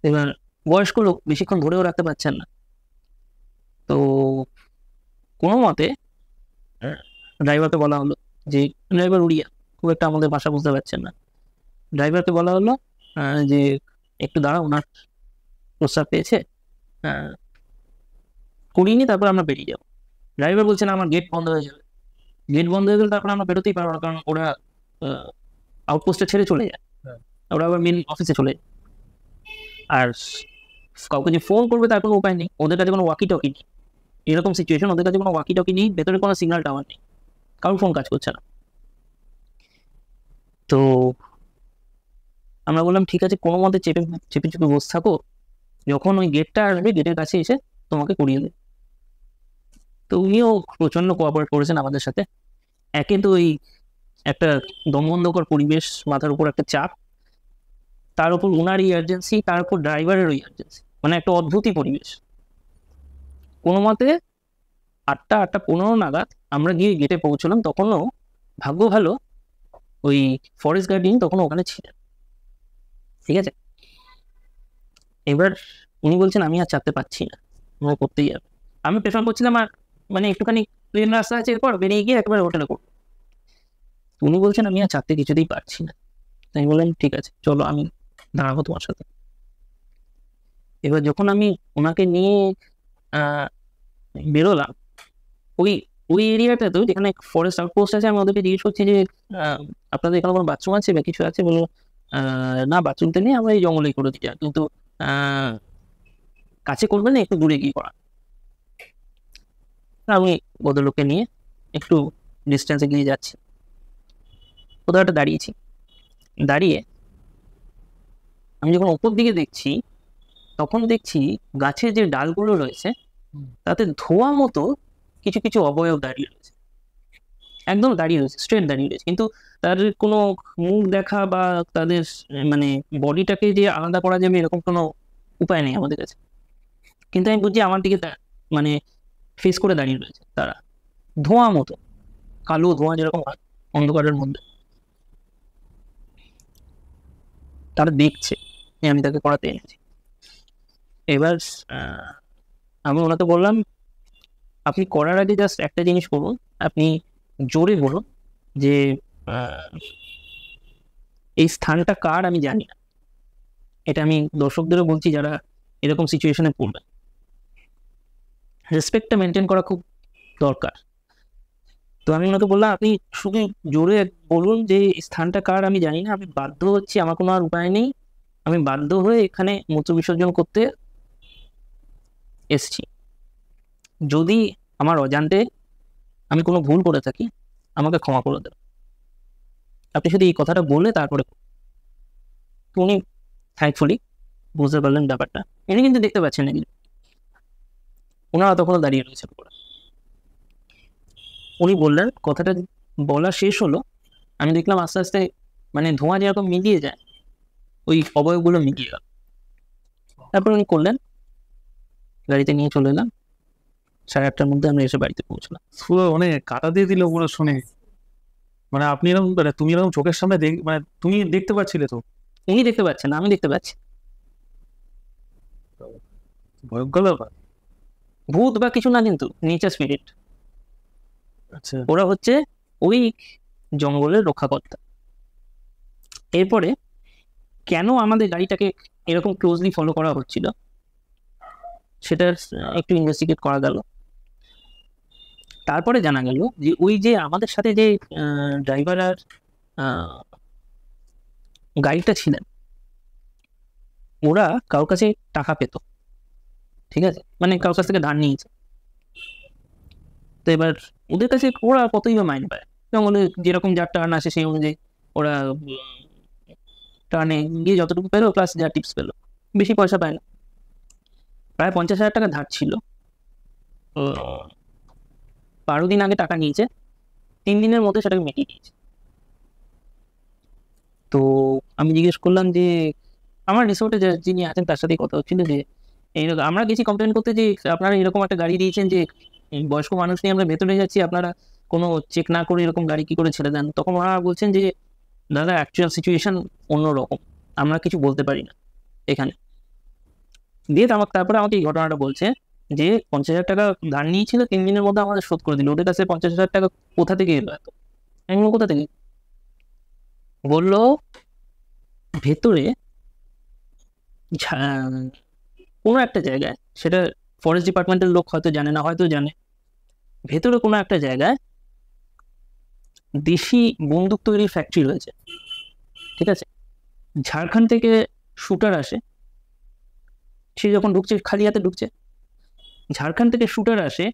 এবার বয়স্ক লোক বেশিক্ষণ ধরেও রাখতে পারছেন না, তো কোনো মতে ড্রাইভারকে বলা হলো যে, ড্রাইভার উড়িয়া, খুব একটা আমাদের ভাষা বুঝতে পারছেন না, ড্রাইভারকে বলা হলো যে একটু দাঁড়াও, ওনার প্রস্রাব পেয়েছে, করিনি, তারপর আমরা বেরিয়ে যাবো। ড্রাইভার বলছেন আমার গেট বন্ধ হয়ে যাবে, গেট বন্ধ হয়ে গেলে তারপর আমরা বেরোতেই পারবো না, কারণ ওরা আউটপোস্টে ছেড়ে চলে যায়, ওরা আবার মেন অফিসে চলে যায়, আর কাউকে যে ফোন করবে তার কোনো উপায় নেই, ওদের কাছে কোনো ওয়াকি টকি নেই, এরকম সিচুয়েশন, ওদের কাছে কোনো ওয়াকি টকি নেই, ভেতরে কোনো সিগন্যাল টাওয়ার নেই, কারোর ফোন কাজ করছে না। তো আমরা বললাম ঠিক আছে, কোনো মতে চেপে চেপে চেপে বসে থাকো, যখন ওই গেটটা আসবে গেটের কাছে এসে তোমাকে করিয়ে দেবে। তো উনিও প্রচন্ড কোঅপারেট করেছেন আমাদের সাথে। একে তো ওই একটা দমবন্ধকর পরিবেশ, মাথার উপর একটা চাপ, তার উপর ওনারই ইমার্জেন্সি, তার উপর ড্রাইভারেরও ইমার্জেন্সি, মানে একটা অদ্ভুতই পরিবেশ। কোনো মতে 8:15 নাগাদ আমরা গিয়ে গেটে পৌঁছলাম, তখনও ভাগ্য ভালো ওই ফরেস্ট গার্ডিয়ান তখনও ওখানে ছিলেন, ঠিক আছে। এবার উনি বলছেন আমি আর চাপতে পারছি না, আমার করতেই যাবে। আমি প্রেফার করছিলাম আর মানে একটুখানি প্লেন রাস্তা আছে, এরপর বেরিয়ে গিয়ে একবার হোটেলে করবো। উনি বলছেন আমি আর চাপতে কিছুতেই পারছি না। তাই বললেন ঠিক আছে চলো, আমি দাঁড়াবো তোমার সাথে। এবার যখন আমি ওনাকে নিয়ে বেরোলাম, ওই ওই এরিয়াটা তো যেখানে ফরেস্ট আউটপোস্ট আছে, আমি ওদেরকে জিজ্ঞেস করছি যে আপনাদের এখানে কোনো বাথরুম আছে বা কিছু আছে, বললো না বাথরুমতে নেই, আমরা এই জঙ্গলেই করে দিই, কিন্তু কাছে করবেন না, একটু দূরে গিয়ে করা। আমি ভদ্রলোককে নিয়ে একটু ডিস্টেন্সে গিয়ে যাচ্ছি, কোথাও একটা দাঁড়িয়েছি, দাঁড়িয়ে আমি যখন ওপর দিকে দেখছি, তখন দেখছি গাছের যে ডালগুলো রয়েছে তাতে ধোয়া মতো কিছু কিছু অবয়ব দাঁড়িয়ে রয়েছে, একদম দাঁড়িয়ে রয়েছে, স্ট্রেট দাঁড়িয়ে রয়েছে, কিন্তু তাদের কোনো মুখ দেখা বা তাদের মানে বডিটাকে যে আলাদা করা যাবে এরকম কোনো উপায় নেই আমাদের কাছে। কিন্তু আমি বুঝছি আমার দিকে মানে ফেস করে দাঁড়িয়ে রয়েছে তারা, ধোঁয়া মতো, কালো ধোঁয়া যেরকম হয় অন্ধকারের মধ্যে, তারা দেখছে আমি তাকে করাতে এনেছি। এবার আমি ওনাকে বললাম আপনি করার আগে জাস্ট একটা জিনিস করুন, আপনি জোরে বলুন যে এই স্থানটা কার আমি জানি না। এটা আমি দর্শকদেরও বলছি যারা এরকম সিচুয়েশনে পড়বে, রেসপেক্টটা মেনটেন করা খুব দরকার। তো আমি ওনাকে বললাম আপনি শুধু জোরে বলুন যে এই স্থানটা কার আমি জানি না, আমি বাধ্য হচ্ছি, আমার কোনো আর উপায় নেই, আমি বাধ্য হয়ে এখানে মূত্র বিসর্জন করতে এসছি, যদি আমার অজান্তে আমি কোনো ভুল করে থাকি আমাকে ক্ষমা করে দেবেন, আপনি শুধু এই কথাটা বললে তারপরে। উনি থ্যাঙ্কফুলি বুঝতে পারলেন ব্যাপারটা, ইনি কিন্তু দেখতে পাচ্ছেন না, ওনারা তখনও দাঁড়িয়ে রয়েছেন উপরে। উনি বললেন, কথাটা বলা শেষ হলো, আমি দেখলাম আস্তে আস্তে মানে ধোঁয়া যেরকম মিলিয়ে যায় ওই অবয়বগুলো মিলিয়ে গেল। তারপর উনি করলেন, গাড়িতে নিয়ে চলে এলাম, 8:30টার মধ্যে আমরা এসে বাড়িতে পৌঁছলাম। পুরো মানে কাটা দিয়ে দিল পুরো শুনে। মানে আপনি এরকম মানে তুমি এরকম চোখের সামনে মানে তুমি দেখতে পাচ্ছিলে তো? উনি দেখতে পাচ্ছেন না, আমি দেখতে পাচ্ছি। ভয়ঙ্কর ব্যাপার। ভূত বা কিছু না, কিন্তু নেচার স্পিরিট, আচ্ছা, ওরা হচ্ছে ওই জঙ্গলের রক্ষাকর্তা। এরপরে কেন আমাদের গাড়িটাকে এরকম ক্লোজলি ফলো করা হচ্ছিল, সেটার একটু ইনভেস্টিগেট করা গেল। তারপরে জানা গেল যে ওই যে আমাদের সাথে যে ড্রাইভার আর গাড়িটা ছিলেন, ওরা কারোর কাছে টাকা পেত, ঠিক আছে, মানে কারোর কাছ থেকে ধার নিয়েছে। তো এবার ওদের কাছে ওরা কতই বা মাইনে পায়, জঙ্গলে যেরকম যার টার্ন আসে সেই অনুযায়ী ওরা টার্নে গিয়ে যতটুকু পেলো প্লাস যা টিপস পেলো, বেশি পয়সা পায় না। প্রায় 50,000 টাকা ধার ছিল। 12 দিন আগে টাকা নিয়েছে, 3 দিনের মধ্যে সেটাকে মিটিয়ে দিয়েছে। তো আমি জিজ্ঞেস করলাম যে আমার রিসোর্টে যিনি আছেন তার সাথেই কথা হচ্ছিল যে এইরকম আমরা গেছি কমপ্লেন করতে যে আপনারা এরকম একটা গাড়ি দিয়েছেন যে বয়স্ক মানুষ নিয়ে আমরা ভেতরে যাচ্ছি, আপনারা কোনো চেক না করে এরকম গাড়ি কি করে ছেড়ে দেন। তখন ওনারা বলছেন যে দাদা অ্যাকচুয়াল সিচুয়েশন অন্যরকম, আমরা কিছু বলতে পারি না এখানে। দিয়ে তারপরে আমাকে এই ঘটনাটা বলছে যে 50,000 টাকা ধার নিয়েছিল, 3 দিনের মধ্যে আমাদের শোধ করে দিল। ওদের কাছে 50,000 টাকা কোথা থেকে এলো এত? আমি বললাম, কোথা থেকে? বললো ভেতরে কোনো একটা জায়গায়, সেটা ফরেস্ট ডিপার্টমেন্টের লোক হয়তো জানে না, হয়তো জানে, ভেতরে কোনো একটা জায়গায় দেশি বন্দুক তৈরির ফ্যাক্টরি রয়েছে, ঠিক আছে। ঝাড়খণ্ড থেকে শুটার আসে, সে যখন ঢুকছে খালি হাতে ঢুকছে, ঝাড়খণ্ড থেকে শুটার আসে,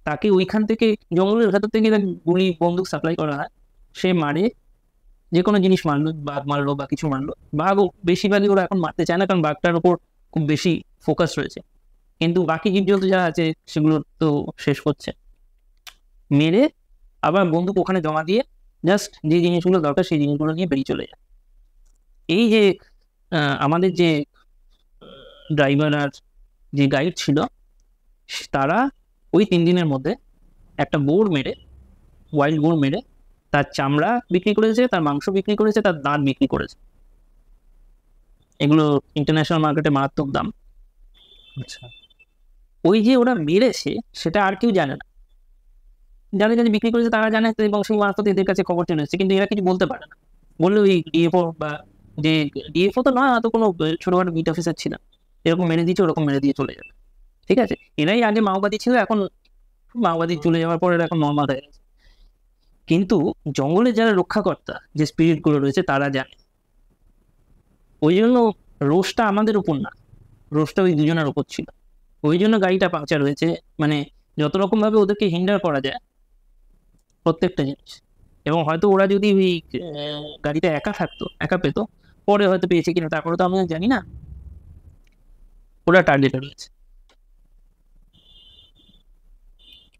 তাকে ওইখান থেকে জঙ্গলের ভেতর থেকে গুলি বন্দুক সাপ্লাই করা হয়, সে মারে, যে কোনো জিনিস মারলো, বাঘ মারলো বা কিছু মারলো। বাঘও বেশিরভাগই ওরা এখন মারতে চায় না, কারণ বাঘটার ওপর খুব বেশি ফোকাস রয়েছে, কিন্তু বাকি জীবজন্তু যারা আছে সেগুলো তো শেষ করছে। মেরে আবার বন্দুক ওখানে জমা দিয়ে জাস্ট যে জিনিসগুলো দরকার সেই জিনিসগুলো নিয়ে বেরিয়ে চলে যায়। এই যে আমাদের যে ড্রাইভার আর যে গাইড ছিল, তারা ওই 3 দিনের মধ্যে একটা বোর মেরে, ওয়াইল্ড বোর মেরে তার চামড়া বিক্রি করেছে, তার মাংস বিক্রি করেছে, তার দাঁত বিক্রি করেছে। এগুলো ইন্টারন্যাশনাল মার্কেটে মারাত্মক দাম। আচ্ছা, ওই যে ওরা মেরেছে সেটা আর কেউ জানে না, যাদের কাছে বিক্রি করেছে তারা জানে, এবং সেই মারফত এদের কাছে খবর চলে এসেছে, কিন্তু এরা কিছু বলতে পারে না। বললে ওই ডিএফও বা যে ডিএফও তো নয়, হয়তো কোনো ছোটখাটো বিট অফিসার ছিল, এরকম মেরে দিচ্ছে, ওরকম মেরে দিয়ে চলে যাবে, ঠিক আছে। এরাই আগে মাওবাদী ছিল, এখন মাওবাদী চলে যাওয়ার পর এরা এখন নর্মাল হয়ে গেছে। কিন্তু জঙ্গলের যারা রক্ষাকর্তা, যে স্পিরিটগুলো রয়েছে, তারা জানে। ওই জন্য রোষটা আমাদের উপর না, রোষটা ওই দুজনের উপর ছিল। ওই জন্য গাড়িটা পাংচার হয়েছে, মানে যত রকম ভাবে ওদেরকে হিন্ডার করা যায় প্রত্যেকটা জিনিস। এবং হয়তো ওরা যদি ওই গাড়িটা একা থাকতো, একা পেতো, পরে হয়তো পেয়েছে কিনা তারপরে তো আমি জানি না, ওরা টার্গেটে রয়েছে।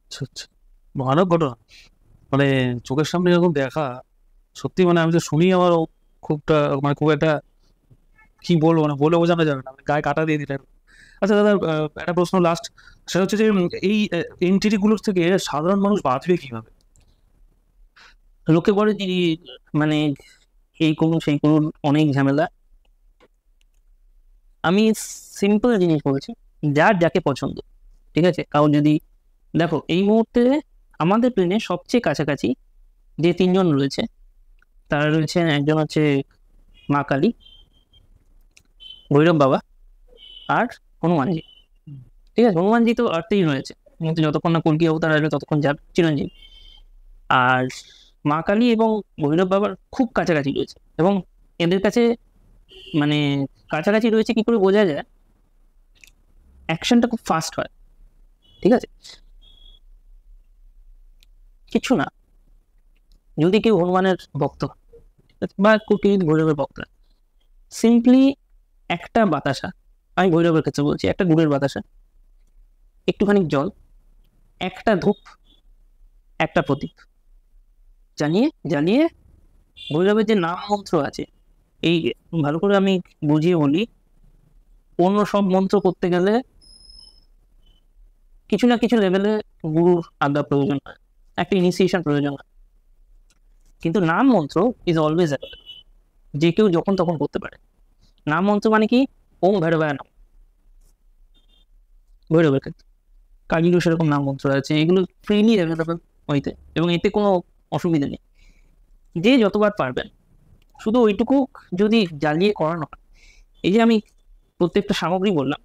আচ্ছা, আচ্ছা, ভয়ানক ঘটনা। মানে চোখের সামনে এরকম দেখা, সত্যি মানে আমি তো শুনি আমার খুব একটা কি বলবো, মানে বলে বোঝানো যাবে না, গায়ে কাটা দিয়ে দিলেন। আচ্ছা দাদা, একটা প্রশ্ন লাস্ট, সেটা হচ্ছে যে এই এনটিটি গুলোর থেকে সাধারণ মানুষ বাঁচবে কিভাবে? লোকে বলে যে মানে এই করুন সেই করুন, অনেক ঝামেলা। আমি সিম্পল জিনিস বলছি, যার যাকে পছন্দ, ঠিক আছে। কারণ যদি দেখো এই মুহূর্তে আমাদের প্লেনে সবচেয়ে কাছাকাছি যে 3 জন রয়েছে, তারা রয়েছে, একজন হচ্ছে মা কালী, ভৈরব বাবা আর হনুমানজি, ঠিক আছে। হনুমানজি তো আর্টেই রয়েছে, কিন্তু যতক্ষণ না কল্কি অবতার আসবে ততক্ষণ যাবে চিরঞ্জীব। আর মা কালী এবং ভৈরব বাবার খুব কাছাকাছি রয়েছে, এবং এদের কাছে মানে কাছাকাছি রয়েছে কি করে বোঝা যায়, অ্যাকশনটা খুব ফাস্ট হয়, ঠিক আছে। কিছু না, যদি কেউ হনুমানের ভক্ত হয়, বা কেউ যদি ভৈরবের ভক্ত হয়, সিম্পলি একটা বাতাসা, আমি ভৈরবের ক্ষেত্রে বলছি, একটা গুড়ের বাতাসা, একটুখানি জল, একটা ধূপ, একটা প্রদীপ জ্বালিয়ে জ্বালিয়ে ভৈরবের যে নাম মন্ত্র আছে, এই ভালো করে আমি বুঝিয়ে বলি, অন্য সব মন্ত্র করতে গেলে কিছু না কিছু লেভেলে গুরুর আজ্ঞা প্রয়োজন হয়, একটা ইনিশিয়েশন প্রয়োজন হয়। কিন্তু নাম মন্ত্র ইজ অলওয়েজ অ্যাভেলেবল, যে কেউ যখন তখন করতে পারে। নাম মন্ত্র মানে কি, ওম ভৈরবায় নাম, ভৈরবের ক্ষেত্রে কালীরও সেরকম নাম মন্ত্র আছে, এগুলো ফ্রিলি অ্যাভেলেবল হইতে, এবং এতে কোনো অসুবিধা নেই, যে যতবার পারবেন। শুধু ওইটুকু যদি জ্বালিয়ে করানো হয়, এই যে আমি প্রত্যেকটা সামগ্রী বললাম,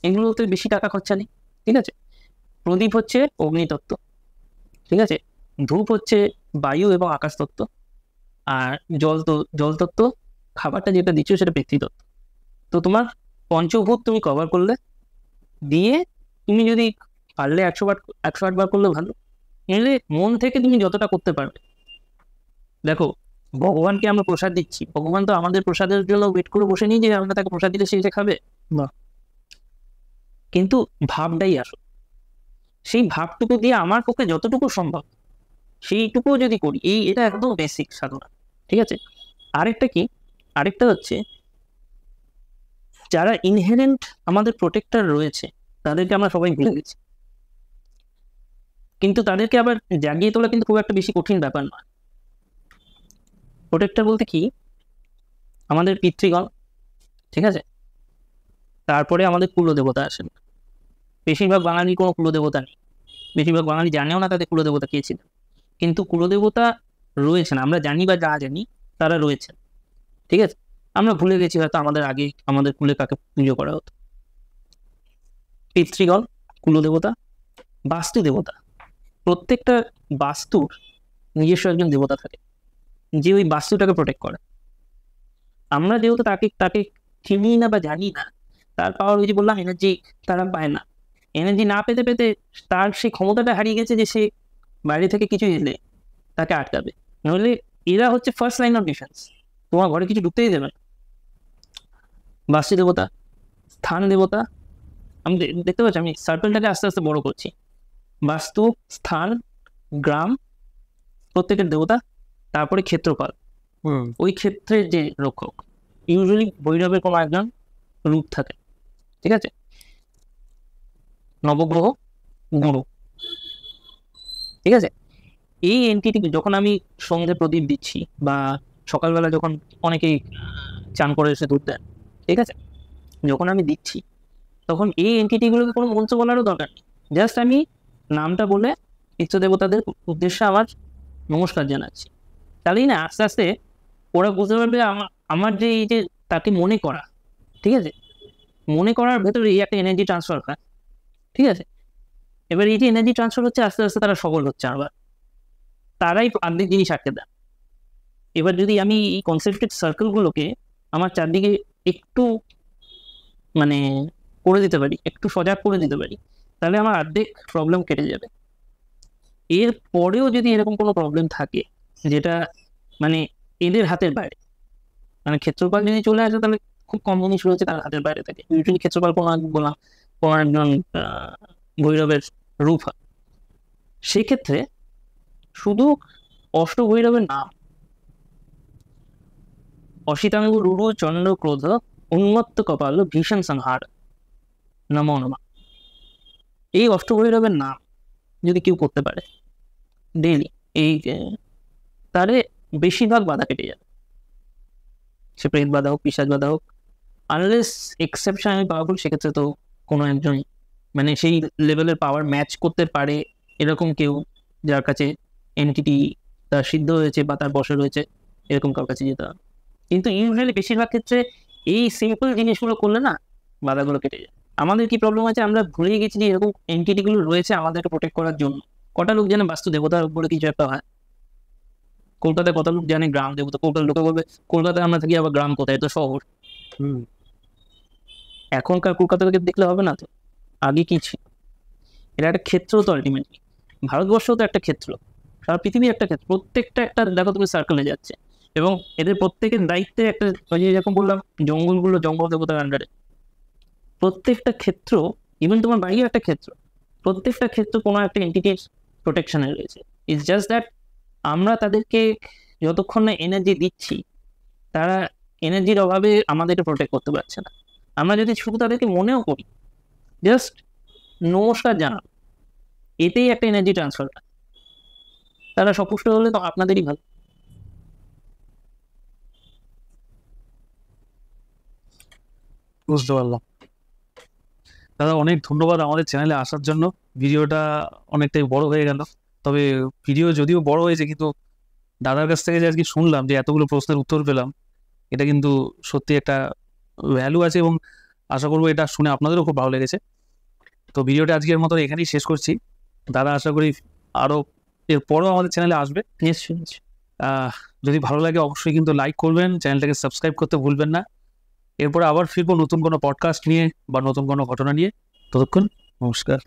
এগুলোতে বেশি টাকা খরচা নেই, ঠিক আছে। প্রদীপ হচ্ছে অগ্নিতত্ত্ব, ঠিক আছে। ধূপ হচ্ছে বায়ু এবং আকাশ তত্ত্ব, আর জল তত্ত্ব খাবারটা যেটা দিচ্ছ সেটা পৃথিবী তত্ত্ব। তো তোমার পঞ্চভূত তুমি কভার করলে, দিয়ে তুমি যদি পারলে 108 বার করলে ভালো, নইলে মন থেকে তুমি যতটা করতে পারবে। দেখো, ভগবানকে আমরা প্রসাদ দিচ্ছি, ভগবান তো আমাদের প্রসাদের জন্য ওয়েট করে বসে নেই যে আমরা তাকে প্রসাদ দিলে সে এটা খাবে না। কিন্তু ভাবটাই আসো, সেই ভাবটুকু দিয়ে আমার পক্ষে যতটুকু সম্ভব সেইটুকুও যদি করি, এটা একদম বেসিক সাধনা, ঠিক আছে। আরেকটা হচ্ছে যারা ইনহেরেন্ট আমাদের প্রোটেক্টর রয়েছে তাদেরকে আমরা সবাই ভুলে গেছি, কিন্তু তাদেরকে আবার জাগিয়ে তোলা কিন্তু খুব একটা বেশি কঠিন ব্যাপার নয়। প্রোটেক্টর বলতে কি, আমাদের পিতৃগণ, ঠিক আছে, তারপরে আমাদের কুলদেবতা আসেন। বেশিরভাগ বাঙালির কোনো কুলদেবতা নেই, বেশিরভাগ বাঙালি জানেও না তাদের কুলদেবতা কে ছিলেন, কিন্তু কুলদেবতা রয়েছেন, আমরা জানি বা যা জানি তারা রয়েছেন, ঠিক আছে। আমরা ভুলে গেছি হয়তো আমাদের আগে আমাদের কুলে কাকে পুজো করা হতো। পিতৃগণ, কুলদেবতা, বাস্তু দেবতা, প্রত্যেকটা বাস্তুর নিজস্ব একজন দেবতা থাকে যে ওই বাস্তুটাকে প্রোটেক্ট করে। আমরা যেহেতু তাকে চিনি না বা জানি না, তার পাওয়ার ওই যে বললাম এনার্জি তারা পায় না, এনার্জি না পেতে পেতে তার সেই ক্ষমতাটা হারিয়ে গেছে যে সে বাইরে থেকে কিছু এলে তাকে আটকাবে। নইলে এরা হচ্ছে ফার্স্ট লাইন অফ ডিফেন্স, তোমার ঘরে কিছু ঢুকতেই দেবে না। বাস্তু দেবতা, স্থান দেবতা, আমি দেখতে পাচ্ছি আমি সার্কেলটাকে আস্তে আস্তে বড় করছি। বাস্তু, স্থান, গ্রাম, প্রত্যেকের দেবতা, তারপরে ক্ষেত্রপাল, ওই ক্ষেত্রের যে রক্ষক, ইউজুয়ালি ভৈরবের কোনো একজন রূপ থাকে, ঠিক আছে। নবগ্রহ, গুরু, ঠিক আছে। এই এন্টিটি যখন আমি সন্ধ্যে প্রদীপ দিচ্ছি বা সকালবেলা যখন অনেকেই চান করে এসে দুধ দেন, ঠিক আছে, যখন আমি দিচ্ছি তখন এই এন্টিটিগুলোকে কোনো মন্ত্র বলারও দরকার নেই, জাস্ট আমি নামটা বলে ইষ্ট দেবতাদের উদ্দেশ্যে আমার নমস্কার জানাচ্ছি। তাহলেই না আস্তে আস্তে ওরা বুঝতে পারবে আমার যে এই যে তাকে মনে করা, ঠিক আছে, মনে করার ভেতরে এই একটা এনার্জি ট্রান্সফার হয়, ঠিক আছে। এবার এই যে এনার্জি ট্রান্সফার হচ্ছে আস্তে আস্তে তারা সবল হচ্ছে, আবার তারাই অর্ধেক জিনিস আটকে দেয়। এবার যদি আমি এই কনসেন্ট্রেট সার্কেলগুলোকে আমার চারদিকে একটু মানে করে দিতে পারি, একটু সজাগ করে দিতে পারি, তাহলে আমার অর্ধেক প্রবলেম কেটে যাবে। এর পরেও যদি এরকম কোনো প্রবলেম থাকে যেটা মানে এদের হাতের বাইরে, মানে ক্ষেত্রপাল যদি চলে আসে তাহলে খুব কম জিনিস রয়েছে তার হাতের বাইরে থাকে। ইউজুয়ালি ক্ষেত্রপাল কোনো একজন ভৈরবের রূপ হয়। সেক্ষেত্রে শুধু অষ্টভৈরবের নাম, অসিতাঙ্গ রুরু চন্দ্র ক্রোধ উন্মত্ত কপাল ভীষণ সংহার নমো নমঃ, এই অষ্টভৈরবের নাম যদি কেউ করতে পারে ডেইলি, তারে বেশিরভাগ বাধা কেটে যাবে। সে প্রেত বাধা হোক, পিশাচ বাধা হোক, আনলেস এক্সেপশন আমি পাওয়ারফুল, সেক্ষেত্রে তো কোনো একজন মানে সেই লেভেলের পাওয়ার ম্যাচ করতে পারে এরকম কেউ, যার কাছে এন্টিটি তার সিদ্ধ হয়েছে বা তার বসে রয়েছে, এরকম কার কাছে যেতে হবে। কিন্তু ইউজুয়ালি বেশিরভাগ ক্ষেত্রে এই সিম্পল জিনিসগুলো করলে না বাধাগুলো কেটে যায়। আমাদের কি প্রবলেম আছে, আমরা ভুলে গেছি যে এরকম এন্টিটিগুলো রয়েছে আমাদেরকে প্রোটেক্ট করার জন্য। কটা লোক জানে বাস্তু দেবতার উপরে কিছু একটা হয়? কলকাতায় কত লোক জানে গ্রাম দেবতা? কলকাতার লোকে বলবে কলকাতায় আমরা থাকি, আবার গ্রাম কোথায়? তো শহর। এখনকার কলকাতাকে দেখলে হবে না তো, আগে কি ছিল? এটা একটা ক্ষেত্র তো, আলটিমেটলি ভারতবর্ষ তো একটা ক্ষেত্র, সারা পৃথিবী একটা ক্ষেত্র, প্রত্যেকটা একটা দেখো তুমি সার্কেলে যাচ্ছে, এবং এদের প্রত্যেকের দায়িত্বে একটা, ওই যে যেরকম বললাম জঙ্গলগুলো জঙ্গল দেবতার আন্ডারে, প্রত্যেকটা ক্ষেত্র, ইভেন তোমার বাড়িও একটা ক্ষেত্র, প্রত্যেকটা ক্ষেত্র কোনো একটা এন্টিটির প্রোটেকশনে রয়েছে। ইটস জাস্ট দ্যাট আমরা তাদেরকে যতক্ষণ না এনার্জি দিচ্ছি, তারা এনার্জির অভাবে আমাদেরকে প্রোটেক্ট করতে পারছে না। আমরা যদি শুধু তাদেরকে মনেও করি, জাস্ট নমস্কার জানাবো, এতেই একটা এনার্জি ট্রান্সফার হয়। তারা সপুষ্ট হলে তো আপনাদেরই ভালো। বুঝতে পারলাম দাদা, অনেক ধন্যবাদ আমাদের চ্যানেলে আসার জন্য। ভিডিওটা অনেকটাই বড় হয়ে গেল, তবে ভিডিও যদিও বড় হয়েছে, কিন্তু দাদার কাছ থেকে যে আজকে শুনলাম যে এতগুলো প্রশ্নের উত্তর পেলাম, এটা কিন্তু সত্যি একটা ভ্যালু আছে। এবং আশা করবো এটা শুনে আপনাদেরও খুব ভালো লেগেছে। তো ভিডিওটা আজকের মতো এখানেই শেষ করছি। দাদা আশা করি আরও এরপরও আমাদের চ্যানেলে আসবে। নিশ্চয়ই নিশ্চয়ই। যদি ভালো লাগে অবশ্যই কিন্তু লাইক করবেন, চ্যানেলটাকে সাবস্ক্রাইব করতে ভুলবেন না। এরপরে আবার ফিরবো নতুন কোনো পডকাস্ট নিয়ে বা নতুন কোনো ঘটনা নিয়ে। ততক্ষণ নমস্কার।